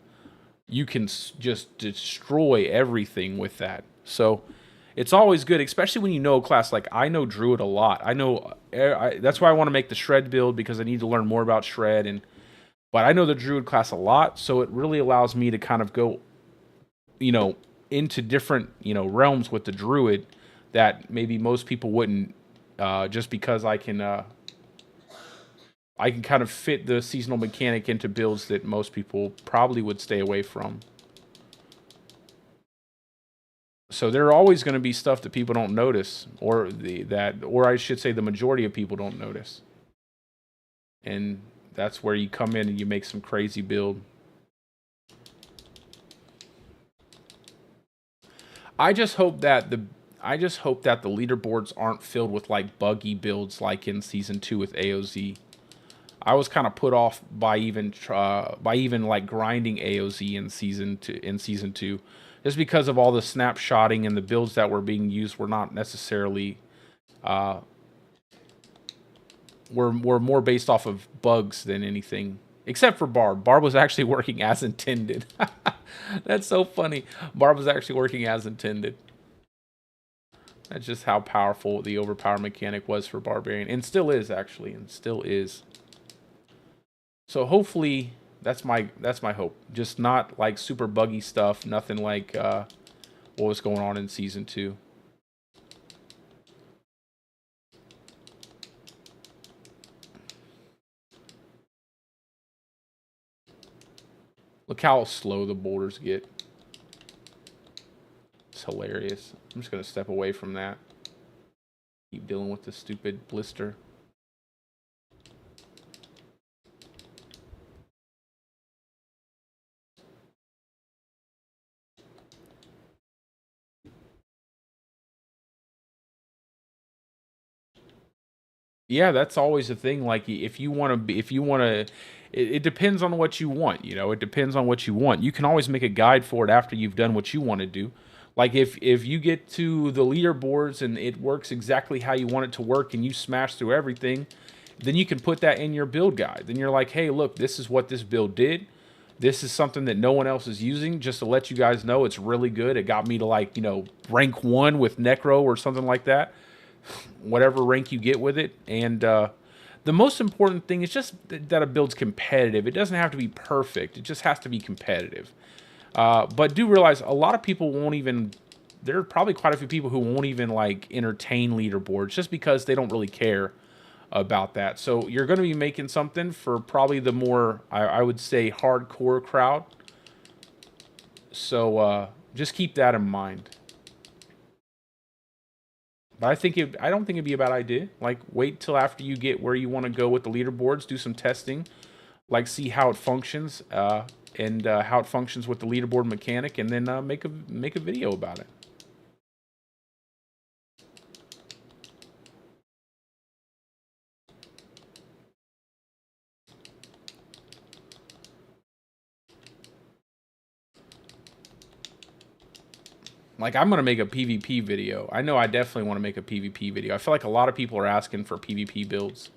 Speaker 1: you can just destroy everything with that. So it's always good, especially when you know a class. Like, I know Druid a lot. I know, that's why I want to make the Shred build, because I need to learn more about Shred. But I know the Druid class a lot, so it really allows me to kind of go, into different, realms with the Druid that maybe most people wouldn't, just because I can kind of fit the seasonal mechanic into builds that most people probably would stay away from. So there are always going to be stuff that people don't notice, or I should say the majority of people don't notice. And that's where you come in and you make some crazy build. I just hope that the leaderboards aren't filled with like buggy builds like in season 2 with AOZ. I was kind of put off by even like grinding AOZ in season 2, just because of all the snapshotting, and the builds that were being used were not necessarily were more based off of bugs than anything. Except for Barb. Barb was actually working as intended. That's so funny. Barb was actually working as intended. That's just how powerful the overpower mechanic was for Barbarian. And still is, actually. And still is. So hopefully, that's my hope. Just not like super buggy stuff. Nothing like what was going on in Season 2. Look how slow the boulders get. It's hilarious. I'm just going to step away from that. Keep dealing with this stupid blister. Yeah, that's always the thing. Like, if you want to, it depends on what you want. It depends on what you want. You can always make a guide for it after you've done what you want to do. Like, if you get to the leaderboards and it works exactly how you want it to work, and you smash through everything, then you can put that in your build guide. Then you're like, hey, look, this is what this build did. This is something that no one else is using, just to let you guys know it's really good. It got me to, like, rank 1 with Necro or something like that. Whatever rank you get with it. And the most important thing is just that a build's competitive. It doesn't have to be perfect. It just has to be competitive. But do realize a lot of people won't even... There are probably quite a few people who won't even, like, entertain leaderboards just because they don't really care about that. So you're going to be making something for probably the more, I would say, hardcore crowd. So just keep that in mind. But I don't think it'd be a bad idea. Like, wait till after you get where you want to go with the leaderboards, do some testing, like see how it functions, and how it functions with the leaderboard mechanic, and then make a video about it. Like, I'm going to make a PvP video. I know I definitely want to make a PvP video. I feel like a lot of people are asking for PvP builds.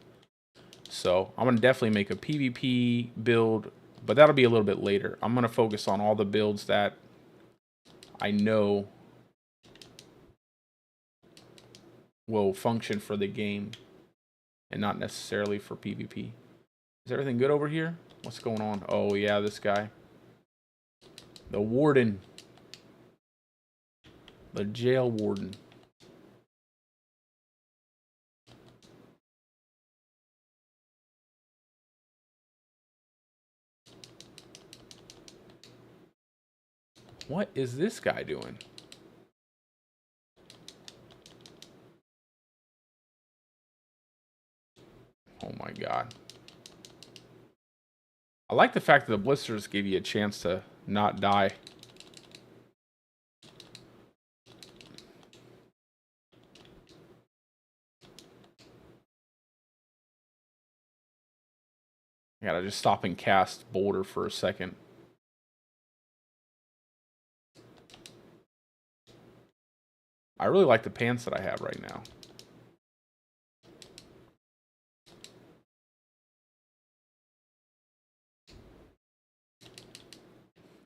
Speaker 1: So, I'm going to definitely make a PvP build, but that'll be a little bit later. I'm going to focus on all the builds that I know will function for the game and not necessarily for PvP. Is everything good over here? What's going on? Oh, yeah, this guy. The warden. The jail warden. What is this guy doing? Oh my god. I like the fact that the blisters give you a chance to not die. I gotta just stop and cast Boulder for a second. I really like the pants that I have right now.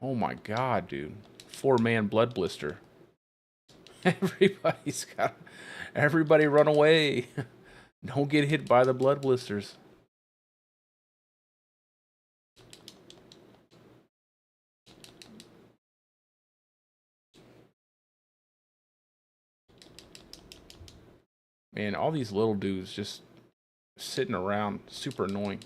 Speaker 1: Oh my god, dude. 4-man blood blister. Everybody's got. Everybody run away. Don't get hit by the blood blisters. Man, all these little dudes just sitting around, super annoying.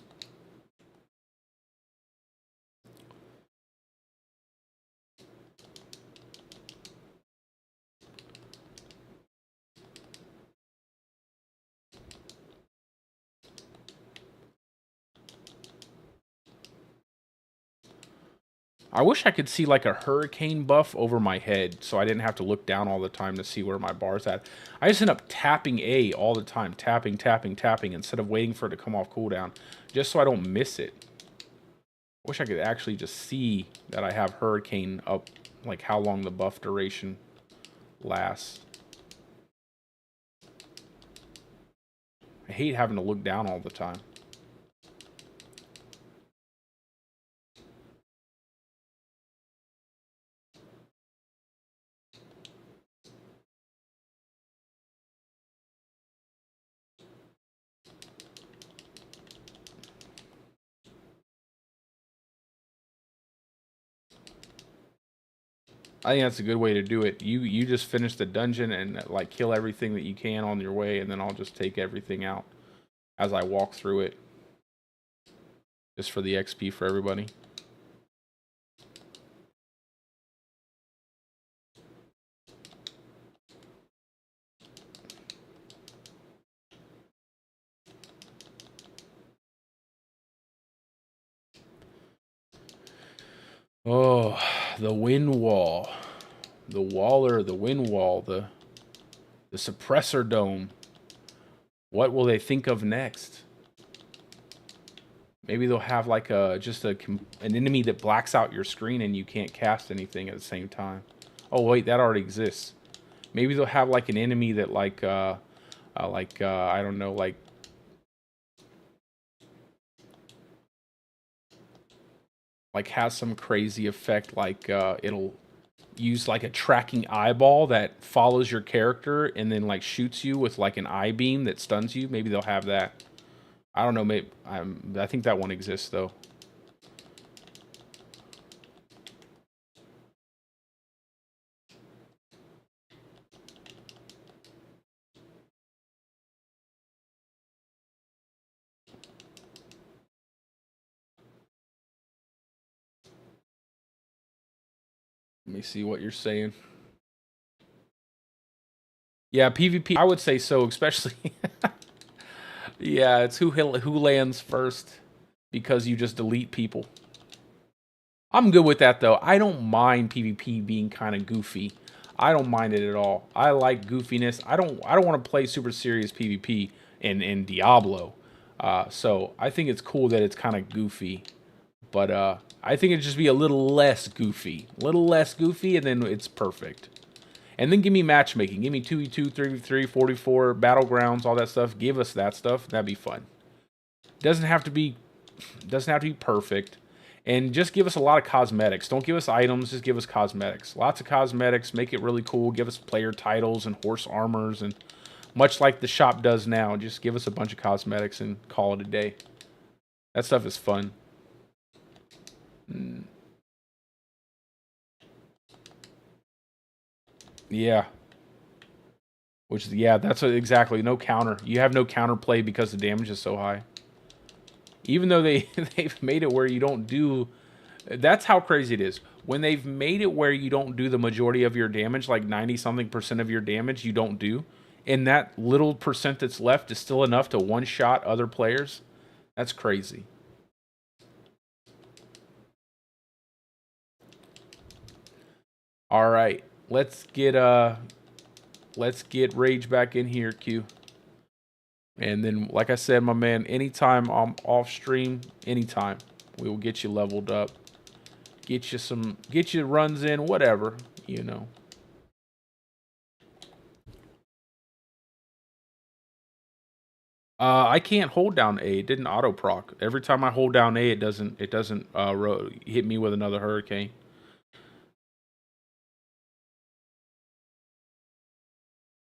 Speaker 1: I wish I could see like a hurricane buff over my head so I didn't have to look down all the time to see where my bar's at. I just end up tapping A all the time. Tapping, tapping, tapping instead of waiting for it to come off cooldown. Just so I don't miss it. Wish I could actually just see that I have hurricane up, like how long the buff duration lasts. I hate having to look down all the time. I think that's a good way to do it. You just finish the dungeon and like kill everything that you can on your way, and then I'll just take everything out as I walk through it. Just for the XP for everybody. Oh, the wind wall. The waller, the wind wall, the suppressor dome. What will they think of next? Maybe they'll have like an enemy that blacks out your screen and you can't cast anything at the same time. Oh wait, that already exists. Maybe they'll have like an enemy that I don't know, like has some crazy effect, like it'll use like a tracking eyeball that follows your character and then like shoots you with like an eye beam that stuns you. Maybe they'll have that. I don't know. Maybe I think that one exists though. Let me see what you're saying. Yeah, PvP. I would say so, especially. Yeah, it's who lands first because you just delete people. I'm good with that though. I don't mind PvP being kind of goofy. I don't mind it at all. I like goofiness. I don't want to play super serious PvP in Diablo. So I think it's cool that it's kind of goofy. But I think it'd just be a little less goofy. A little less goofy, and then it's perfect. And then give me matchmaking. Give me 2v2, 3v3, 44, battlegrounds, all that stuff. Give us that stuff. That'd be fun. Doesn't have to be perfect. And just give us a lot of cosmetics. Don't give us items, just give us cosmetics. Lots of cosmetics, make it really cool. Give us player titles and horse armors, and much like the shop does now, just give us a bunch of cosmetics and call it a day. That stuff is fun. Yeah. That's exactly. No counter. You have no counter play because the damage is so high. Even though they've made it where you don't do... That's how crazy it is. When they've made it where you don't do the majority of your damage, like 90-something% of your damage you don't do, and that little percent that's left is still enough to one-shot other players, that's crazy. All right, let's get Rage back in here, Q. And then, like I said, my man, anytime I'm off stream, anytime, we will get you leveled up. Get you runs in, whatever, you know. I can't hold down A. It didn't auto proc. Every time I hold down A, it doesn't hit me with another hurricane.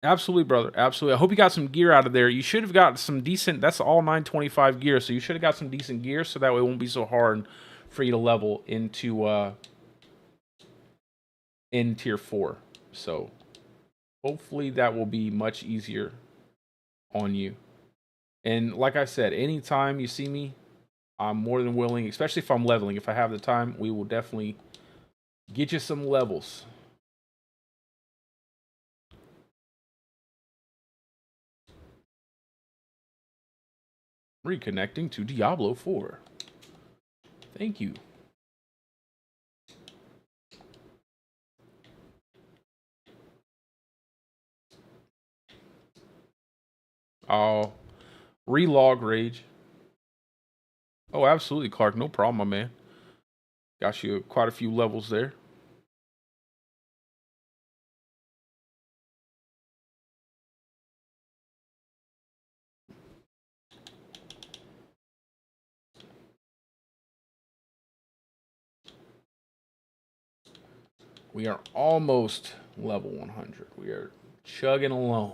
Speaker 1: Absolutely, brother. Absolutely. I hope you got some gear out of there. You should have got some decent. That's all 925 gear, so you should have got some decent gear, so that way it won't be so hard for you to level into in tier 4. So hopefully that will be much easier on you. And like I said, anytime you see me, I'm more than willing, especially if I'm leveling. If I have the time, we will definitely get you some levels. Reconnecting to Diablo 4. Thank you. Oh, relog rage. Oh, absolutely, Clark. No problem, my man. Got you quite a few levels there. We are almost level 100. We are chugging along.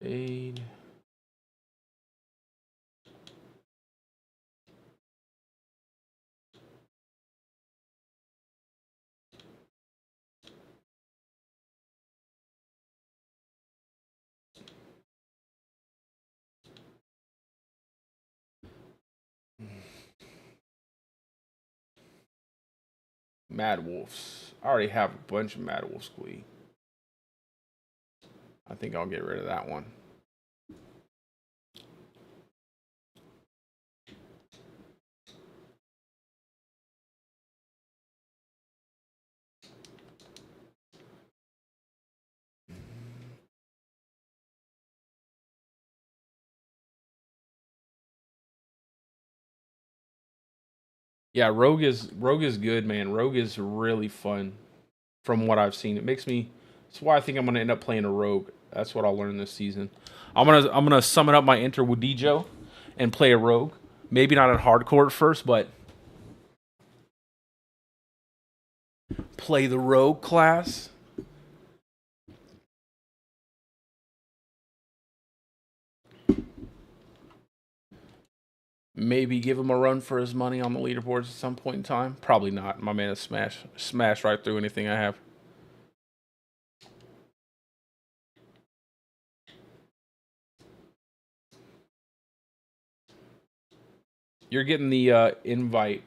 Speaker 1: Fade. Mad Wolves. I already have a bunch of Mad Wolf Squee. I think I'll get rid of that one. Yeah, Rogue is good, man. Rogue is really fun from what I've seen. It makes me That's why I think I'm gonna end up playing a Rogue. That's what I'll learn this season. I'm gonna summon up my Enter Wudijo and play a Rogue. Maybe not at hardcore at first, but play the Rogue class. Maybe give him a run for his money on the leaderboards at some point in time. Probably not. My man has smash right through anything I have. You're getting the invite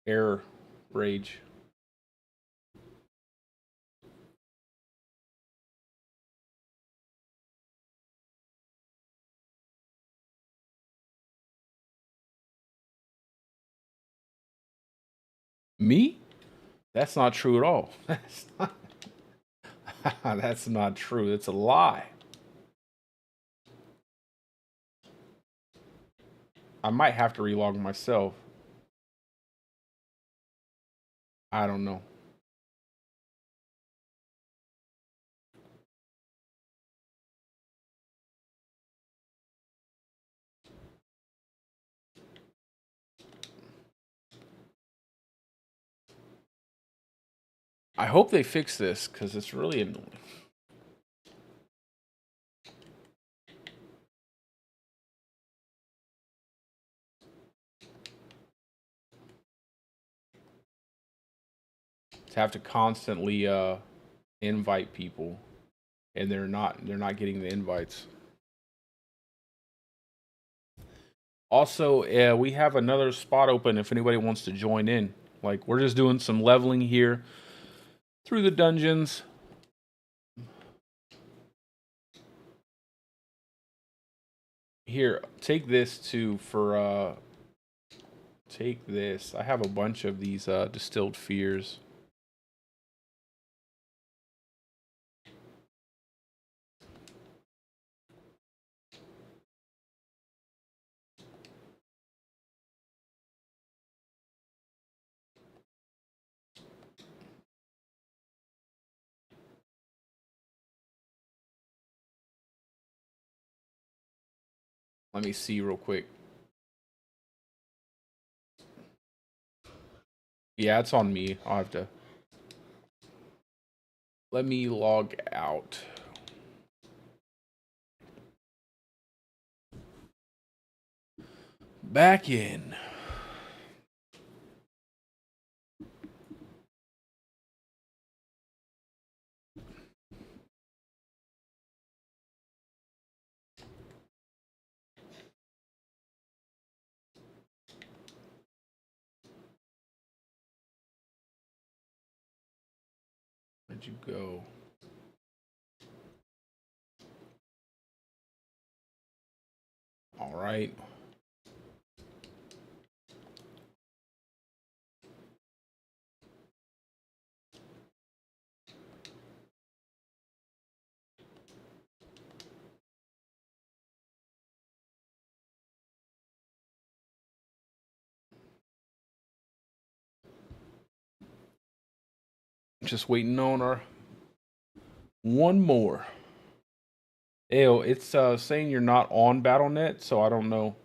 Speaker 1: error rage. Me? That's not true at all. That's not true. That's a lie. I might have to relog myself. I don't know. I hope they fix this because it's really annoying. To have to constantly invite people and they're not getting the invites. Also, we have another spot open if anybody wants to join in. Like, we're just doing some leveling here through the dungeons. Here, take this too for take this. I have a bunch of these distilled fears. Let me see real quick. Yeah, it's on me. I'll have to Let me log out. Back in. Where'd you go? All right. Just waiting on our one more. Ew, it's saying you're not on BattleNet, so I don't know.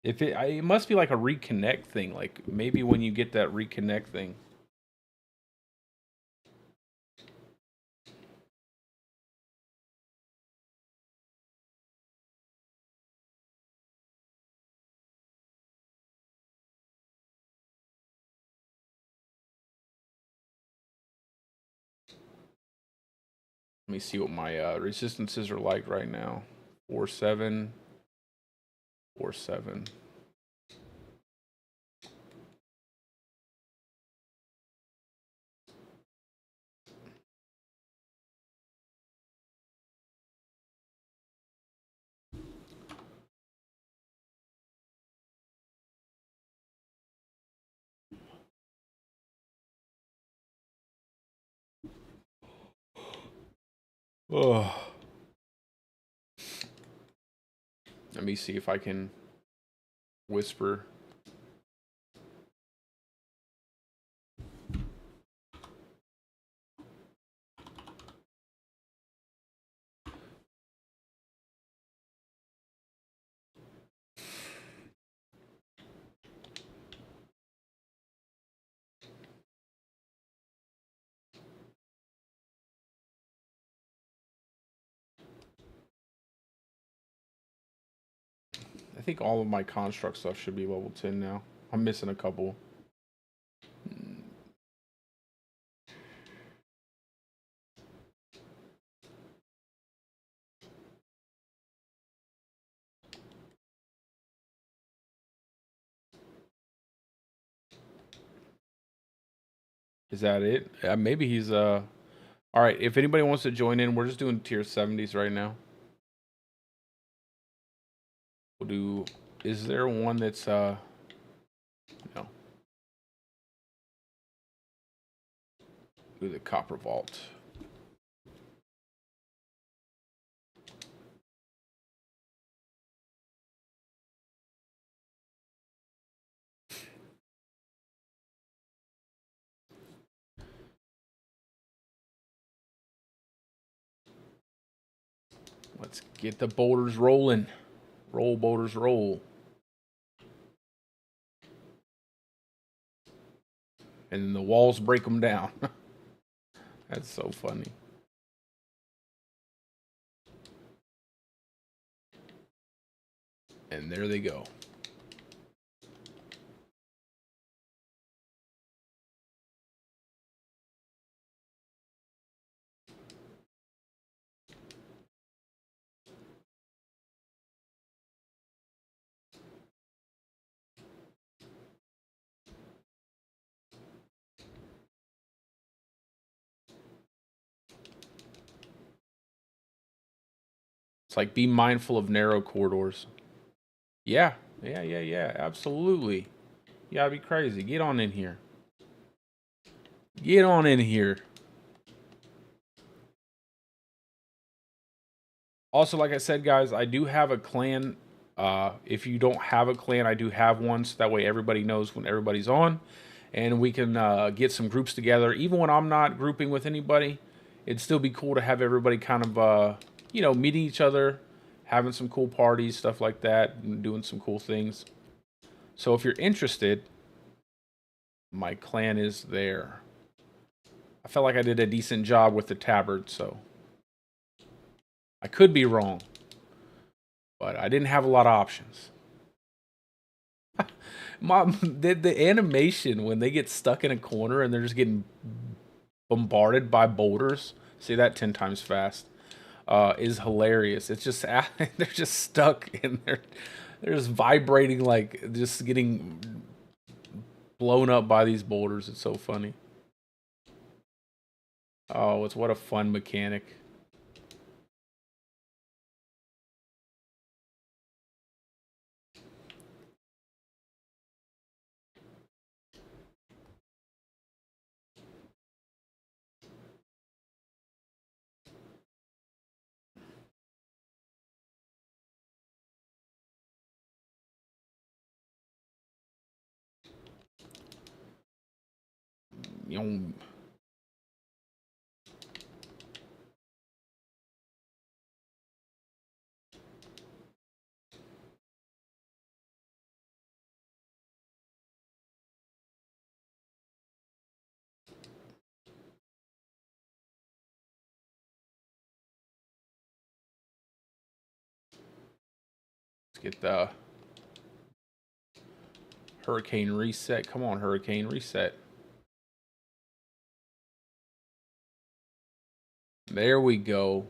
Speaker 1: If it must be like a reconnect thing, like maybe when you get that reconnect thing. Let me see what my resistances are like right now. 4-7, 4-7. Oh. Let me see if I can whisper. I think all of my construct stuff should be level 10 now. I'm missing a couple. Is that it? Maybe he's all right, if anybody wants to join in, we're just doing tier 70s right now. We'll do, is there one that's no. Do the copper vault. Let's get the boulders rolling. Roll, boulders, roll. And then the walls break them down. That's so funny. And there they go. It's like, be mindful of narrow corridors. Yeah, absolutely. You gotta be crazy. Get on in here. Get on in here. Also, like I said, guys, I do have a clan. If you don't have a clan, I do have one, so that way everybody knows when everybody's on. And we can get some groups together. Even when I'm not grouping with anybody, it'd still be cool to have everybody kind of, meeting each other, having some cool parties, stuff like that, and doing some cool things. So if you're interested, my clan is there. I felt like I did a decent job with the tabard, so I could be wrong, but I didn't have a lot of options. Mom, the animation when they get stuck in a corner and they're just getting bombarded by boulders, say that 10 times fast, is hilarious. It's just they're just stuck and they're just vibrating, like just getting blown up by these boulders. It's so funny. Oh, it's what a fun mechanic. You know, let's get the hurricane reset. Come on, hurricane reset. There we go.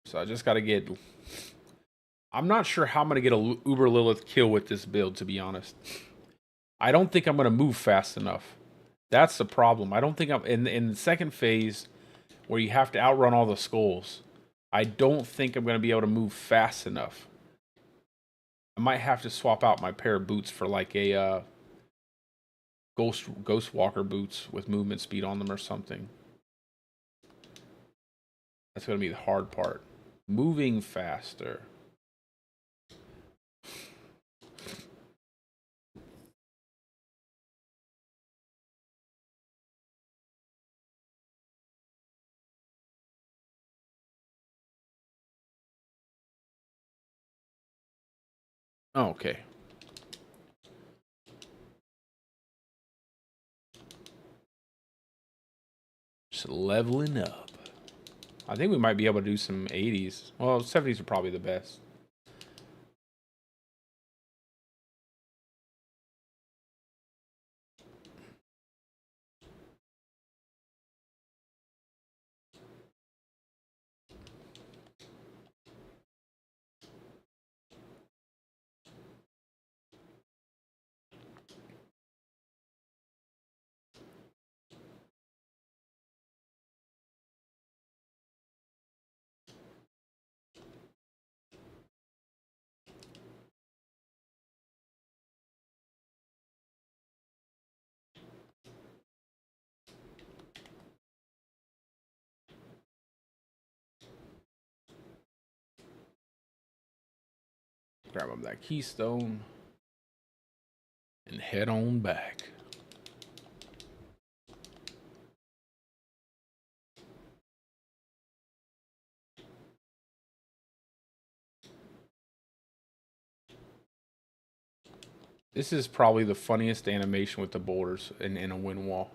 Speaker 1: So I just got to get. I'm not sure how I'm going to get a Uber Lilith kill with this build, to be honest. I don't think I'm going to move fast enough. That's the problem. I don't think I'm in the second phase where you have to outrun all the skulls. I don't think I'm going to be able to move fast enough. I might have to swap out my pair of boots for like a Ghost Walker boots with movement speed on them or something. That's going to be the hard part. Moving faster. Oh, okay. Just leveling up. I think we might be able to do some 80s. Well, 70s are probably the best. Grab up that keystone and head on back. This is probably the funniest animation with the boulders in a wind wall.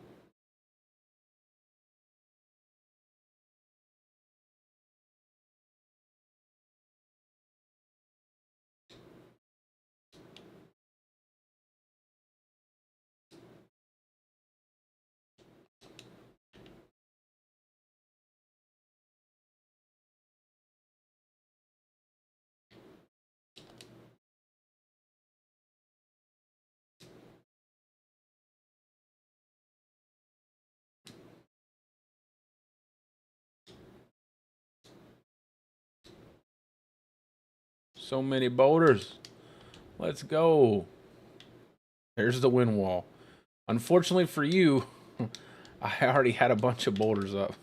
Speaker 1: So many boulders. Let's go. Here's the wind wall. Unfortunately for you, I already had a bunch of boulders up.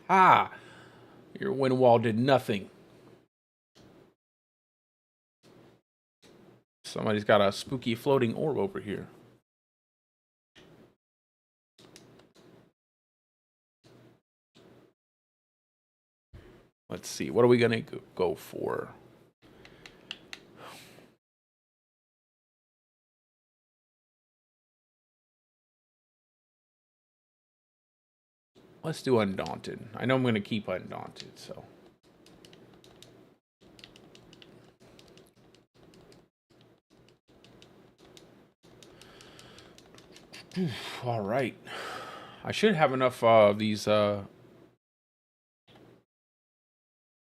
Speaker 1: Ha! Your wind wall did nothing. Somebody's got a spooky floating orb over here. Let's see. What are we going to go for? Let's do Undaunted. I know I'm going to keep Undaunted, so. All right. I should have enough of these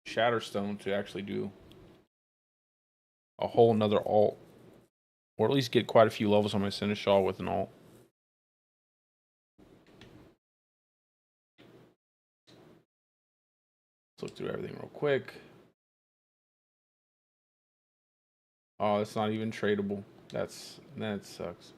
Speaker 1: Shatterstone to actually do a whole nother alt. Or at least get quite a few levels on my Seneschal with an alt. Let's look through everything real quick. Oh, it's not even tradable. That sucks.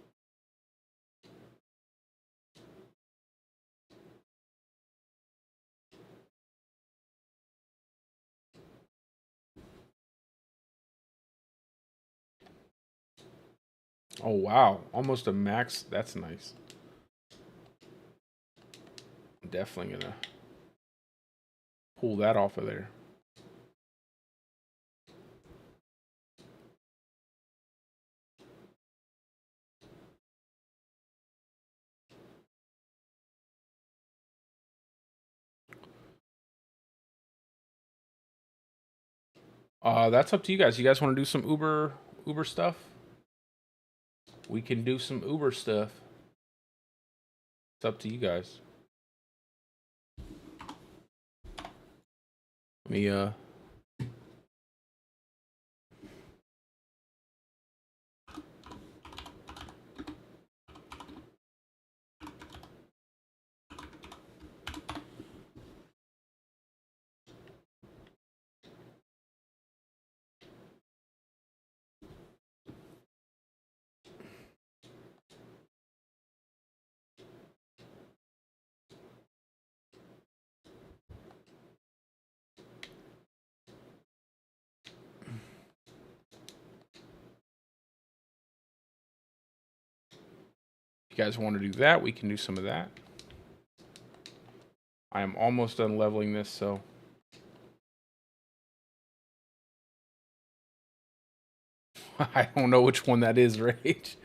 Speaker 1: Oh wow, almost a max. That's nice. I'm definitely gonna pull that off of there. That's up to you guys. You guys want to do some Uber stuff? We can do some Uber stuff. It's up to you guys. Let me if you guys want to do that, we can do some of that. I am almost done leveling this, so I don't know which one that is, Rage.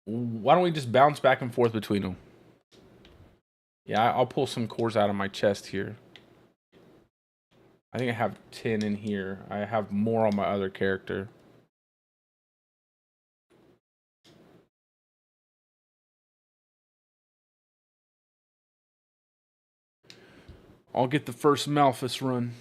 Speaker 1: Why don't we just bounce back and forth between them? Yeah, I'll pull some cores out of my chest here. I think I have 10 in here. I have more on my other character. I'll get the first Malphus run.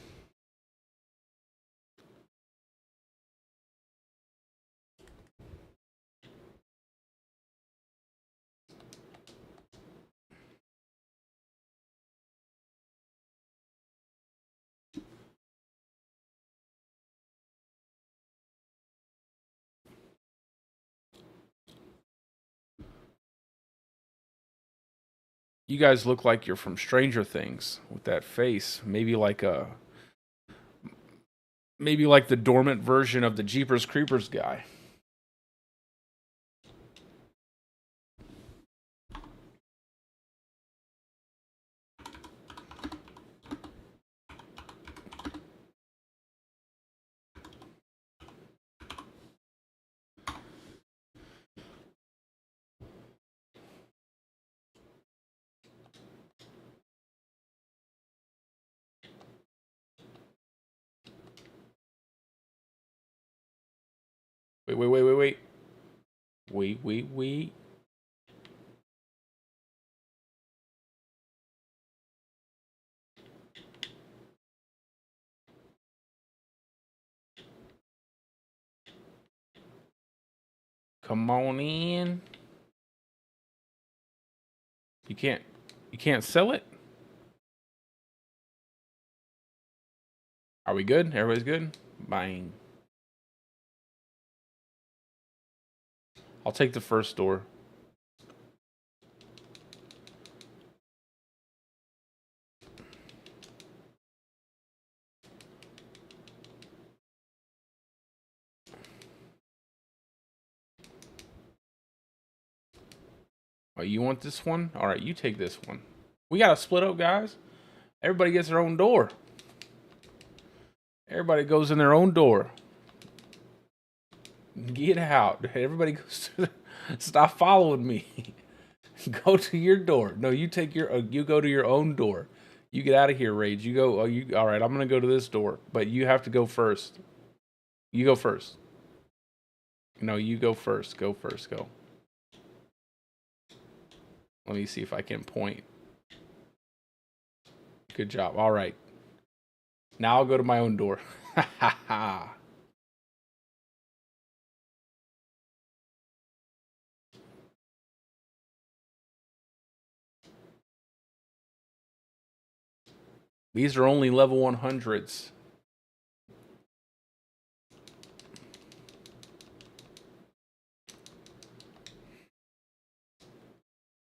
Speaker 1: You guys look like you're from Stranger Things with that face. Maybe like the dormant version of the Jeepers Creepers guy. Wait. Wait. Come on in. You can't sell it? Are we good? Everybody's good? Buying. I'll take the first door. Oh, you want this one? All right, you take this one. We gotta split up, guys. Everybody gets their own door. Everybody goes in their own door. Get out. Everybody goes to stop following me. Go to your door. No, you take your you go to your own door. You get out of here, Rage. You go. Oh, you all right? I'm gonna go to this door, but you have to go first. You go first. No, you go first. Go first. Go. Let me see if I can point. Good job. All right. Now I'll go to my own door. Ha ha ha. These are only level 100s.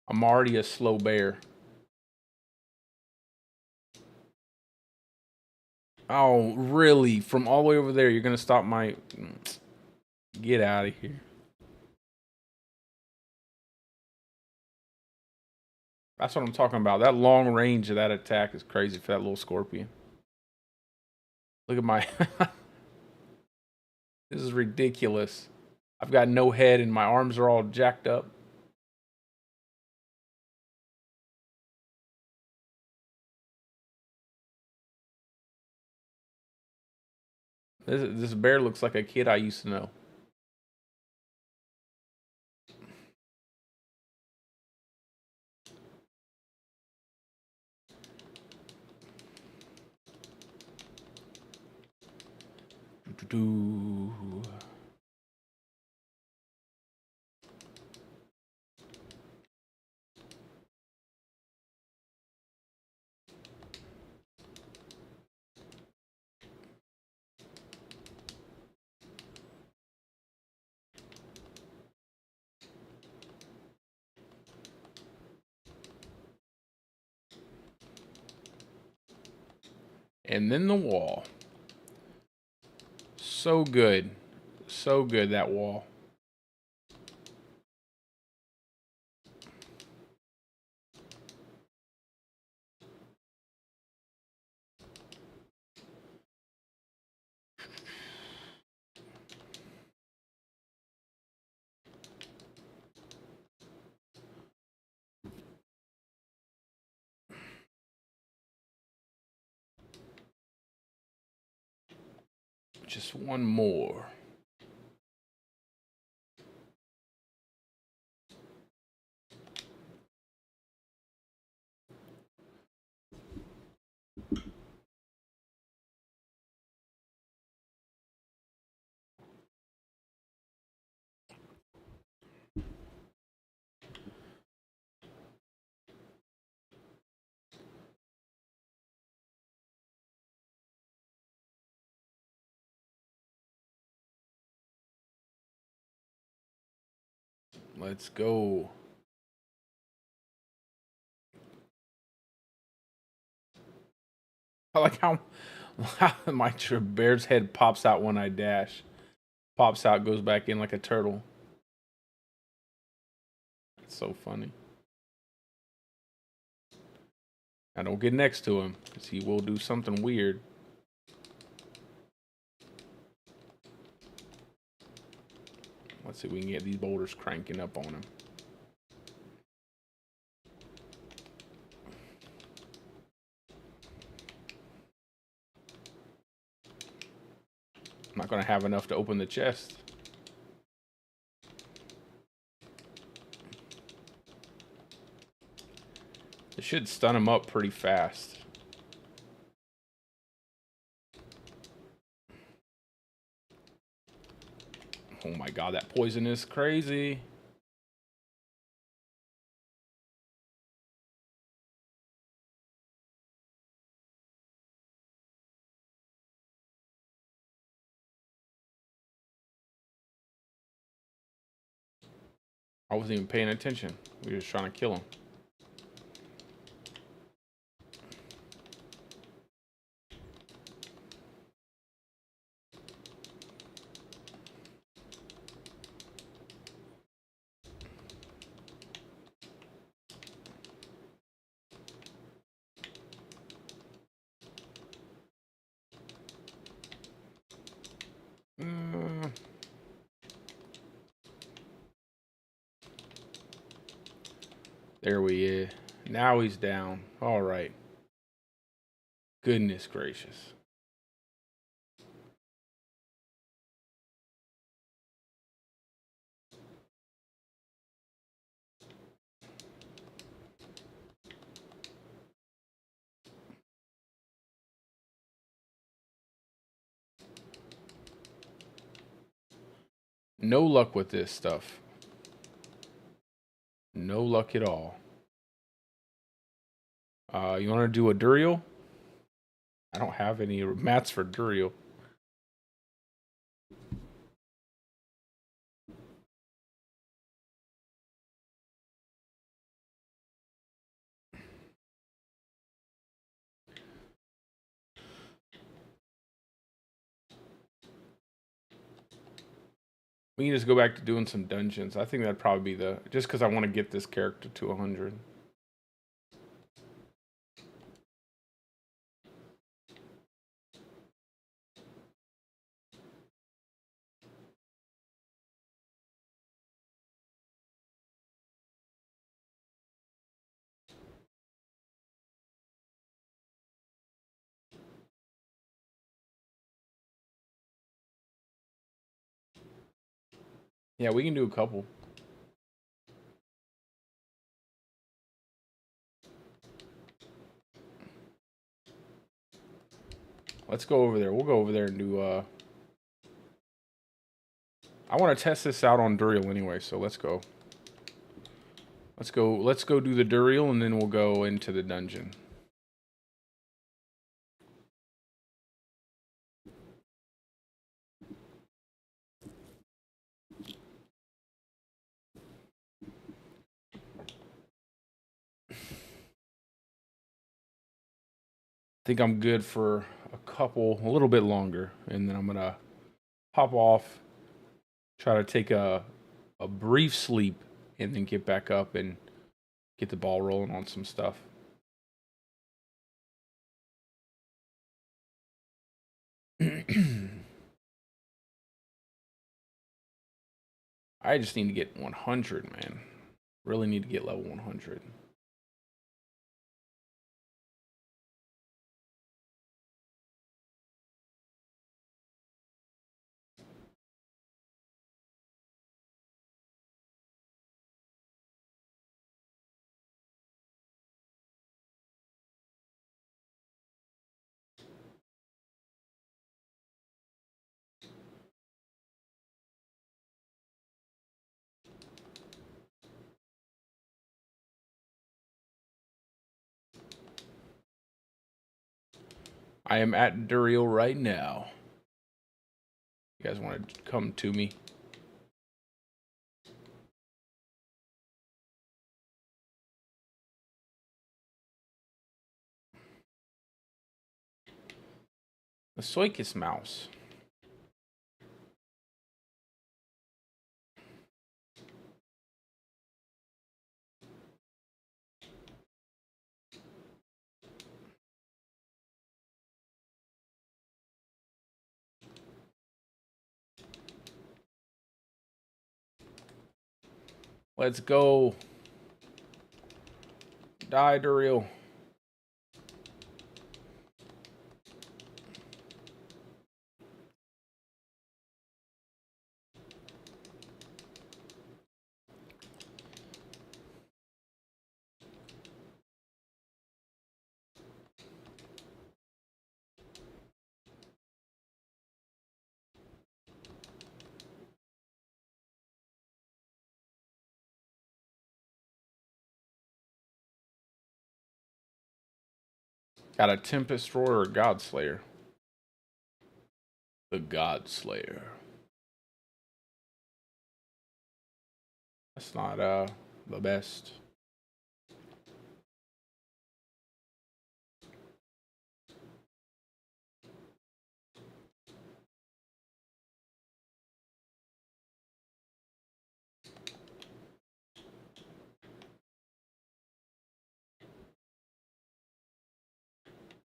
Speaker 1: I'm already a slow bear. Oh, really? From all the way over there, you're going to stop my... Get out of here. That's what I'm talking about. That long range of that attack is crazy for that little scorpion. Look at my... This is ridiculous. I've got no head and my arms are all jacked up. This bear looks like a kid I used to know. And then the wall. So good. So good, that wall. Just one more. Let's go. I like how my bear's head pops out when I dash. Pops out, goes back in like a turtle. It's so funny. I don't get next to him because he will do something weird. Let's see if we can get these boulders cranking up on him. I'm not going to have enough to open the chest. It should stun him up pretty fast. Oh my god, that poison is crazy. I wasn't even paying attention. We were just trying to kill him. There we is. Now he's down. All right. Goodness gracious. No luck with this stuff. No luck at all. You want to do a Duriel? I don't have any mats for Duriel. We can just go back to doing some dungeons. I think that'd probably be the... Just because I want to get this character to 100. Yeah, we can do a couple. Let's go over there. We'll go over there and do... I want to test this out on Duriel anyway, so let's go. Let's go do the Duriel, and then we'll go into the dungeon. I think I'm good for a little bit longer, and then I'm gonna hop off, try to take a brief sleep, and then get back up and get the ball rolling on some stuff. I just need to get 100, man. Really need to get level 100. I am at Duriel right now. You guys want to come to me? The Soikis mouse. Let's go. Die, Duriel. Got a Tempest Roar or a God Slayer? The God Slayer. That's not the best.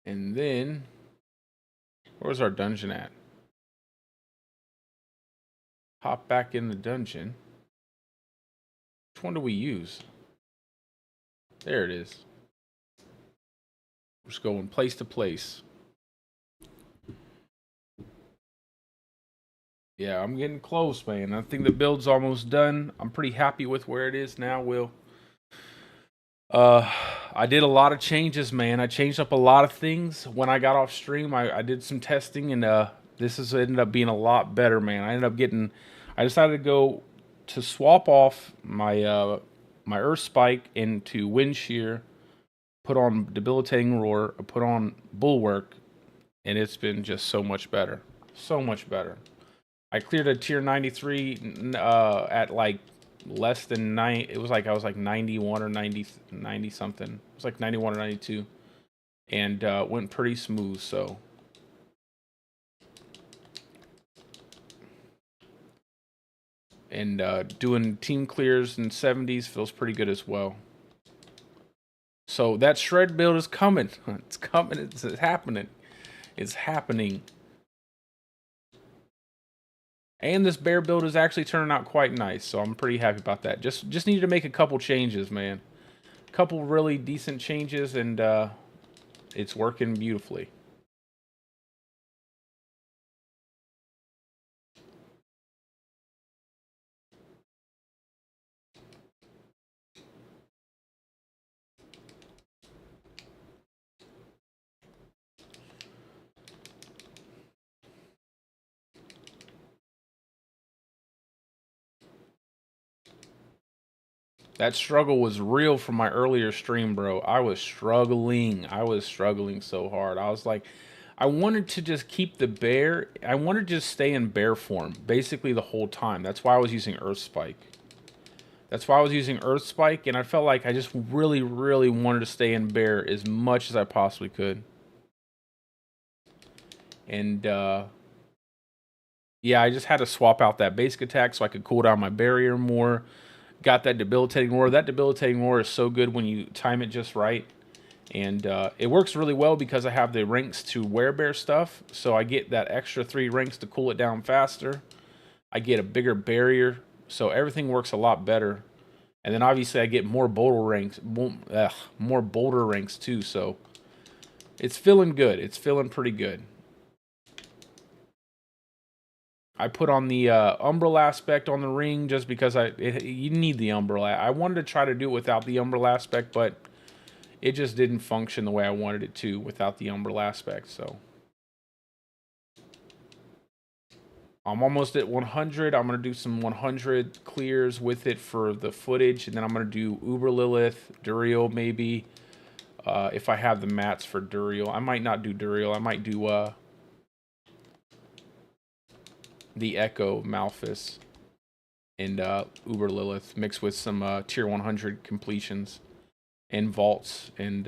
Speaker 1: And then, where's our dungeon at? Hop back in the dungeon. Which one do we use? There it is. Just going place to place. Yeah, I'm getting close, man. I think the build's almost done. I'm pretty happy with where it is now, Will. Uh, I did a lot of changes, man. I changed up a lot of things when I got off stream. I did some testing, and this has ended up being a lot better, man. I decided to go to swap off my my Earth Spike into Wind Shear, put on Debilitating Roar, put on Bulwark, and it's been just so much better. So much better. I cleared a tier 93 at like less than 9. It was like I was like 91 or 90 something. It was like 91 or 92, and went pretty smooth. So and doing team clears in 70s feels pretty good as well. So that shred build is coming. It's coming. It's happening. It's happening. And this bear build is actually turning out quite nice, so I'm pretty happy about that. Just needed to make a couple changes, man. A couple really decent changes, and it's working beautifully. That struggle was real from my earlier stream, bro. I was struggling. I was struggling so hard. I was like, I wanted to just keep the bear. I wanted to just stay in bear form basically the whole time. That's why I was using Earth Spike. That's why I was using Earth Spike, and I felt like I just really, really wanted to stay in bear as much as I possibly could. And yeah, I just had to swap out that basic attack so I could cool down my barrier more. Got that Debilitating Roar. That Debilitating Roar is so good when you time it just right. And it works really well because I have the ranks to werebear stuff. So I get that extra 3 ranks to cool it down faster. I get a bigger barrier. So everything works a lot better. And then obviously I get more boulder ranks. More boulder ranks too. So it's feeling good. It's feeling pretty good. I put on the Umbral aspect on the ring just because you need the Umbral. I wanted to try to do it without the Umbral aspect, but it just didn't function the way I wanted it to without the Umbral aspect. So I'm almost at 100. I'm going to do some 100 clears with it for the footage, and then I'm going to do Uber Lilith, Duriel maybe. If I have the mats for Duriel. I might not do Duriel. I might do the Echo Malphus and Uber Lilith mixed with some tier 100 completions and vaults, and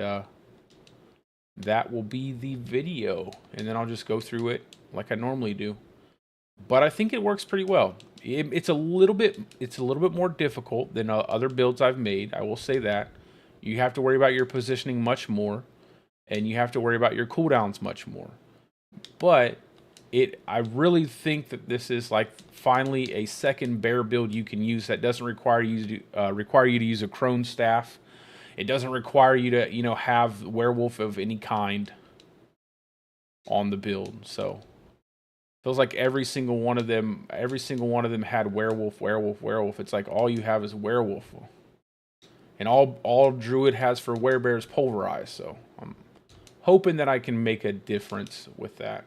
Speaker 1: that will be the video, and then I'll just go through it like I normally do. But I think it works pretty well. It's a little bit more difficult than other builds I've made. I will say that. You have to worry about your positioning much more, and you have to worry about your cooldowns much more. But I really think that this is like finally a second bear build you can use that doesn't require you to use a crone staff. It doesn't require you to have werewolf of any kind on the build. So feels like every single one of them had werewolf. It's like all you have is werewolf, and all druid has for werebear is pulverize. So I'm hoping that I can make a difference with that.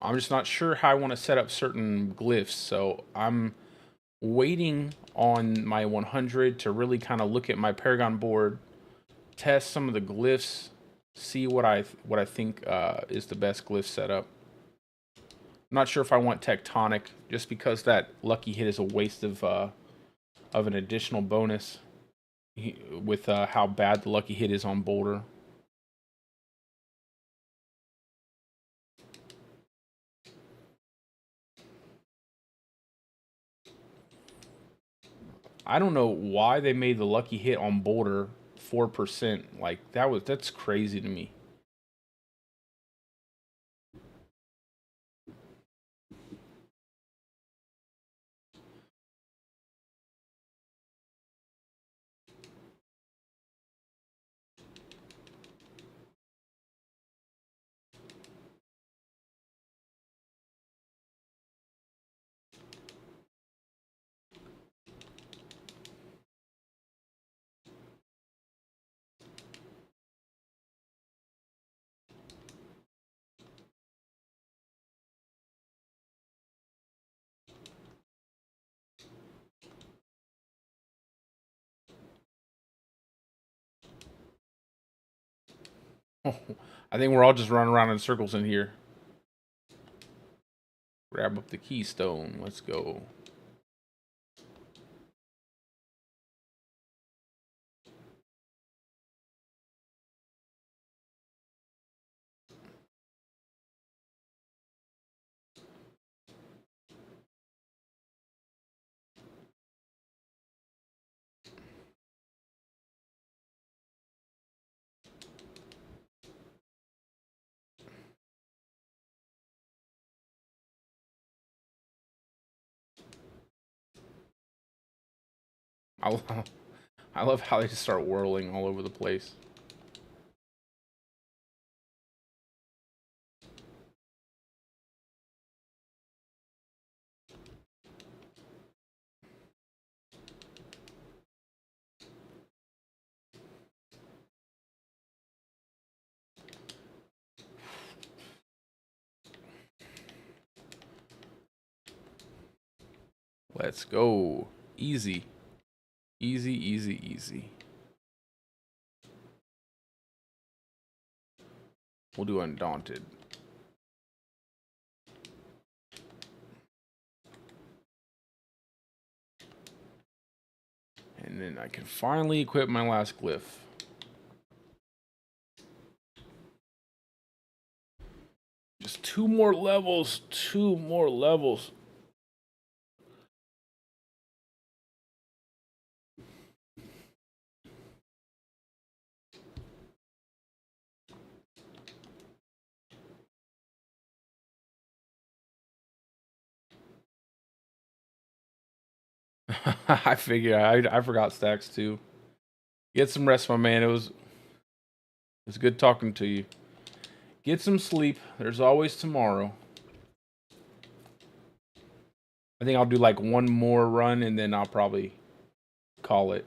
Speaker 1: I'm just not sure how I want to set up certain glyphs, so I'm waiting on my 100 to really kind of look at my Paragon board, test some of the glyphs, see what I think is the best glyph setup. I'm not sure if I want Tectonic, just because that lucky hit is a waste of an additional bonus with how bad the lucky hit is on Boulder. I don't know why they made the lucky hit on Boulder 4%. Like that's crazy to me. I think we're all just running around in circles in here. Grab up the keystone. Let's go. I, lo- I love how they just start whirling all over the place. Let's go. Easy. Easy, easy, easy. We'll do Undaunted. And then I can finally equip my last glyph. Just 2 more levels. 2 more levels. I figure I forgot stacks too. Get some rest, my man. It was good talking to you. Get some sleep. There's always tomorrow. I think I'll do like 1 more run and then I'll probably call it.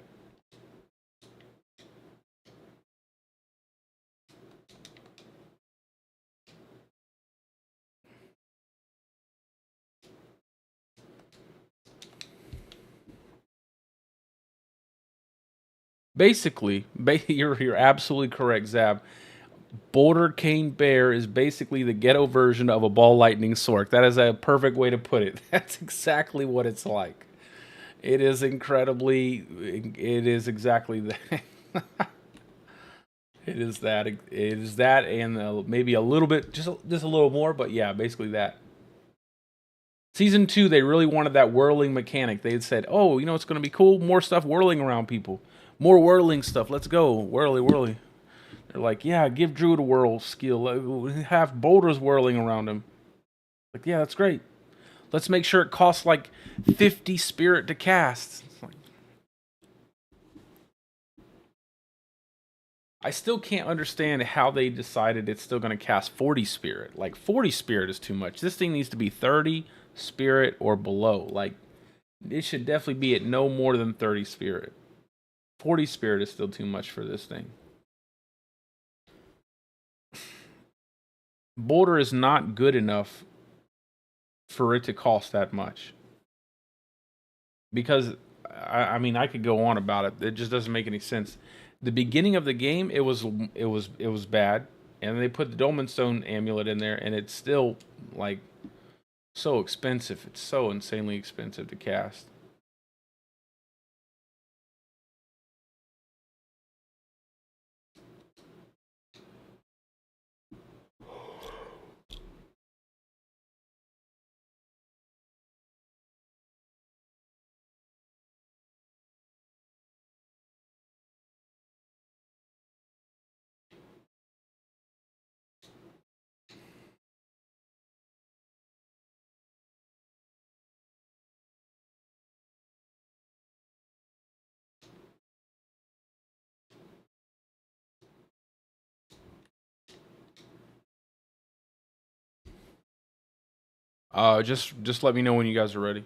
Speaker 1: Basically, you're absolutely correct, Zab. Bouldercane Bear is basically the ghetto version of a ball lightning sork. That is a perfect way to put it. That's exactly what it's like. It is incredibly. It is exactly that. It is that. It is that, and maybe a little bit, just a little more. But yeah, basically that. Season 2, they really wanted that whirling mechanic. They had said, "Oh, you know it's going to be cool. More stuff whirling around people. More whirling stuff. Let's go. Whirly, whirly." They're like, "Yeah, give Druid a whirl skill. Have boulders whirling around him." Like, yeah, that's great. Let's make sure it costs like 50 spirit to cast. I still can't understand how they decided it's still going to cast 40 spirit. Like 40 spirit is too much. This thing needs to be 30 spirit or below. Like it should definitely be at no more than 30 spirit. 40 spirit is still too much for this thing. Boulder is not good enough for it to cost that much. Because I mean I could go on about it. It just doesn't make any sense. The beginning of the game it was bad, and they put the Dolmen Stone amulet in there, and it's still like so expensive. It's so insanely expensive to cast. Just let me know when you guys are ready.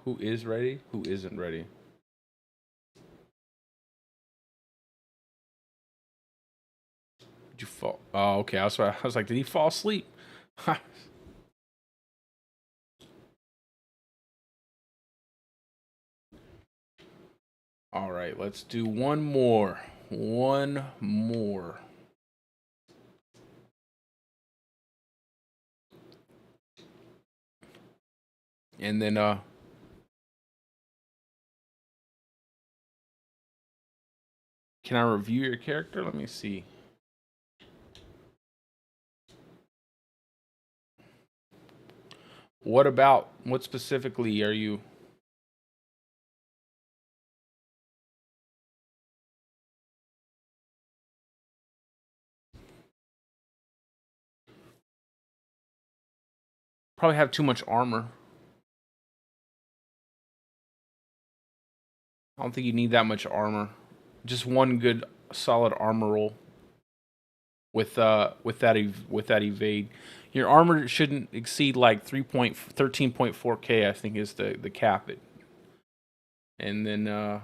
Speaker 1: who is ready? Who isn't ready? Did you fall? Oh, okay. I was like, did he fall asleep? All right, let's do one more. One more. And then can I review your character? Let me see. What specifically are you? Probably have too much armor. I don't think you need that much armor. Just one good solid armor roll with that evade. Your armor shouldn't exceed like 13.4k. I think is the cap it. And then the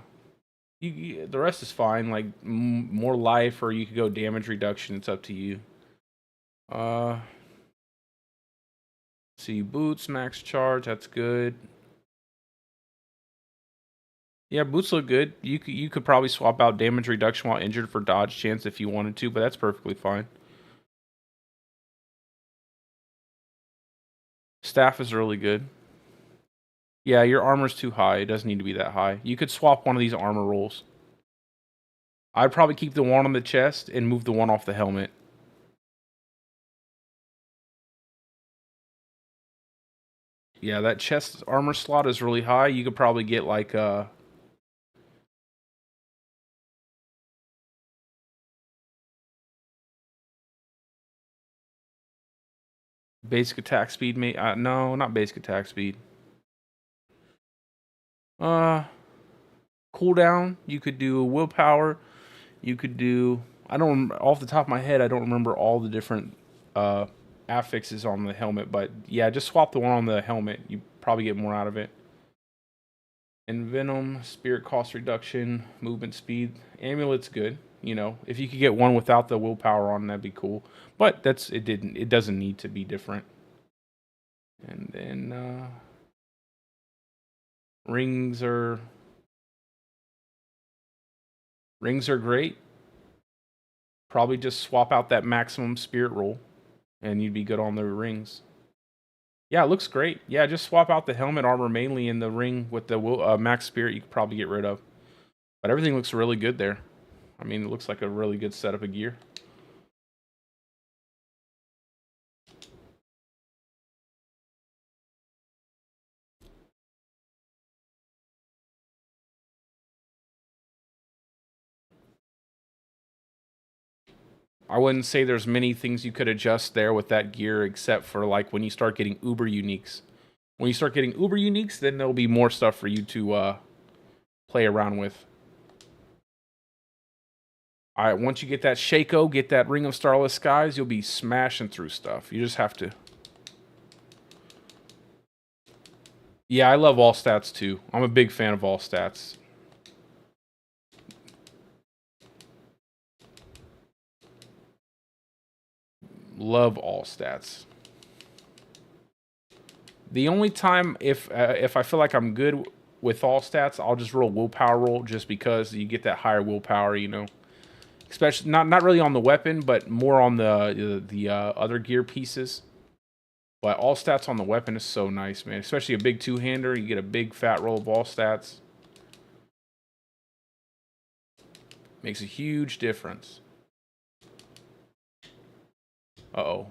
Speaker 1: rest is fine. Like more life, or you could go damage reduction. It's up to you. Uh, see boots max charge. That's good. Yeah, boots look good. You could probably swap out damage reduction while injured for dodge chance if you wanted to, but that's perfectly fine. Staff is really good. Yeah, your armor's too high. It doesn't need to be that high. You could swap one of these armor rolls. I'd probably keep the one on the chest and move the one off the helmet. Yeah, that chest armor slot is really high. You could probably get like basic attack speed. No, not basic attack speed. Uh, cooldown. You could do willpower. You could do. I don't off the top of my head. I don't remember all the different affixes on the helmet, but yeah, just swap the one on the helmet. You probably get more out of it. And venom, spirit cost reduction, movement speed. Amulet's good. You know, if you could get one without the willpower on, that'd be cool. But it doesn't need to be different. And then rings are great. Probably just swap out that maximum spirit roll, and you'd be good on the rings. Yeah, it looks great. Yeah, just swap out the helmet armor mainly in the ring with the max spirit. You could probably get rid of. But everything looks really good there. I mean, it looks like a really good setup of gear. I wouldn't say there's many things you could adjust there with that gear, except for like when you start getting uber uniques. When you start getting uber uniques, then there'll be more stuff for you to play around with. All right, once you get that Shaco, get that Ring of Starless Skies, you'll be smashing through stuff. You just have to. Yeah, I love all stats too. I'm a big fan of all stats. Love all stats. The only time if I feel like I'm good with all stats, I'll just roll willpower roll just because you get that higher willpower, you know. Especially not really on the weapon, but more on the other gear pieces. But all stats on the weapon is so nice, man. Especially a big two-hander, you get a big fat roll of all stats. Makes a huge difference. Uh-oh.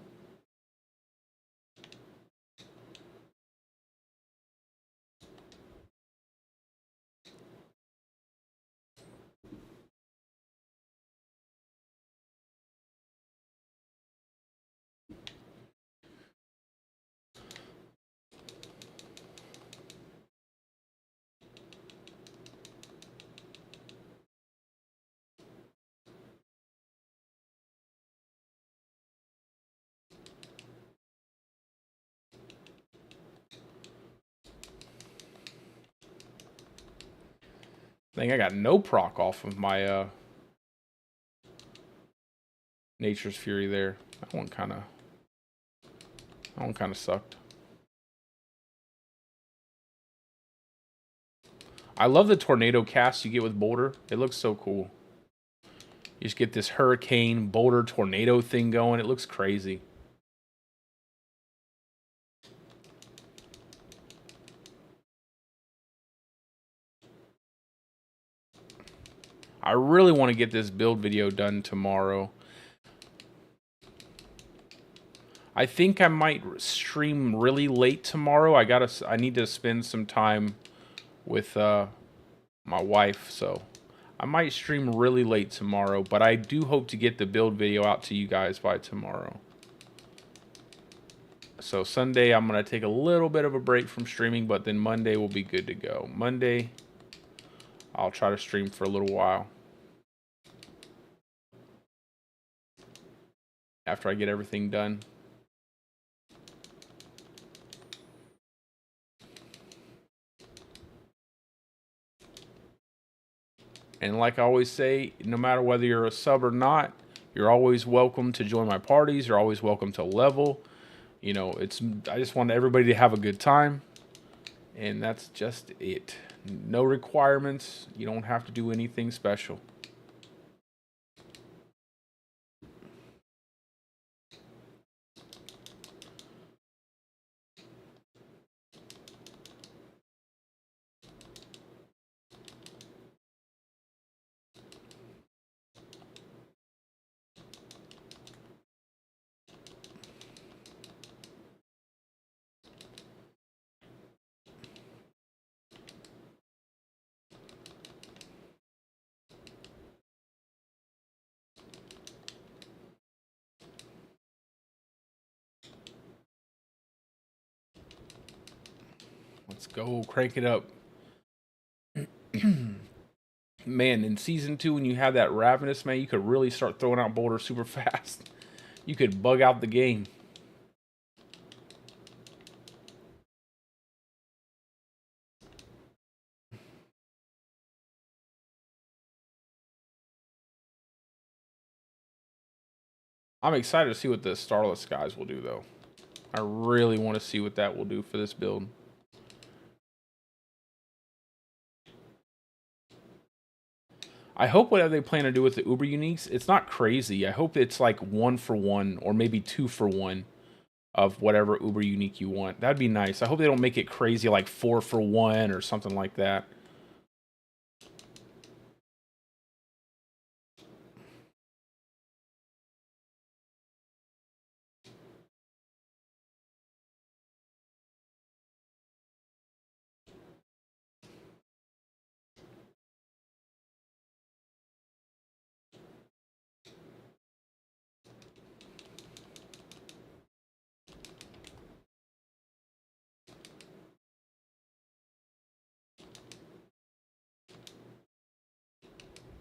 Speaker 1: Dang, I got no proc off of my Nature's Fury there. That one kind of sucked. I love the tornado cast you get with Boulder. It looks so cool. You just get this hurricane, Boulder, tornado thing going. It looks crazy. I really want to get this build video done tomorrow. I think I might stream really late tomorrow. I need to spend some time with my wife, so I might stream really late tomorrow, but I do hope to get the build video out to you guys by tomorrow. So Sunday I'm going to take a little bit of a break from streaming, but then Monday will be good to go. Monday I'll try to stream for a little while after I get everything done. And like I always say, no matter whether you're a sub or not, you're always welcome to join my parties. You're always welcome to level. You know, I just want everybody to have a good time. And that's just it. No requirements. You don't have to do anything special. Let's go, crank it up. Man, in Season 2, when you have that Ravenous, man, you could really start throwing out boulders super fast. You could bug out the game. I'm excited to see what the Starless Skies will do, though. I really want to see what that will do for this build. I hope whatever they plan to do with the Uber Uniques, it's not crazy. I hope it's like 1-for-1 or maybe 2-for-1 of whatever Uber Unique you want. That'd be nice. I hope they don't make it crazy like 4-for-1 or something like that.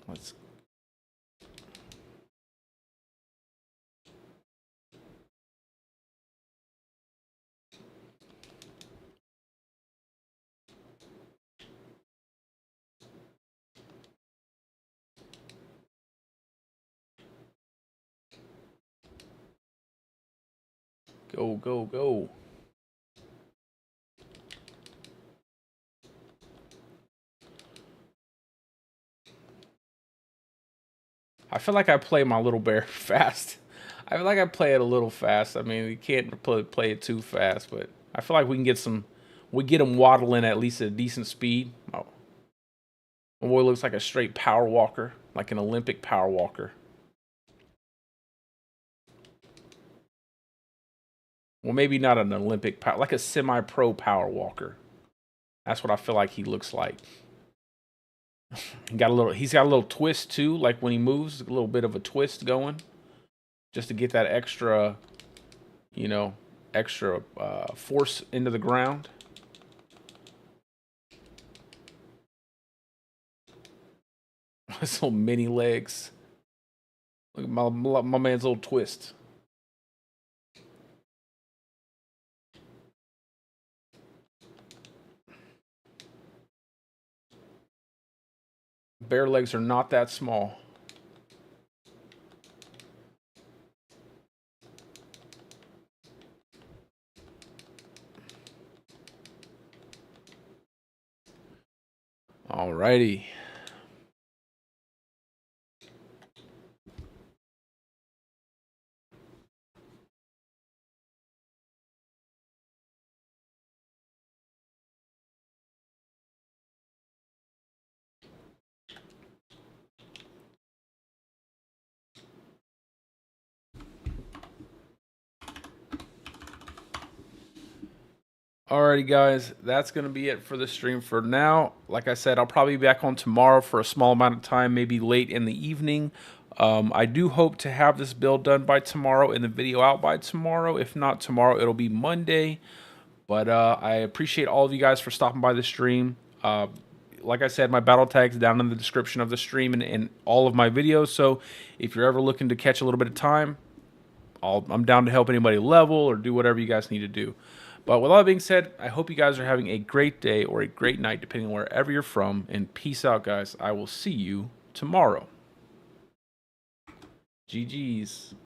Speaker 1: Let's go, go, go. I feel like I play my little bear fast. I feel like I play it a little fast. I mean, you can't play it too fast, but I feel like we can get him waddling at least at a decent speed. Oh. My boy looks like a straight power walker, like an Olympic power walker. Well, maybe not an Olympic power, like a semi-pro power walker. That's what I feel like he looks like. He's got a little twist too, like when he moves, a little bit of a twist going, just to get that extra, you know, extra force into the ground. His little mini legs. Look at my man's little twist. bear legs are not that small. Alrighty. Alrighty, guys, that's going to be it for the stream for now. Like I said, I'll probably be back on tomorrow for a small amount of time, maybe late in the evening. I do hope to have this build done by tomorrow and the video out by tomorrow. If not tomorrow, it'll be Monday. But I appreciate all of you guys for stopping by the stream. Like I said, my battle tag's down in the description of the stream and all of my videos. So if you're ever looking to catch a little bit of time, I'm down to help anybody level or do whatever you guys need to do. But with all that being said, I hope you guys are having a great day or a great night, depending on wherever you're from. And peace out, guys. I will see you tomorrow. GG's.